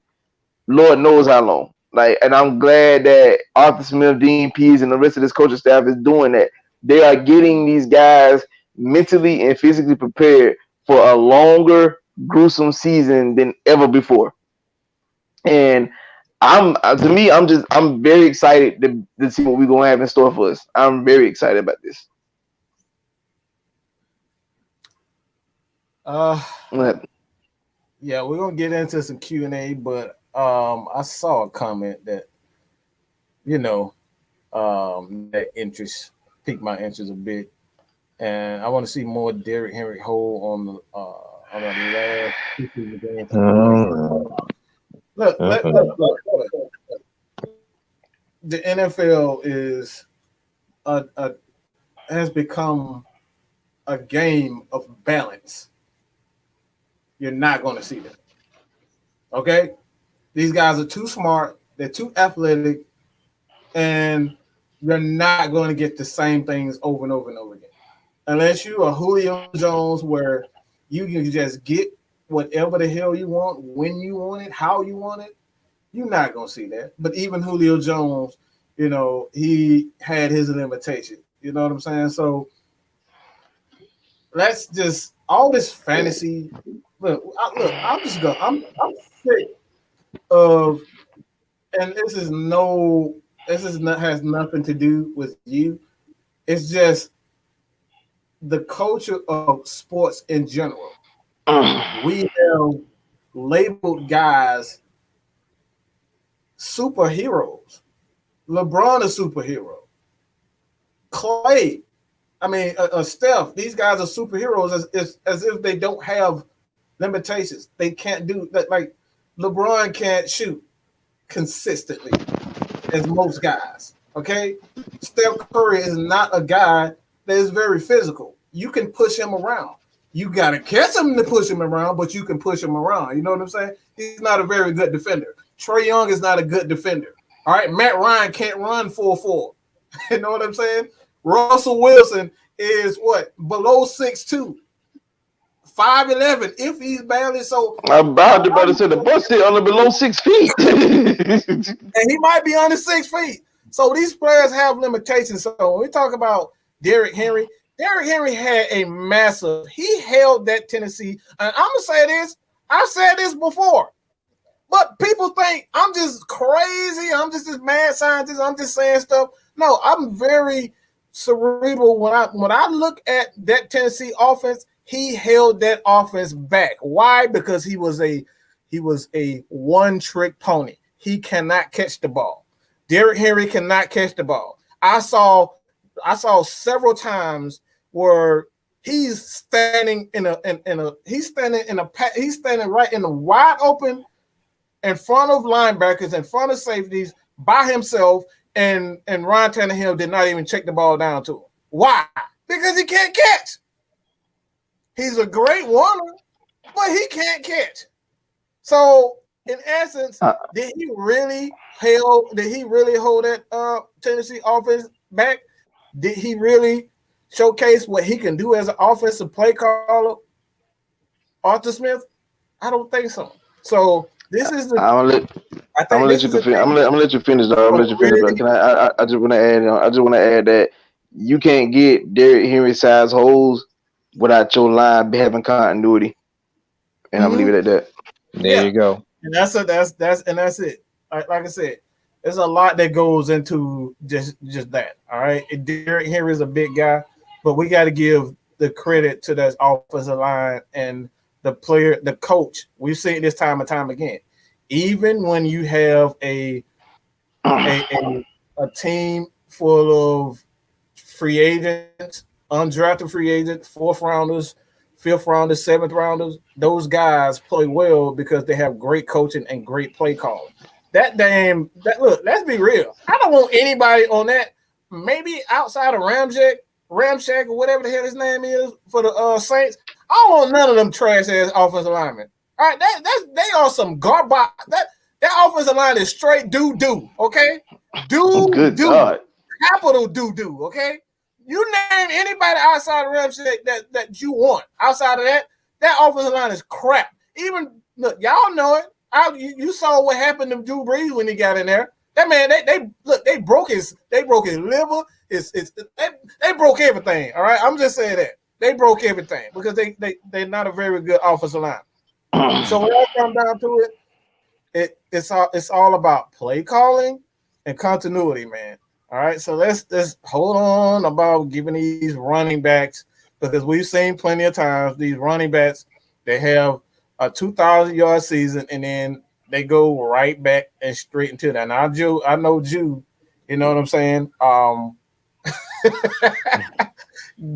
Lord knows how long. Like, and I'm glad that Arthur Smith, Dean Pease, and the rest of this coaching staff is doing that. They are getting these guys mentally and physically prepared for a longer, gruesome season than ever before. And I'm very excited to see what we're gonna have in store for us. I'm very excited about this. Yeah, we're gonna get into some Q&A, but I saw a comment that that piqued my interest a bit, and I want to see more Derrick Henry Hole on the last game. Look. The NFL has become a game of balance. You're not going to see that. Okay? These guys are too smart. They're too athletic. And you're not going to get the same things over and over and over again. Unless you are Julio Jones, where you can just get whatever the hell you want, when you want it, how you want it, you're not going to see that. But even Julio Jones, he had his limitation. You know what I'm saying? So let's just, all this fantasy, I'm sick of, and this has nothing to do with you. It's just the culture of sports in general. We have labeled guys superheroes. LeBron a superhero. Clay, Steph, these guys are superheroes as if they don't have limitations. They can't do that. Like LeBron can't shoot consistently as most guys. Okay, Steph Curry is not a guy that is very physical. You can push him around. You got to catch him to push him around, but you can push him around. You know what I'm saying? He's not a very good defender. Trae Young is not a good defender. All right, Matt Ryan can't run 4.4. You know what I'm saying? Russell Wilson is what? Below 6'2", 5'11", if he's barely so. I'm about to say the bus still under below 6 feet. And he might be under 6 feet. So these players have limitations. So when we talk about Derrick Henry had a massive, he held that Tennessee. And I'm going to say this, I've said this before, but people think I'm just crazy. I'm just this mad scientist. I'm just saying stuff. No, I'm very cerebral. When I look at that Tennessee offense, he held that offense back. Why? Because he was a one-trick pony. He cannot catch the ball. Derrick Henry cannot catch the ball. I saw several times where he's standing right in the wide open in front of linebackers, in front of safeties by himself, and Ryan Tannehill did not even check the ball down to him. Why? Because he can't catch. He's a great runner, but he can't catch. So in essence, did he really hold that Tennessee offense back? Did he really showcase what he can do as an offensive play caller, Arthur Smith? I don't think so. So this is the. I'm gonna let you finish, though. I'm gonna let you finish. But I just want to add. I just want to add that you can't get Derrick Henry size holes without your line having continuity, and I'm gonna leave it at that. There you go. And that's it. Like I said, there's a lot that goes into just that. All right. Derrick Henry is a big guy, but we got to give the credit to that offensive line and the player, the coach. We've seen it this time and time again. Even when you have a team full of free agents, undrafted free agents, fourth rounders, fifth rounders, seventh rounders, those guys play well because they have great coaching and great play calling. Look, let's be real. I don't want anybody on that. Maybe outside of Ramczyk or whatever the hell his name is for the Saints. I don't want none of them trash ass offensive linemen. All right, they are some garbage. That offensive line is straight doo-doo, okay? Doo-doo. Capital doo-doo, okay? You name anybody outside of Ramczyk that you want. Outside of that offensive line is crap. Even, look, y'all know it. You saw what happened to Drew Brees when he got in there. That man, they broke his liver. They broke everything. All right, I'm just saying that they broke everything because they're not a very good offensive line. So when it comes down to it, it's all about play calling and continuity, man. All right, so let's hold on about giving these running backs because we've seen plenty of times these running backs they have a 2,000-yard season and then they go right back and straight into that. Now, I know Ju, you know what I'm saying?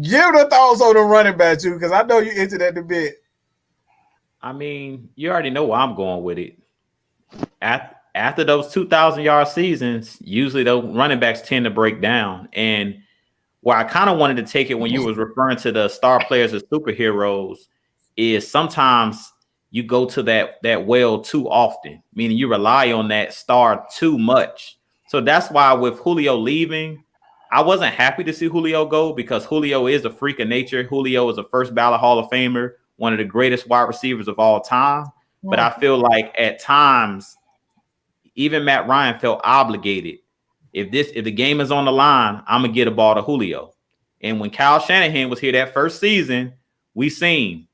Give the thoughts on the running back, Ju, because I know you into that debate. I mean, you already know where I'm going with it. After those 2,000-yard seasons, usually those running backs tend to break down. And where I kind of wanted to take it when you was referring to the star players as superheroes is sometimes you go to that well too often, meaning you rely on that star too much. So that's why with Julio leaving, I wasn't happy to see Julio go because Julio is a freak of nature. Julio is a first ballot Hall of Famer, one of the greatest wide receivers of all time. But I feel like at times, even Matt Ryan felt obligated. If the game is on the line, I'm gonna get a ball to Julio. And when Kyle Shanahan was here that first season, we seen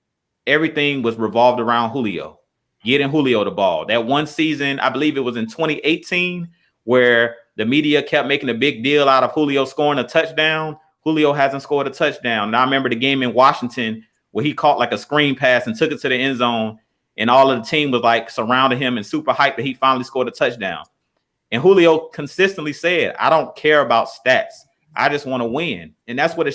everything was revolved around Julio, getting Julio the ball. That one season, I believe it was in 2018, where the media kept making a big deal out of Julio scoring a touchdown. Julio hasn't scored a touchdown. Now I remember the game in Washington where he caught like a screen pass and took it to the end zone. And all of the team was like surrounding him and super hyped that he finally scored a touchdown. And Julio consistently said, I don't care about stats. I just want to win. And that's what it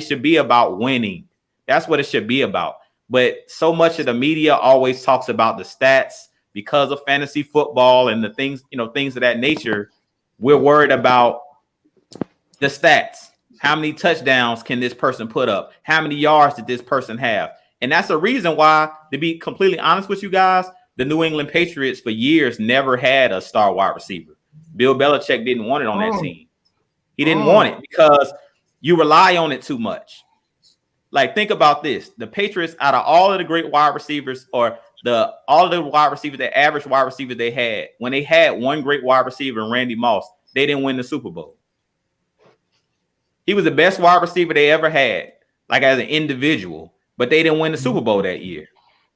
should be about, winning. That's what it should be about. But so much of the media always talks about the stats because of fantasy football and the things, things of that nature. We're worried about the stats. How many touchdowns can this person put up? How many yards did this person have? And that's the reason why, to be completely honest with you guys, the New England Patriots for years never had a star wide receiver. Bill Belichick didn't want it on that team. He didn't want it because you rely on it too much. Like, think about this. The Patriots, out of all of the great wide receivers or all of the wide receivers, the average wide receivers they had, when they had one great wide receiver in Randy Moss, they didn't win the Super Bowl. He was the best wide receiver they ever had, like as an individual. But they didn't win the Super Bowl that year.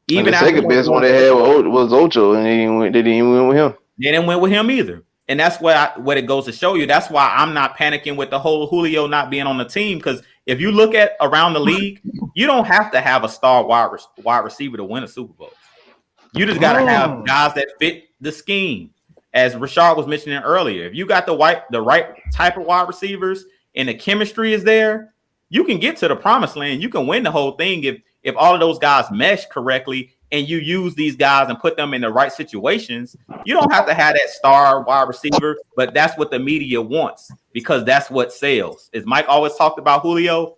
Even the second best one they had was Ocho, and they didn't even win with him. They didn't win with him either. And that's what it goes to show you. That's why I'm not panicking with the whole Julio not being on the team. Because if you look at around the league, you don't have to have a star wide receiver to win a Super Bowl. You just got to have guys that fit the scheme. As Rashard was mentioning earlier, if you got the right type of wide receivers and the chemistry is there, you can get to the promised land. You can win the whole thing if all of those guys mesh correctly and you use these guys and put them in the right situations. You don't have to have that star wide receiver, but that's what the media wants because that's what sells. As Mike always talked about Julio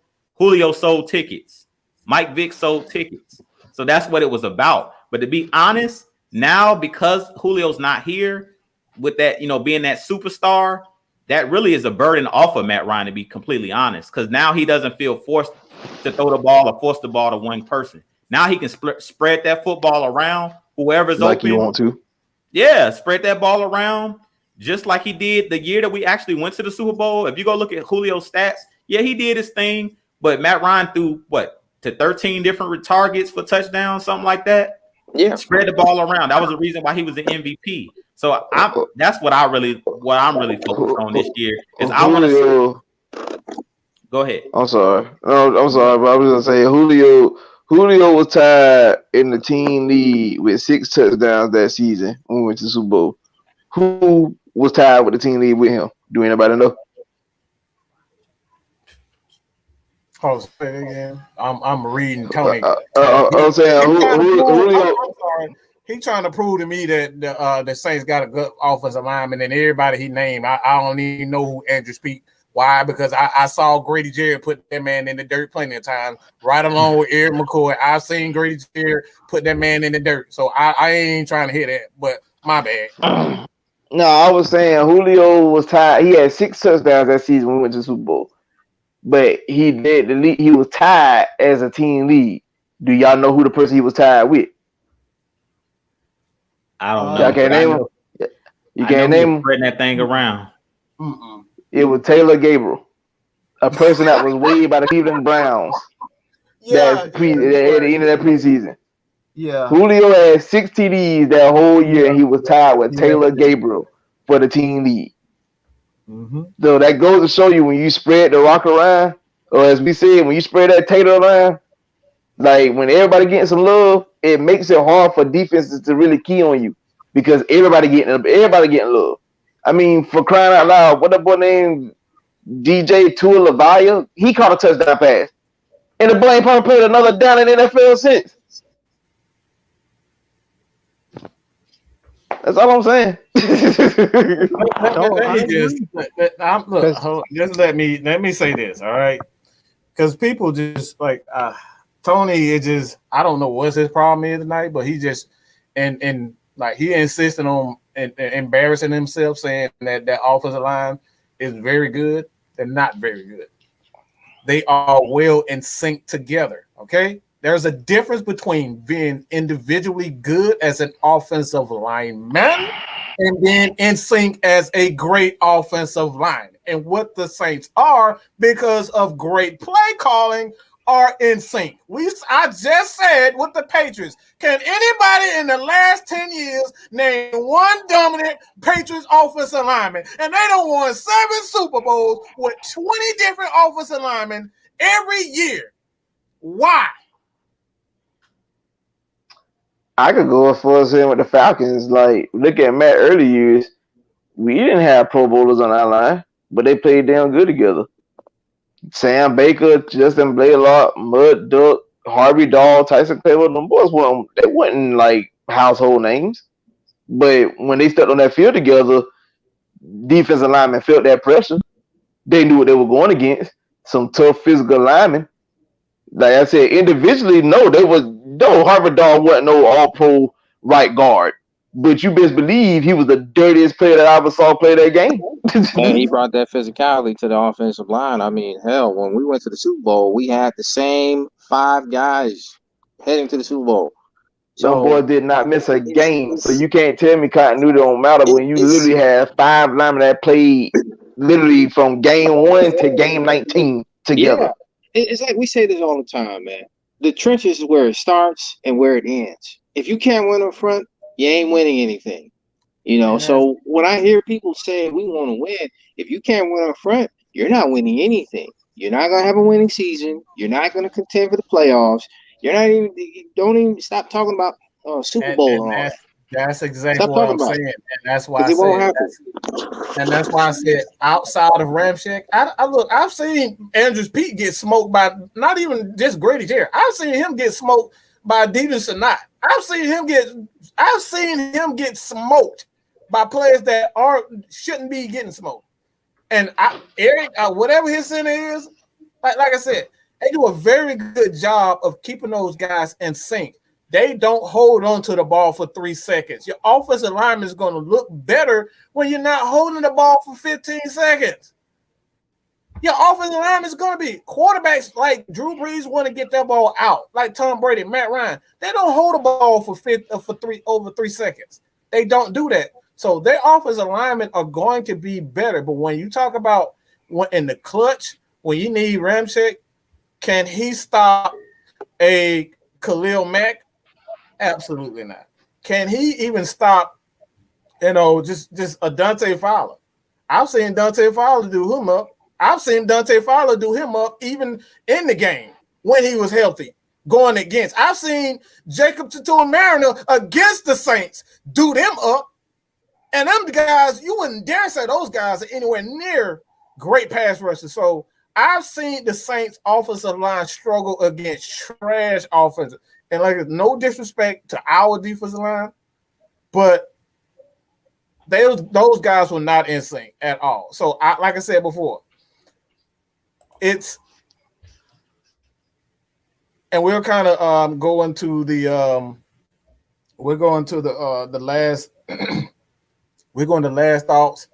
sold tickets. Mike Vick sold tickets. So that's what it was about. But to be honest, now because Julio's not here with that, being that superstar, that really is a burden off of Matt Ryan, to be completely honest, because now he doesn't feel forced to throw the ball or force the ball to one person. Now he can spread that football around whoever's like open. You want to. Yeah, spread that ball around just like he did the year that we actually went to the Super Bowl. If you go look at Julio's stats, yeah, he did his thing, but Matt Ryan threw to 13 different targets for touchdowns, something like that. Yeah, spread the ball around. That was the reason why he was the MVP. So that's what I'm really focused on this year. Is I want to see. Go ahead. I'm sorry. No, I'm sorry, but I was gonna say Julio was tied in the team lead with 6 touchdowns that season when we went to the Super Bowl. Who was tied with the team lead with him? Do anybody know? Oh, say it again. I'm reading Tony. I'm saying Julio. I'm sorry. He trying to prove to me that the Saints got a good offensive lineman, and everybody he named, I don't even know who Andrew Speak. Why? Because I saw Grady Jarrett put that man in the dirt plenty of times, right along with Eric McCoy. I've seen Grady Jarrett put that man in the dirt, so I ain't trying to hear that. But my bad. No, I was saying Julio was tied. He had 6 touchdowns that season when we went to the Super Bowl, but he did the lead. He was tied as a team lead. Do y'all know who the person he was tied with? I don't know. Y'all can't name him. You can't name him. Spreading that thing around. It was Taylor Gabriel, a person that was waived by the Cleveland Browns. At the end of that preseason. Yeah. Julio had 6 TDs that whole year, and he was tied with Taylor Gabriel for the team lead. So that goes to show you when you spread the rock around, or as we said, when you spread that Taylor around, like when everybody getting some love, it makes it hard for defenses to really key on you because everybody getting love. I mean, for crying out loud, what that boy named DJ Tuilavaya, he caught a touchdown pass. And the boy ain't probably played another down in the NFL since. That's all I'm saying. Let me say this, all right? Because people just like Tony, it just I don't know what his problem is tonight, but he just and like he insisted on embarrassing himself, saying that offensive line is very good. They're not very good. They are well in sync together. Okay, there's a difference between being individually good as an offensive lineman and being in sync as a great offensive line. And what the Saints are, because of great play calling, are in sync. I just said with the Patriots, can anybody in the last 10 years name one dominant Patriots offensive lineman? And they done won 7 Super Bowls with 20 different offensive linemen every year. Why? I could go as far as saying with the Falcons, like look at Matt early years. We didn't have Pro Bowlers on our line, but they played damn good together. Sam Baker, Justin Blaylock, Mud Duck, Harvey Dahl, Tyson Claymore, them boys wasn't like household names. But when they stepped on that field together, defensive linemen felt that pressure. They knew what they were going against. Some tough physical linemen. Like I said, individually, Harvey Dahl wasn't no all-pro right guard. But you best believe he was the dirtiest player that I ever saw play that game. And he brought that physicality to the offensive line. I mean, hell, when we went to the Super Bowl, we had the same 5 guys heading to the Super Bowl. So boy did not miss a game. So you can't tell me continuity don't matter when you literally have 5 linemen that played literally from game 1 to game 19 together. Yeah. It's like we say this all the time, man. The trenches is where it starts and where it ends. If you can't win up front, you ain't winning anything. You know, so when I hear people say we want to win, if you can't win up front, you're not winning anything. You're not going to have a winning season. You're not going to contend for the playoffs. Don't even stop talking about Super Bowl and all that. That's exactly what I'm saying. And that's why I said outside of Ramchick, I've seen Andrews Pete get smoked by not even just Grady Jarrett. I've seen him get smoked by Deedon Sanat. I've seen him get smoked by players that shouldn't be getting smoked. And Eric, whatever his center is, like I said, they do a very good job of keeping those guys in sync. They don't hold on to the ball for 3 seconds. Your offensive lineman is going to look better when you're not holding the ball for 15 seconds. Your offensive lineman is going to be quarterbacks like Drew Brees want to get that ball out, like Tom Brady, Matt Ryan. They don't hold the ball for 3 seconds. They don't do that. So their offensive linemen are going to be better. But when you talk about in the clutch, when you need Ramchick, can he stop a Khalil Mack? Absolutely not. Can he even stop, just a Dante Fowler? I've seen Dante Fowler do him up. I've seen Dante Fowler do him up even in the game when he was healthy, going against. I've seen Jacob Tatum Mariner against the Saints do them up. And them guys, you wouldn't dare say those guys are anywhere near great pass rushers. So I've seen the Saints offensive line struggle against trash offensive. And like, no disrespect to our defensive line, but those guys were not in sync at all. So like I said before, and we're kind of going to the last we're going to last thoughts.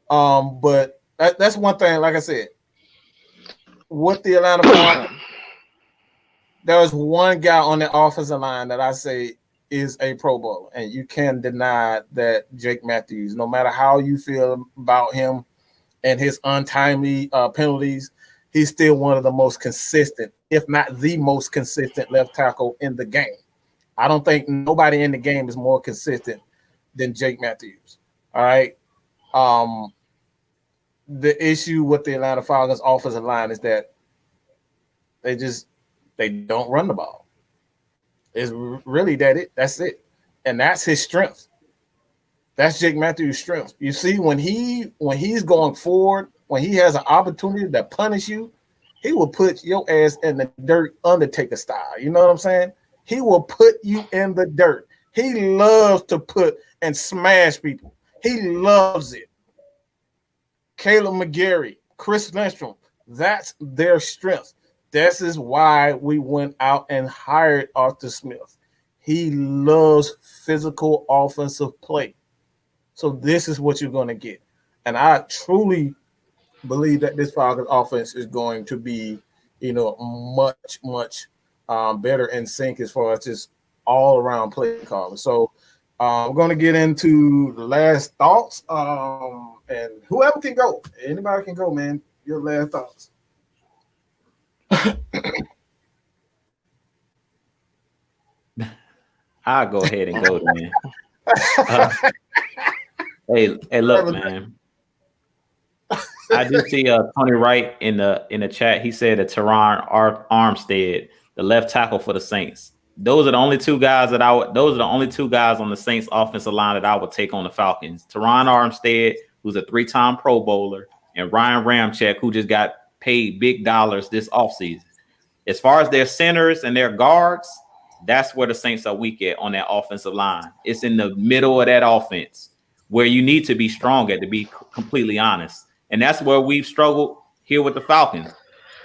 But that's one thing, like I said, with the Atlanta Falcons, there was one guy on the offensive line that I say is a Pro Bowler, and you can deny that Jake Matthews, no matter how you feel about him and his untimely penalties, he's still one of the most consistent, if not the most consistent left tackle in the game. I don't think nobody in the game is more consistent than Jake Matthews. All right. The issue with the Atlanta Falcons offensive line is that they don't run the ball. It's really that's it. And that's his strength. That's Jake Matthews' strength. You see, when he's going forward, when he has an opportunity to punish you, he will put your ass in the dirt, Undertaker style. You know what I'm saying? He will put you in the dirt. He loves to put and smash people. He loves it. Caleb McGarry, Chris Lindstrom, that's their strength. This is why we went out and hired Arthur Smith. He loves physical offensive play. So this is what you're going to get. And I truly believe that this Falcons offense is going to be, much, much better in sync as far as just all around play calling. So we're going to get into the last thoughts. And whoever can go, anybody can go, man. Your last thoughts. I'll go ahead and go, man. Hey, look, man. I do see Tony Wright in the chat. He said that Teron Armstead, the left tackle for the Saints. Those are the only two guys on the Saints offensive line that I would take on the Falcons. Teron Armstead, who's a 3-time Pro Bowler, and Ryan Ramczyk, who just got paid big dollars this offseason. As far as their centers and their guards, that's where the Saints are weak at on that offensive line. It's in the middle of that offense where you need to be strong at, to be completely honest. And that's where we've struggled here with the Falcons.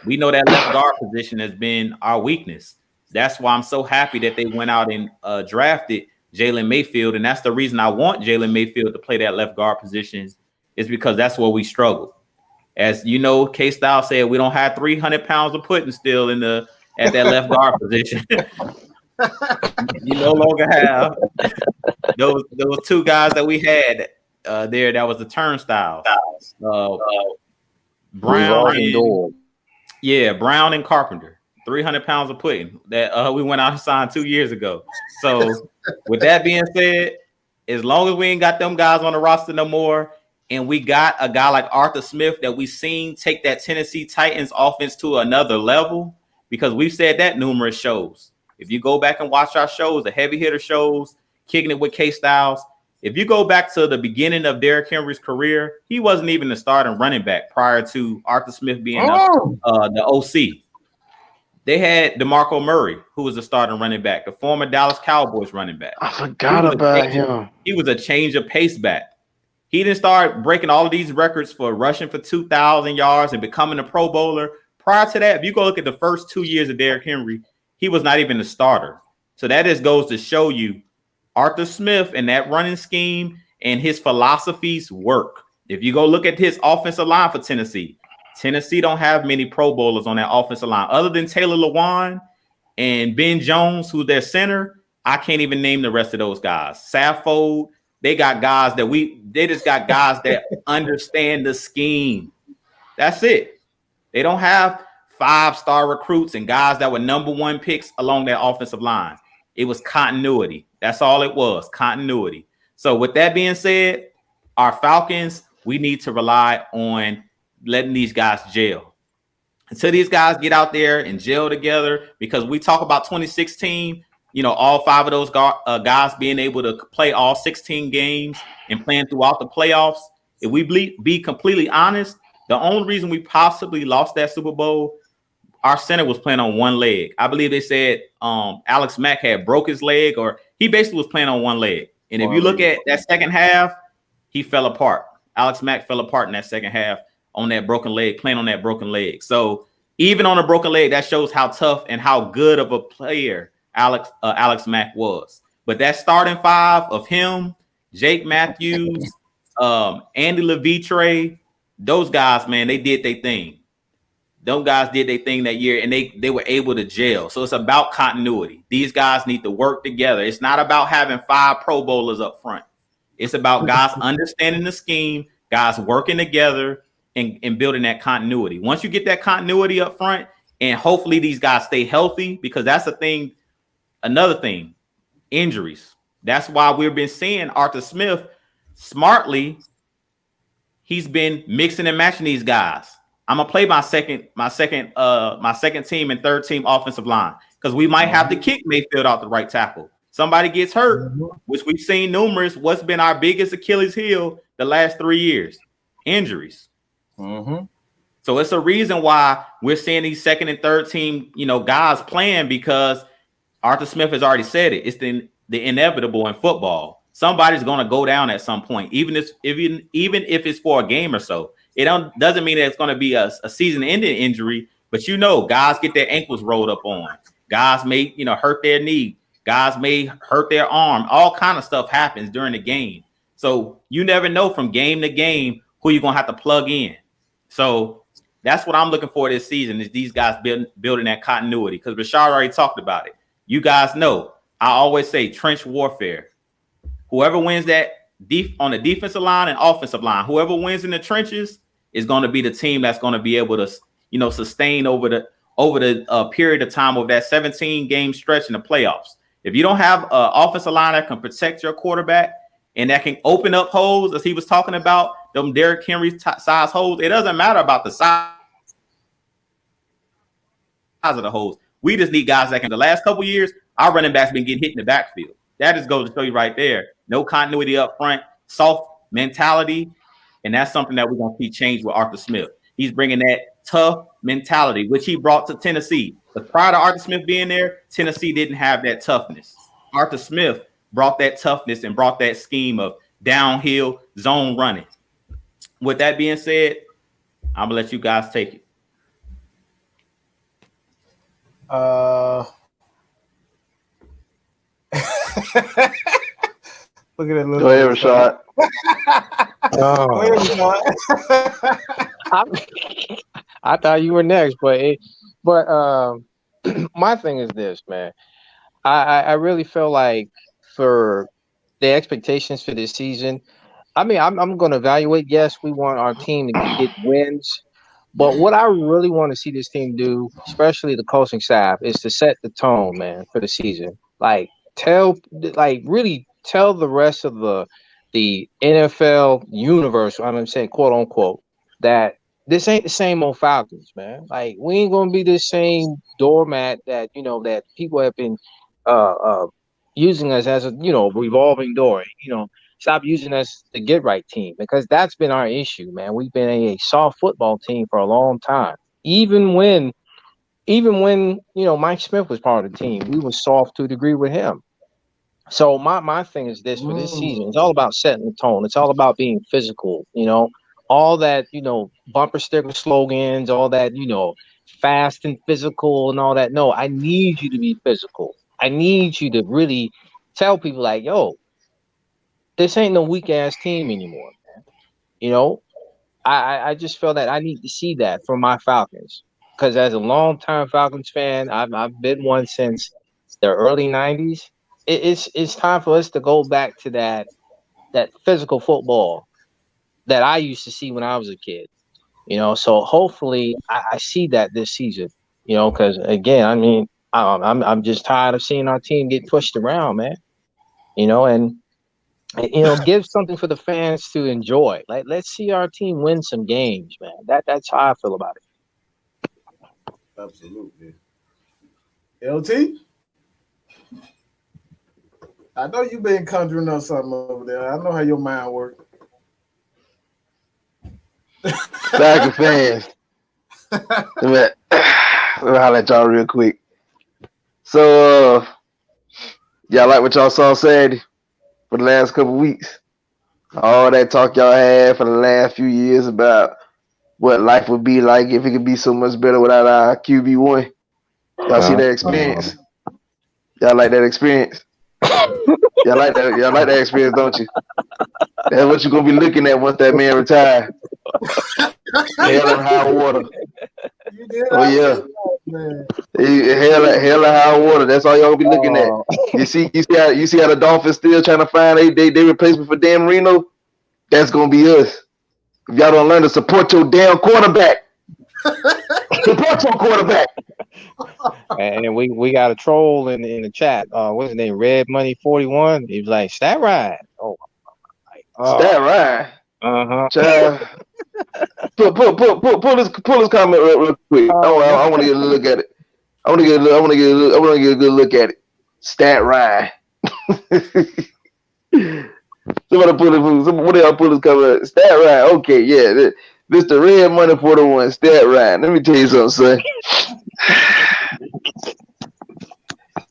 We know that left guard position has been our weakness. That's why I'm so happy that they went out and drafted Jalen Mayfield. And that's the reason I want Jalen Mayfield to play that left guard position, is because that's where we struggle. As you know, K-Style said, we don't have 300 pounds of pudding still at that left guard position. You no longer have those two guys that we had there. That was the turnstiles. Brown and Carpenter. 300 pounds of pudding that we went out and signed 2 years ago. So with that being said, as long as we ain't got them guys on the roster no more, and we got a guy like Arthur Smith that we've seen take that Tennessee Titans offense to another level, because we've said that numerous shows. If you go back and watch our shows, the heavy hitter shows, Kicking It with K-Styles, if you go back to the beginning of Derrick Henry's career, he wasn't even the starting running back prior to Arthur Smith being the OC. They had DeMarco Murray, who was the starting running back, the former Dallas Cowboys running back. I forgot about him. He was a change of pace back. He didn't start breaking all of these records for rushing for 2,000 yards and becoming a Pro Bowler. Prior to that, if you go look at the first 2 years of Derrick Henry, he was not even the starter. So that just goes to show you Arthur Smith and that running scheme and his philosophies work. If you go look at his offensive line for Tennessee don't have many Pro Bowlers on that offensive line. Other than Taylor Lewan and Ben Jones, who's their center, I can't even name the rest of those guys. Saffold, they got guys that understand the scheme. That's it. They don't have 5-star recruits and guys that were #1 picks along that offensive line. It was continuity. That's all it was, continuity. So with that being said, our Falcons, we need to rely on letting these guys gel. Until these guys get out there and gel together, because we talk about 2016, all 5 of those guys being able to play all 16 games and playing throughout the playoffs. If we be completely honest, the only reason we possibly lost that Super Bowl, our center was playing on one leg. I believe they said Alex Mack had broke his leg, or he basically was playing on one leg. And if you look at that second half, he fell apart. Alex Mack fell apart in that second half on that broken leg, playing on that broken leg. So even on a broken leg, that shows how tough and how good of a player Alex Mack was. But that starting 5 of him, Jake Matthews, Andy Levitre, those guys, man, they did their thing. Those guys did their thing that year, and they were able to gel. So it's about continuity. These guys need to work together. It's not about having 5 Pro Bowlers up front. It's about guys understanding the scheme, guys working together, and building that continuity. Once you get that continuity up front, and hopefully these guys stay healthy, because that's the thing. Another thing, injuries. That's why we've been seeing Arthur Smith smartly. He's been mixing and matching these guys. I'm gonna play my second team and third team offensive line, because we might have to kick Mayfield out the right tackle. Somebody gets hurt, which we've seen numerous. What's been our biggest Achilles heel the last 3 years? Injuries. So it's a reason why we're seeing these second and third team, guys playing, because Arthur Smith has already said it. It's the inevitable in football. Somebody's going to go down at some point, even if it's for a game or so. It doesn't mean that it's going to be a season-ending injury, but guys get their ankles rolled up on. Guys may hurt their knee. Guys may hurt their arm. All kind of stuff happens during the game. So you never know from game to game who you're going to have to plug in. So that's what I'm looking for this season, is these guys building that continuity, because Rashad already talked about it. You guys know, I always say trench warfare. Whoever wins that on the defensive line and offensive line, whoever wins in the trenches is going to be the team that's going to be able to, sustain over the period of time of that 17-game stretch in the playoffs. If you don't have an offensive line that can protect your quarterback and that can open up holes, as he was talking about, them Derrick Henry size holes, it doesn't matter about the size of the holes. We just need guys that can. The last couple of years, our running backs been getting hit in the backfield. That just goes to show you right there. No continuity up front, soft mentality, and that's something that we're going to see change with Arthur Smith. He's bringing that tough mentality, which he brought to Tennessee. But prior to Arthur Smith being there, Tennessee didn't have that toughness. Arthur Smith brought that toughness and brought that scheme of downhill zone running. With that being said, I'm going to let you guys take it. Look at that little. Go ahead, Rashad. I thought you were next, but my thing is this, man. I really feel like for the expectations for this season, I mean, I'm going to evaluate. Yes, we want our team to get wins. But what I really want to see this team do, especially the coaching staff, is to set the tone, man, for the season. Really tell the rest of the NFL universe, I'm saying, quote unquote, that this ain't the same old Falcons, man. Like, we ain't gonna be the same doormat that that people have been using us as a revolving door. Stop using us to get right team, because that's been our issue, man. We've been a soft football team for a long time. Even when Mike Smith was part of the team, we were soft to a degree with him. So my thing is this: for this season, it's all about setting the tone. It's all about being physical. All that bumper sticker slogans, all that fast and physical and all that. No, I need you to be physical. I need you to really tell people like, yo, this ain't no weak ass team anymore, man. I just feel that I need to see that from my Falcons, because as a longtime Falcons fan, I've been one since the early '90s. It's time for us to go back to that physical football that I used to see when I was a kid. So hopefully I see that this season. Because again, I mean, I'm just tired of seeing our team get pushed around, man. And give something for the fans to enjoy. Like, let's see our team win some games, man. That's how I feel about it. Absolutely. LT? I know you've been conjuring up something over there. I know how your mind works. Falcons fans. Let me holler at y'all real quick. So, y'all like what y'all saw Saturday for the last couple weeks? All that talk y'all had for the last few years about what life would be like if it could be so much better without our QB1. Y'all see that experience? Y'all like that experience? Y'all like that experience, don't you? That's what you're gonna be looking at once that man retires. Hell and high water. Oh yeah. Hell and high water. That's all y'all gonna be looking at. You see how the Dolphins still trying to find they replacement for Dan Marino? That's gonna be us. If y'all don't learn to support your damn quarterback. Support your quarterback. And we got a troll in the chat. What's his name? Red Money 41. He was like, "Stat Ride." Stat Ride. Uh-huh. Pull this comment real quick. I want to get a look at it. I want to get a good look at it. Stat Ride. Somebody pull this comment. Stat Ride. Okay, yeah. Mr. Red Money 41. Stat Ride. Let me tell you something, son.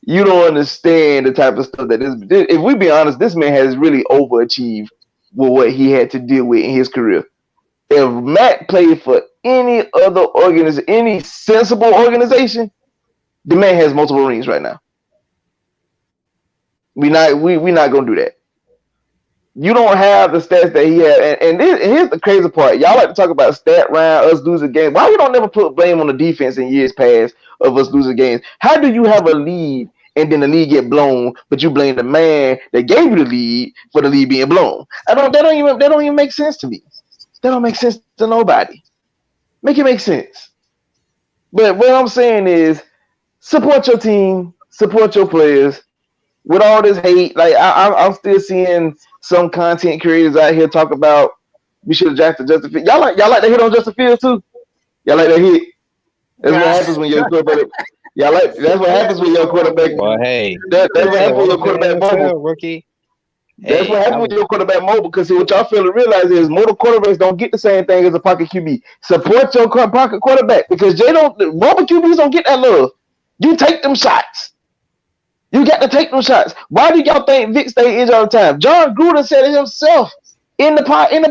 You don't understand the type of stuff that if we be honest, this man has really overachieved with what he had to deal with in his career. If Matt played for any other organization, any sensible organization, the man has multiple rings right now. We not gonna do that. You don't have the stats that he had, and here's the crazy part. Y'all like to talk about stat round, us losing games. Why you don't never put blame on the defense in years past of us losing games? How do you have a lead and then the lead get blown, but you blame the man that gave you the lead for the lead being blown? That don't even make sense to me. That don't make sense to nobody. Make it make sense. But what I'm saying is, support your team, support your players. With all this hate, like I'm still seeing some content creators out here talk about we should have drafted Justin Fields. Y'all like to hit on Justin Fields too? Y'all like that hit? That's what happens when your quarterback. That's what happens when your quarterback. Well, hey, that's what happens when your quarterback mobile, rookie. That's what happens when your quarterback mobile. Because what y'all fail to realize is mobile quarterbacks don't get the same thing as a pocket QB. Support your pocket quarterback because mobile QBs don't get that love. You take them shots. You got to take them shots. Why do y'all think Vic stay injured all the time? John Gruden said it himself in the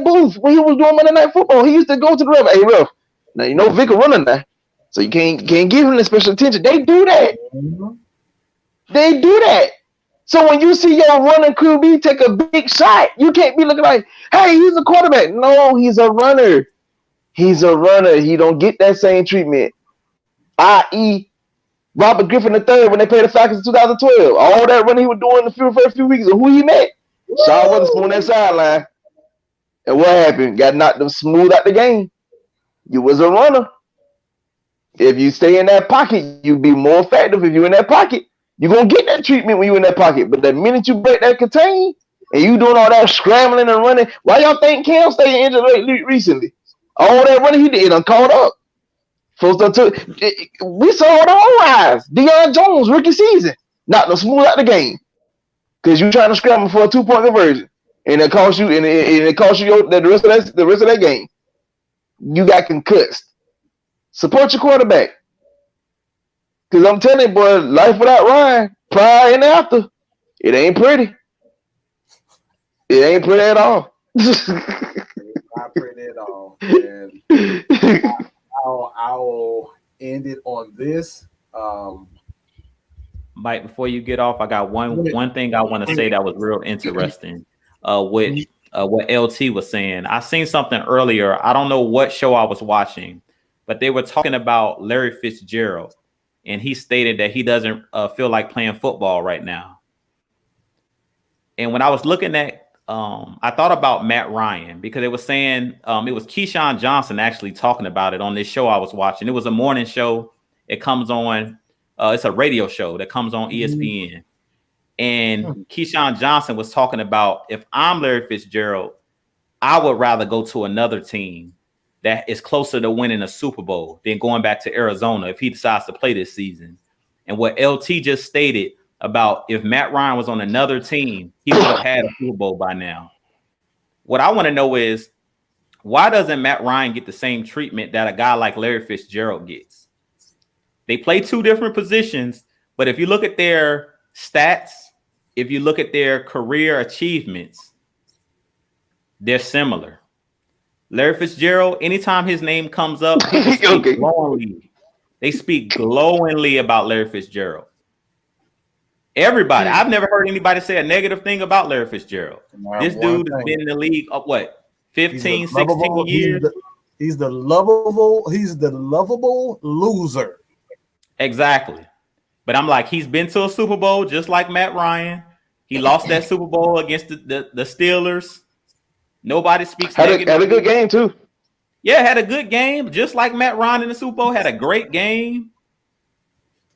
booth when he was doing Monday Night Football. He used to go to the ref. Hey, ref, now you know Vic a runner now, so you can't give him the special attention. They do that. They do that. So when you see your running QB take a big shot, you can't be looking like, hey, he's a quarterback. No, he's a runner. He's a runner. He don't get that same treatment. I.e., Robert Griffin III when they played the Falcons in 2012. All that running he was doing the first few weeks of who he met. Sean Witherspoon on that sideline. And what happened? Got knocked them smooth out the game. You was a runner. If you stay in that pocket, you be more effective. If you in that pocket, you're going to get that treatment when you in that pocket. But the minute you break that contain and you doing all that scrambling and running, why y'all think Cam stayed injured recently? All that running he did, caught up. We saw it on rise. Deion Jones, rookie season, knocked them smooth out the game because you trying to scramble for a 2-point conversion, and it cost you, the rest of that game. You got concussed. Support your quarterback, because I'm telling you, boy, life without Ryan, prior and after, it ain't pretty. It ain't pretty at all. Not pretty at all. And I'll end it on this. Mike, before you get off, I got one thing I want to say that was real interesting. With what LT was saying, I seen something earlier. I don't know what show I was watching, but they were talking about Larry Fitzgerald, and he stated that he doesn't feel like playing football right now. And when I was looking at I thought about Matt Ryan because it was saying it was Keyshawn Johnson actually talking about it on this show I was watching. It was a morning show. It comes on It's a radio show that comes on ESPN. And Keyshawn Johnson was talking about, if I'm Larry Fitzgerald, I would rather go to another team that is closer to winning a Super Bowl than going back to Arizona if he decides to play this season. And what LT just stated about if Matt Ryan was on another team, he would have had a Super Bowl by now. What I want to know is, why doesn't Matt Ryan get the same treatment that a guy like Larry Fitzgerald gets? They play two different positions, but if you look at their stats, if you look at their career achievements, they're similar. Larry Fitzgerald, anytime his name comes up, people speak glowingly. They speak glowingly about Larry Fitzgerald. Everybody. I've never heard anybody say a negative thing about Larry Fitzgerald. This dude has been in the league of what, 15, 16 years? He's the lovable loser. Exactly. But I'm like, he's been to a Super Bowl just like Matt Ryan. He lost that Super Bowl against the Steelers. Nobody speaks negative. Had a good game too. Yeah, had a good game, just like Matt Ryan in the Super Bowl, had a great game.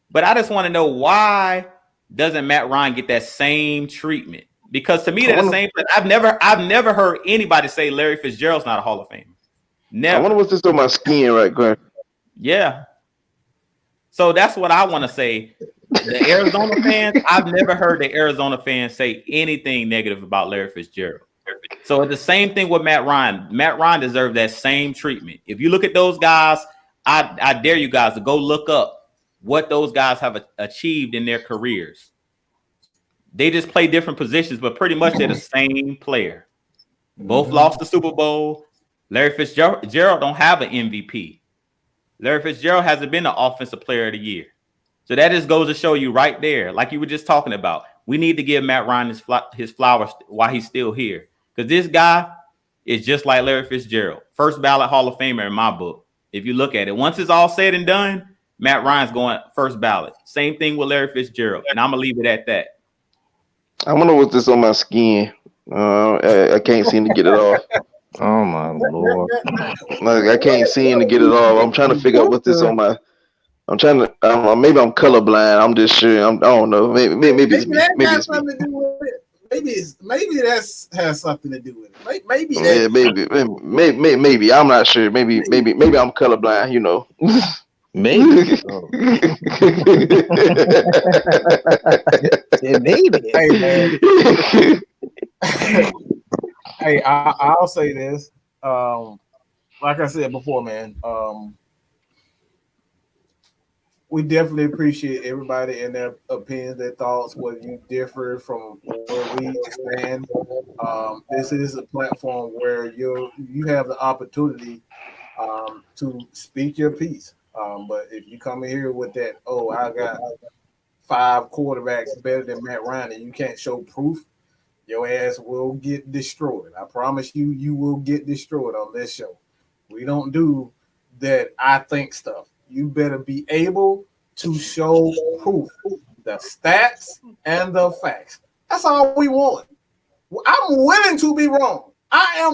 But I just want to know, why doesn't Matt Ryan get that same treatment? Because to me, they're the same. I've never heard anybody say Larry Fitzgerald's not a Hall of Famer. Never. I wonder what's this on my skin right there. Yeah. So that's what I want to say. The Arizona fans, I've never heard the Arizona fans say anything negative about Larry Fitzgerald. So it's the same thing with Matt Ryan. Matt Ryan deserves that same treatment. If you look at those guys, I dare you guys to go look up what those guys have achieved in their careers. They just play different positions, but pretty much they're the same player. Both lost the Super Bowl. Larry Fitzgerald don't have an MVP. Larry Fitzgerald hasn't been the offensive player of the year. So that just goes to show you right there, like you were just talking about, we need to give Matt Ryan his flowers while he's still here. Because this guy is just like Larry Fitzgerald. First ballot Hall of Famer in my book. If you look at it, once it's all said and done, Matt Ryan's going first ballot. Same thing with Larry Fitzgerald. And I'm going to leave it at that. I wonder what's this on my skin. I can't seem to get it off. Oh my Lord. Like, I can't seem to get it off. I'm trying to figure out what's this on my. I'm trying to. Maybe I'm colorblind. I'm just sure. I don't know. Maybe it's me. Maybe it's something to do with it. Maybe that has something to do with it. Maybe I'm not sure. Maybe I'm colorblind. You know. Maybe. Yeah, maybe. Hey man. Hey, I'll say this. Like I said before, man. We definitely appreciate everybody and their opinions, their thoughts, whether you differ from where we stand. This is a platform where you have the opportunity to speak your piece. But if you come in here with that, I got 5 quarterbacks better than Matt Ryan, and you can't show proof, your ass will get destroyed. I promise you, you will get destroyed on this show. We don't do that I think stuff. You better be able to show proof, the stats and the facts. That's all we want. I'm willing to be wrong. I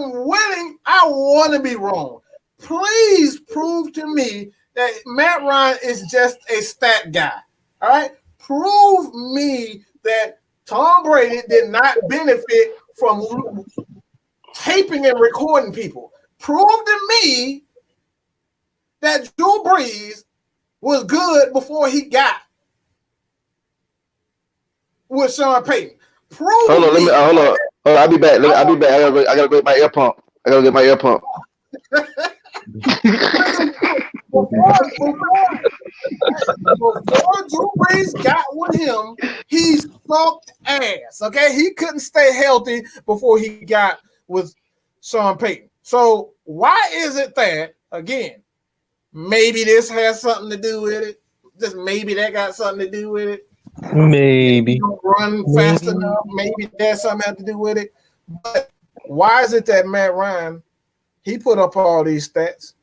want to be wrong. Please prove to me that Matt Ryan is just a stat guy. All right? Prove me that Tom Brady did not benefit from taping and recording people. Prove to me that Drew Brees was good before he got with Sean Payton. Hold on. I'll be back. I gotta go get my ear pump. Before Drew Brees got with him, he sucked ass. Okay, he couldn't stay healthy before he got with Sean Payton. So why is it that, again, maybe this has something to do with it? Just maybe that got something to do with it. Maybe you don't run fast enough. Maybe that's something have to do with it. But why is it that Matt Ryan, he put up all these stats?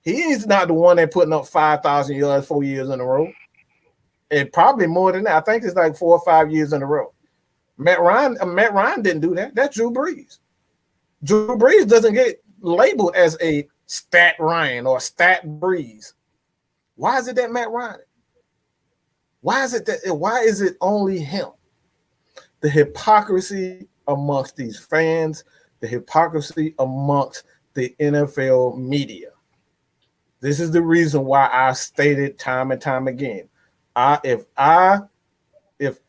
He is not the one that putting up 5,000 yards 4 years in a row. And probably more than that. I think it's like 4 or 5 years in a row. Matt Ryan didn't do that. That's Drew Brees. Drew Brees doesn't get labeled as a stat Ryan or stat Brees. Why is it that Matt Ryan? Why is it only him? The hypocrisy amongst these fans, the hypocrisy amongst the NFL media. This is the reason why I stated time and time again. If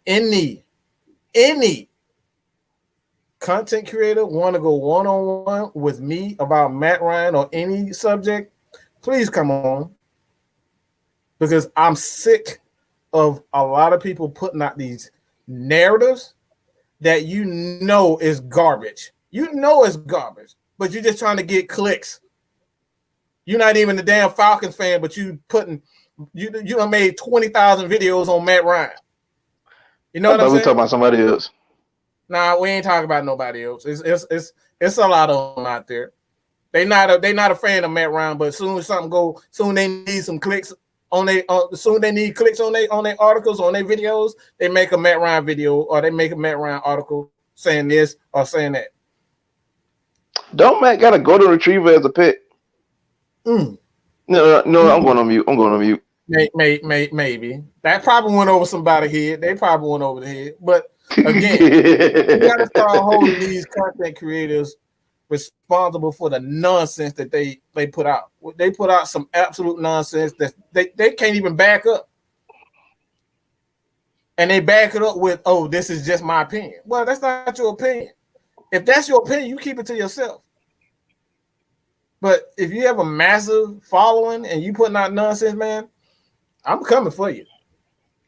any content creator want to go one-on-one with me about Matt Ryan or any subject, please come on. Because I'm sick of a lot of people putting out these narratives that you know is garbage. You know it's garbage, but you're just trying to get clicks. You're not even the damn Falcons fan, but you done made 20,000 videos on Matt Ryan. You know what I'm saying? We talking about somebody else. Nah, we ain't talking about nobody else. It's a lot of them out there. They not a fan of Matt Ryan, but soon they need some clicks soon they need clicks on their articles, on their videos, they make a Matt Ryan video or they make a Matt Ryan article saying this or saying that. Don't Matt got a golden retriever as a pet? No, I'm going on mute. Maybe. That probably went over somebody's head. They probably went over the head. But again, you gotta start holding these content creators responsible for the nonsense that they put out. They put out some absolute nonsense that they can't even back up. And they back it up with, oh, this is just my opinion. Well, that's not your opinion. If that's your opinion, you keep it to yourself. But if you have a massive following and you putting out nonsense, man, I'm coming for you.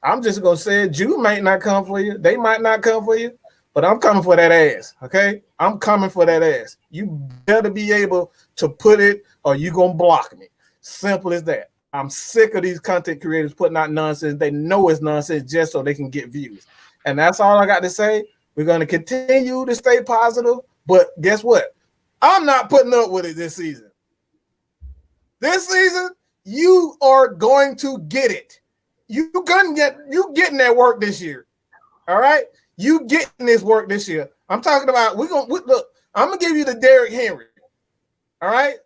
I'm just going to say it. Ju might not come for you. They might not come for you. But I'm coming for that ass, okay? I'm coming for that ass. You better be able to put it or you going to block me. Simple as that. I'm sick of these content creators putting out nonsense. They know it's nonsense just so they can get views. And that's all I got to say. We're going to continue to stay positive. But guess what? I'm not putting up with it this season. This season, you are going to get it. You getting that work this year. All right? You getting this work this year. I'm talking about look, I'm gonna give you the Derrick Henry. All right.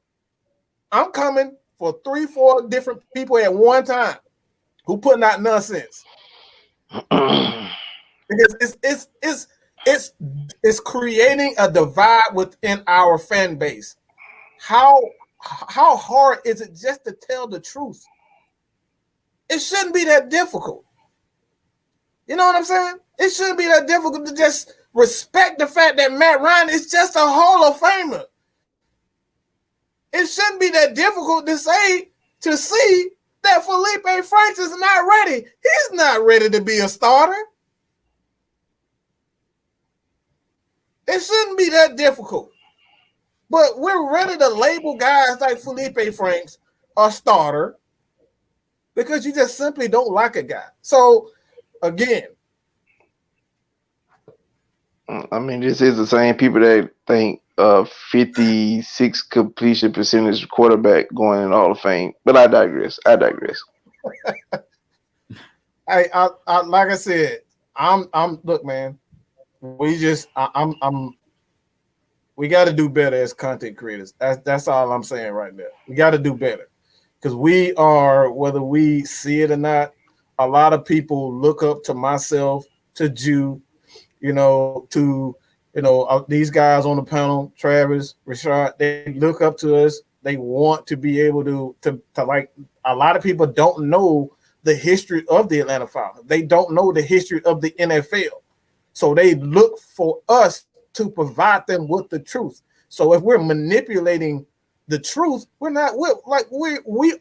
I'm coming for 3-4 different people at one time who putting out nonsense. Because it's creating a divide within our fan base. How hard is it just to tell the truth? It shouldn't be that difficult. You know what I'm saying? It shouldn't be that difficult to just respect the fact that Matt Ryan is just a Hall of Famer. It shouldn't be that difficult to see that Felipe Franks is not ready. He's not ready to be a starter. It shouldn't be that difficult. But we're ready to label guys like Felipe Franks a starter because you just simply don't like a guy. So, again, I mean, this is the same people that think 56 completion percentage quarterback going in Hall of Fame. But I digress. I like I said, I'm look, man. We got to do better as content creators. That's all I'm saying right now. We got to do better because we are, whether we see it or not, a lot of people look up to myself, to Ju, these guys on the panel, Travis, Rashad, they look up to us. They want to be able to like, a lot of people don't know the history of the Atlanta Falcons. They don't know the history of the NFL. So they look for us to provide them with the truth. So if we're manipulating the truth, we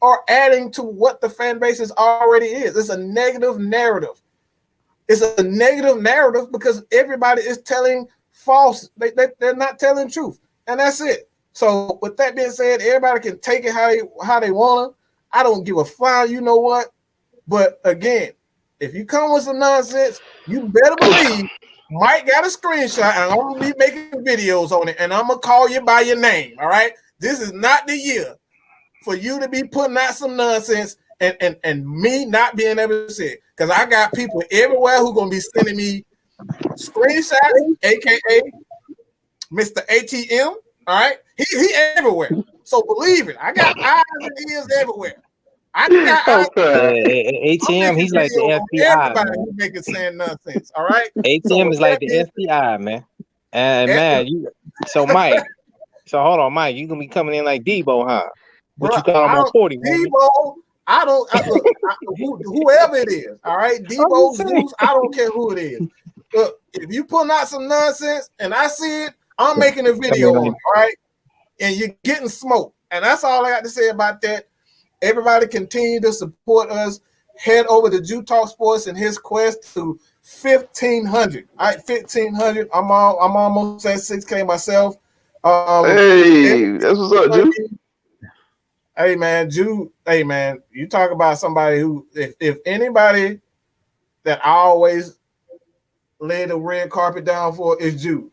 are adding to what the fan base already is. It's a negative narrative. It's a negative narrative because everybody is telling false. They're not telling truth, and that's it. So with that being said, everybody can take it how they want to. I don't give a flying, you know what? But again, if you come with some nonsense, you better believe Mike got a screenshot, and I'm gonna be making videos on it, and I'm gonna call you by your name. All right, this is not the year for you to be putting out some nonsense and me not being able to see it, because I got people everywhere who gonna be sending me screenshots, aka Mr. ATM. All right, he everywhere. So believe it, I got eyes and ears everywhere. ATM, he's like the FBI. Everybody who making saying nonsense. All right. ATM is like the FBI, man. And man, so Mike. So hold on, Mike. You gonna be coming in like Debo, huh? But you got him on 40. Debo, whoever it is. All right, Debo, Zeus. I don't care who it is. Look, if you putting out some nonsense and I see it, I'm making a video on it. All right, and you're getting smoked. And that's all I got to say about that. Everybody continue to support us. Head over to Ju TalkSports and his quest to 1,500. All right, 1,500. I'm almost at 6K myself. Hey, that's what's up, Ju. Hey man, Ju. Hey man, you talk about somebody who, if anybody that I always lay the red carpet down for is Ju.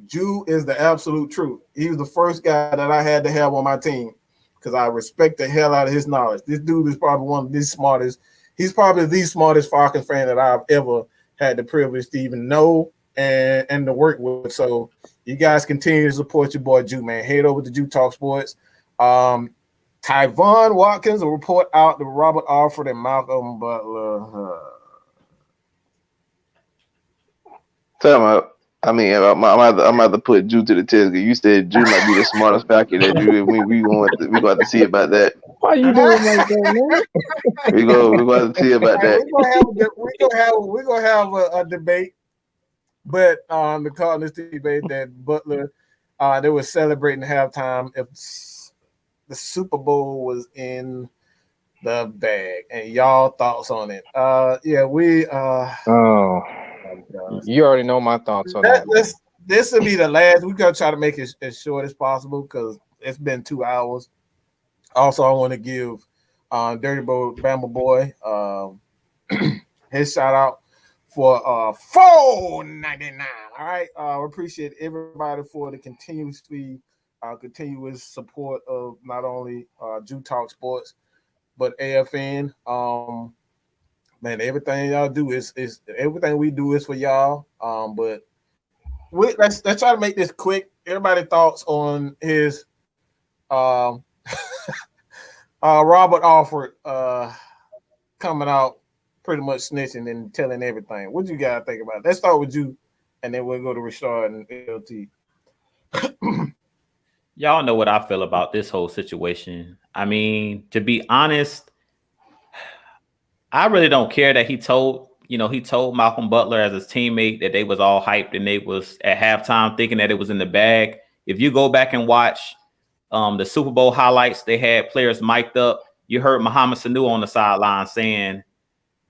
Ju is the absolute truth. He was the first guy that I had to have on my team because I respect the hell out of his knowledge. This dude is probably one of the smartest. He's probably the smartest Falcons fan that I've ever had the privilege to even know and to work with. So you guys continue to support your boy Ju, man. Head over to Ju TalkSports. Tyvon Watkins will report out to Robert Alford and Malcolm Butler. Tell him out. I mean, I'm about to put Ju to the test. You said Ju might be the smartest Falcon that you. We going to see about that. Why you doing like that, man? we going to see about that. We're gonna have a debate, but the call this debate that Butler they were celebrating halftime if the Super Bowl was in the bag, and y'all thoughts on it? You already know my thoughts on that. This will be the last. We're gonna try to make it as short as possible because it's been 2 hours. Also, I want to give Dirty Bama Boy his shout out for $4.99. All right, we appreciate everybody for the continuous support of not only Ju TalkSports but AFN. Man, everything y'all do is everything we do is for y'all. But let's try to make this quick. Everybody thoughts on his Robert Alford coming out pretty much snitching and telling everything. What you guys think about it? Let's start with you, and then we'll go to Rashard and LT. Y'all know what I feel about this whole situation. I mean, to be honest, I really don't care that he told Malcolm Butler as his teammate that they was all hyped and they was at halftime thinking that it was in the bag. If you go back and watch the Super Bowl highlights, they had players mic'd up. You heard Mohamed Sanu on the sideline saying,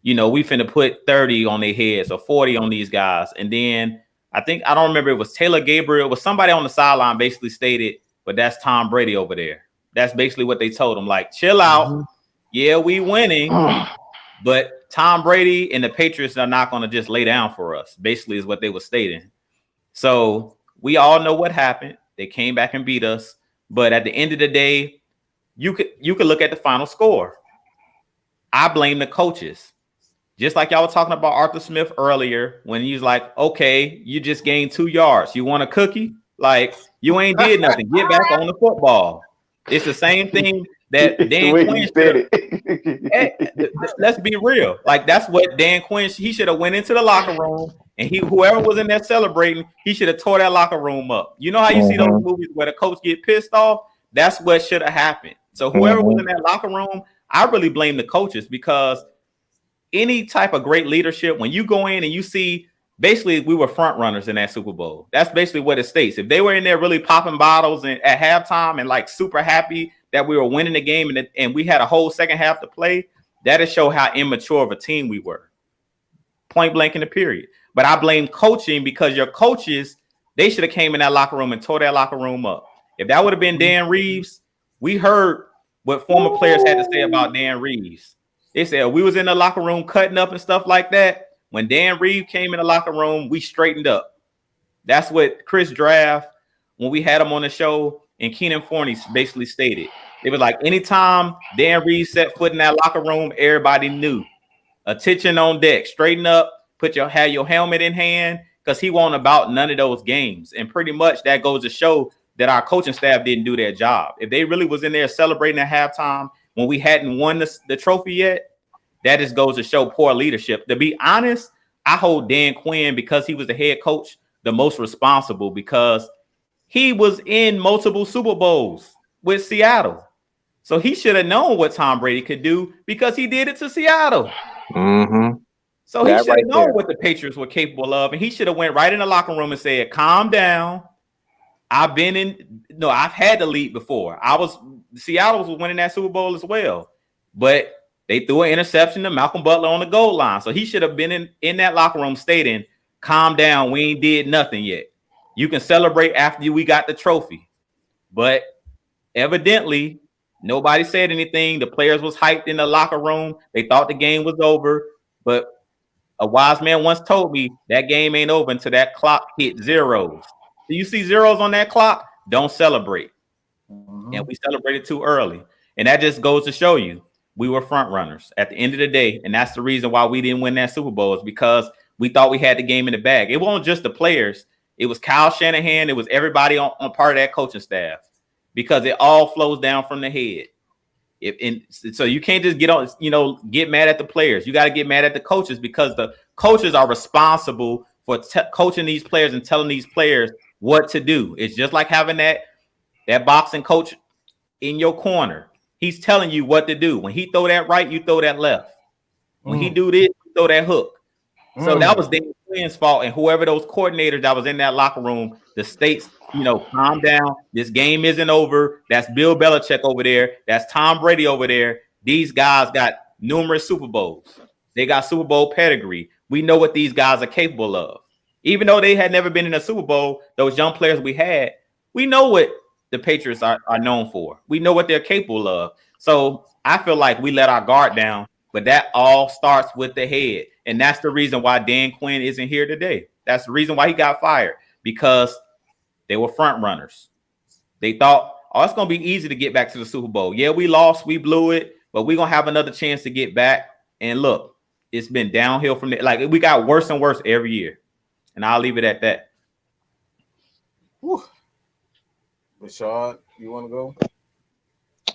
we finna put 30 on their heads or 40 on these guys. And then I don't remember, it was Taylor Gabriel, was somebody on the sideline basically stated, but that's Tom Brady over there. That's basically what they told him. Like, chill out. Mm-hmm. Yeah, we winning. But Tom Brady and the Patriots are not going to just lay down for us, basically is what they were stating. So we all know what happened. They came back and beat us. But at the end of the day, you could look at the final score. I blame the coaches. Just like y'all were talking about Arthur Smith earlier when he was like, okay, you just gained 2 yards. You want a cookie? Like, you ain't did nothing. Get back on the football. It's the same thing that Dan Quinn said. Let's be real. Like, that's what Dan Quinn, he should have went into the locker room and whoever was in there celebrating, he should have tore that locker room up. You know how you see those movies where the coach get pissed off? That's what should have happened. So whoever was in that locker room, I really blame the coaches, because any type of great leadership, when you go in and you see, basically we were front runners in that Super Bowl. That's basically what it states. If they were in there really popping bottles and at halftime and like super happy that we were winning the game and we had a whole second half to play, that'll show how immature of a team we were. Point blank in the period. But I blame coaching, because your coaches, they should have came in that locker room and tore that locker room up. If that would have been Dan Reeves, we heard what former players had to say about Dan Reeves. They said we was in the locker room cutting up and stuff like that. When Dan Reeves came in the locker room, we straightened up. That's what Chris Draft, when we had him on the show, and Keenan Forney basically stated. It was like, anytime Dan Reeves set foot in that locker room, everybody knew. Attention on deck, straighten up, have your helmet in hand, because he won't about none of those games. And pretty much that goes to show that our coaching staff didn't do their job. If they really was in there celebrating at halftime, when we hadn't won the trophy yet, that just goes to show poor leadership. To be honest, I hold Dan Quinn, because he was the head coach, the most responsible, because he was in multiple Super Bowls with Seattle. So he should have known what Tom Brady could do because he did it to Seattle. Mm-hmm. So he should have known what the Patriots were capable of, and he should have went right in the locker room and said, "Calm down. I've had to lead before. Seattle was winning that Super Bowl as well, but they threw an interception to Malcolm Butler on the goal line. So he should have been in that locker room stating, calm down. We ain't did nothing yet. You can celebrate after we got the trophy." But evidently, nobody said anything. The players was hyped in the locker room. They thought the game was over, but a wise man once told me that game ain't over until that clock hit zeros. Do you see zeros on that clock? Don't celebrate. Mm-hmm. And we celebrated too early. And that just goes to show you we were front runners at the end of the day. And that's the reason why we didn't win that Super Bowl, is because we thought we had the game in the bag. It wasn't just the players. It was Kyle Shanahan. It was everybody on part of that coaching staff, because it all flows down from the head. So you can't just get mad at the players. You got to get mad at the coaches, because the coaches are responsible for coaching these players and telling these players what to do. It's just like having that boxing coach in your corner. He's telling you what to do. When he throw that right, you throw that left. When he do this, you throw that hook. So that was Dan Quinn's fault, and whoever those coordinators that was in that locker room, the states, calm down. This game isn't over. That's Bill Belichick over there. That's Tom Brady over there. These guys got numerous Super Bowls. They got Super Bowl pedigree. We know what these guys are capable of. Even though they had never been in a Super Bowl, those young players we know what the Patriots are known for. We know what they're capable of. So I feel like we let our guard down, but that all starts with the head. And that's the reason why Dan Quinn isn't here today. That's the reason why he got fired, because they were front runners. They thought, it's going to be easy to get back to the Super Bowl. Yeah, we lost. We blew it, but we're going to have another chance to get back. And look, it's been downhill from there. Like, we got worse and worse every year. And I'll leave it at that. Whew. Rashad, you want to go?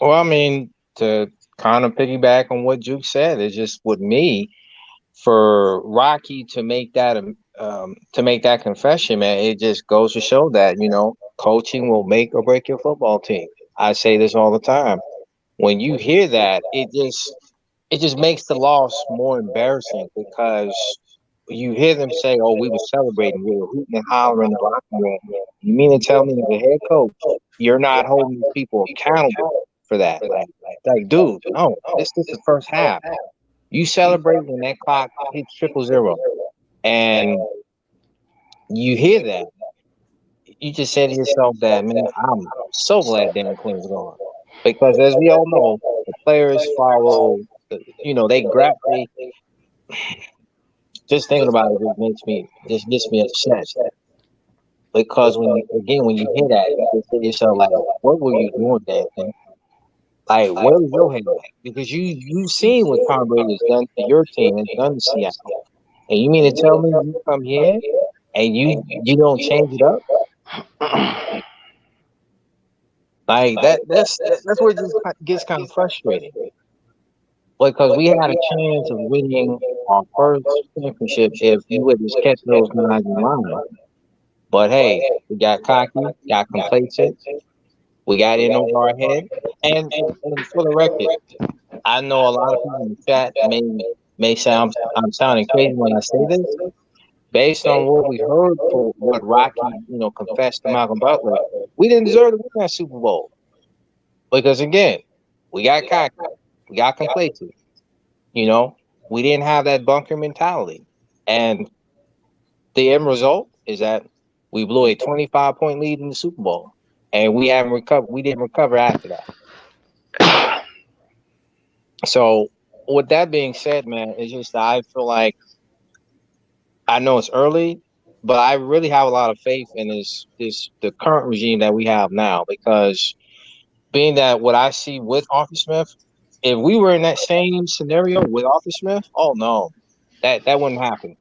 Well, I mean, to kind of piggyback on what Juke said, it's just with me, for Rocky to make that confession, man, it just goes to show that, coaching will make or break your football team. I say this all the time. When you hear that, it just makes the loss more embarrassing, because you hear them say, "Oh, we were celebrating, we were hooting and hollering in the locker room." You mean to tell me, as a head coach, you're not holding people accountable for that? Like, dude, no, this is the first half. You celebrate when that clock hits 000, and you hear that. You just say to yourself that, man, I'm so glad Dan Quinn's gone, because as we all know, the players follow. They grab. Just thinking about it just gets me upset, because when you hear that, you can say to yourself, like, what were you doing, Dan? Like, where was your head at? Because you seen what Tom Brady has done to your team and done to Seattle, and you mean to tell me you come here and you don't change it up? Like, that's where it just gets kind of frustrating, because we had a chance of winning our first championship if we would just catch those guys in line. But hey, we got cocky, got complacent. We got in over our head. And for the record, I know a lot of people in the chat may say I'm sounding crazy when I say this. Based on what we heard for what Rocky, confessed to Malcolm Butler, we didn't deserve to win that Super Bowl. Because again, we got cocky, we got complacent. We didn't have that bunker mentality. And the end result is that we blew a 25-point lead in the Super Bowl. And we haven't recovered. We didn't recover after that. So with that being said, man, it's just that I feel like, I know it's early, but I really have a lot of faith in the current regime that we have now, because being that what I see with Arthur Smith, if we were in that same scenario with Arthur Smith, oh no, that wouldn't happen.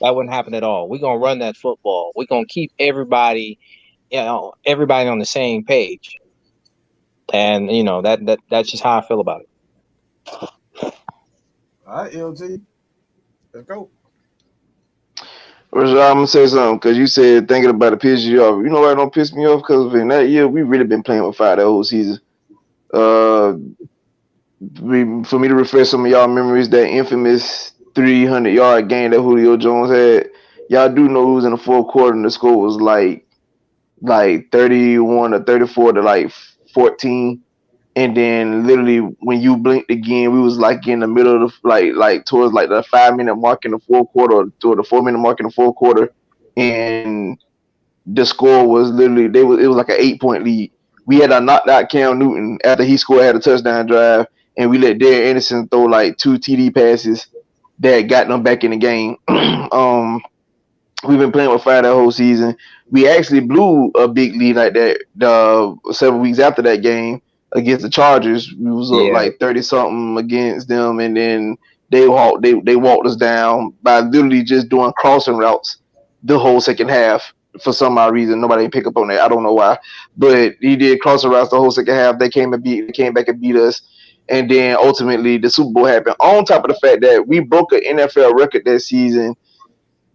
That wouldn't happen at all. We're gonna run that football. We're gonna keep everybody on the same page. And that's just how I feel about it. All right, LG. Let's go. Rashad, I'm gonna say something because you said thinking about it pisses you off. You know why it don't piss me off? Because in that year we really been playing with fire that whole season. For me to refresh some of y'all memories, that infamous 300-yard game that Julio Jones had. Y'all do know who was in the fourth quarter and the score was like 31 or 34 to like 14. And then literally when you blinked again, we was like in the middle of the like towards like the 5-minute mark in the fourth quarter or the 4-minute mark in the fourth quarter, and the score was literally it was like an 8-point lead. We had a knocked out Cam Newton after he scored, had a touchdown drive, and we let Derek Anderson throw like 2 TD passes that got them back in the game. We've been playing with fire that whole season. We actually blew a big lead like that several weeks after that game against the Chargers. We was up like 30-something against them, and then they walked us down by literally just doing crossing routes the whole second half. For some odd reason, nobody didn't pick up on that. I don't know why, but he did crossing routes the whole second half. They came back and beat us, and then ultimately the Super Bowl happened. On top of the fact that we broke an NFL record that season,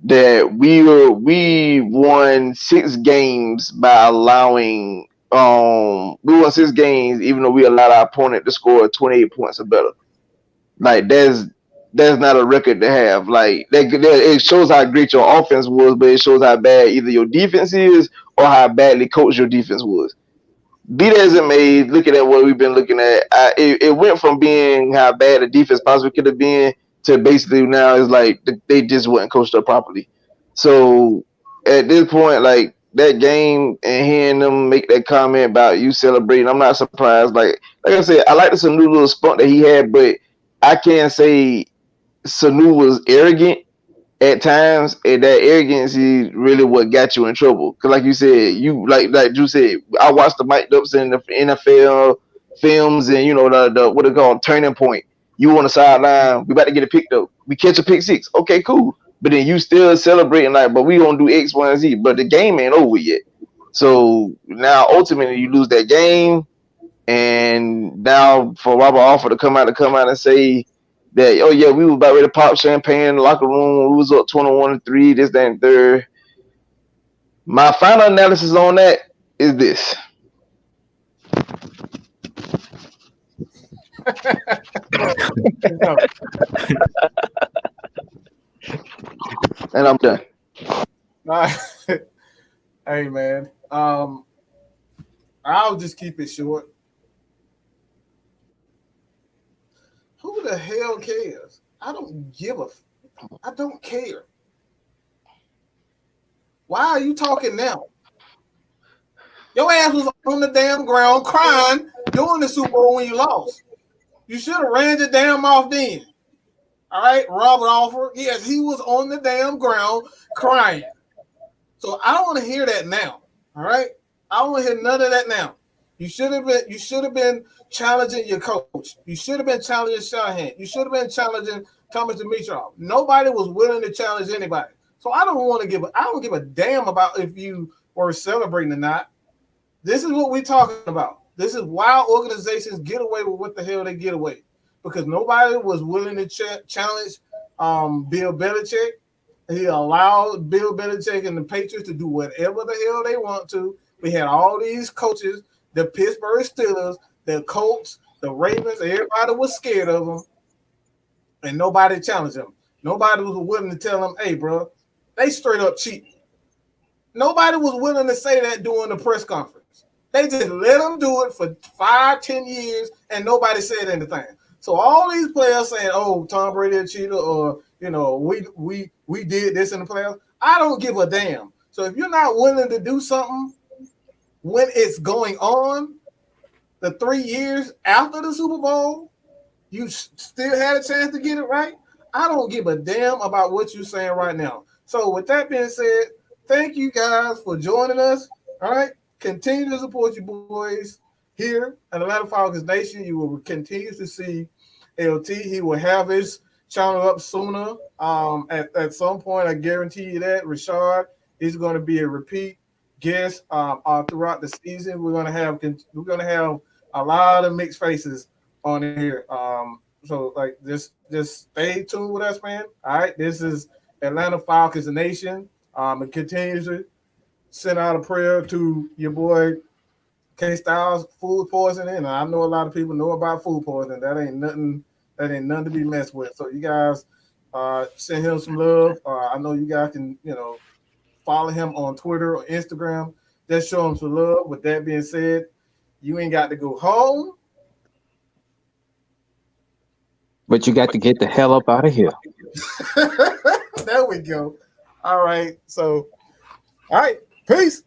that we won 6 games by allowing we won 6 games even though we allowed our opponent to score 28 points or better. Like that's not a record to have. Like that it shows how great your offense was, but it shows how bad either your defense is or how badly coached your defense was. Be that as it may, looking at what we've been looking at, it went from being how bad the defense possibly could have been to basically now it's like they just wasn't coached up properly. So at this point, like that game and hearing them make that comment about you celebrating, I'm not surprised. Like I said, I like the Sanu little spunk that he had, but I can't say Sanu was arrogant at times, and that arrogance is really what got you in trouble. Because like you said, you like you said, I watched the mic'd ups in the NFL films, and you know the what they call turning point. You on the sideline, we about to get a pick up. We catch a pick 6. Okay, cool. But then you still celebrating like, but we gonna do X, Y, and Z. But the game ain't over yet. So now ultimately you lose that game, and now for Robert Alford to come out and say that, oh yeah, we was about ready to pop champagne in the locker room when we was up 21-3, this, that, and third. My final analysis on that is this. And I'm done. Hey man, I'll just keep it short. Who the hell cares? I don't care. Why are you talking now? Your ass was on the damn ground crying during the Super Bowl when you lost. You should have ran your damn off then. All right, Robert Alford. Yes, he was on the damn ground crying. So I don't want to hear that now. All right, I don't want to hear none of that now. You should have been challenging your coach. You should have been challenging Shanahan. You should have been challenging Thomas Dimitroff. Nobody was willing to challenge anybody. So I don't give a damn about if you were celebrating or not. This is what we're talking about. This is why organizations get away with what the hell they get away. Because nobody was willing to challenge Bill Belichick. He allowed Bill Belichick and the Patriots to do whatever the hell they want to. We had all these coaches, the Pittsburgh Steelers, the Colts, the Ravens, everybody was scared of them, and nobody challenged them. Nobody was willing to tell them, hey, bro, they straight up cheat. Nobody was willing to say that during the press conference. They just let them do it for 5-10 years, and nobody said anything. So all these players saying, oh, Tom Brady a cheater, or, you know, we did this in the playoffs. I don't give a damn. So if you're not willing to do something when it's going on, the 3 years after the Super Bowl, you still had a chance to get it right. I don't give a damn about what you're saying right now. So with that being said, thank you guys for joining us. All right. Continue to support your boys here at Atlanta Falcons Nation. You will continue to see LT. He will have his channel up sooner. At some point, I guarantee you that. Rashad is going to be a repeat guest throughout the season. We're going to have a lot of mixed faces on here. So like just stay tuned with us, man. All right, this is Atlanta Falcons Nation. And continues to send out a prayer to your boy K Styles food poisoning. And I know a lot of people know about food poisoning. That ain't nothing to be messed with. So you guys send him some love. I know you guys can, follow him on Twitter or Instagram. Just show him some love. With that being said, you ain't got to go home. But you got to get the hell up out of here. There we go. All right. So, all right. Peace.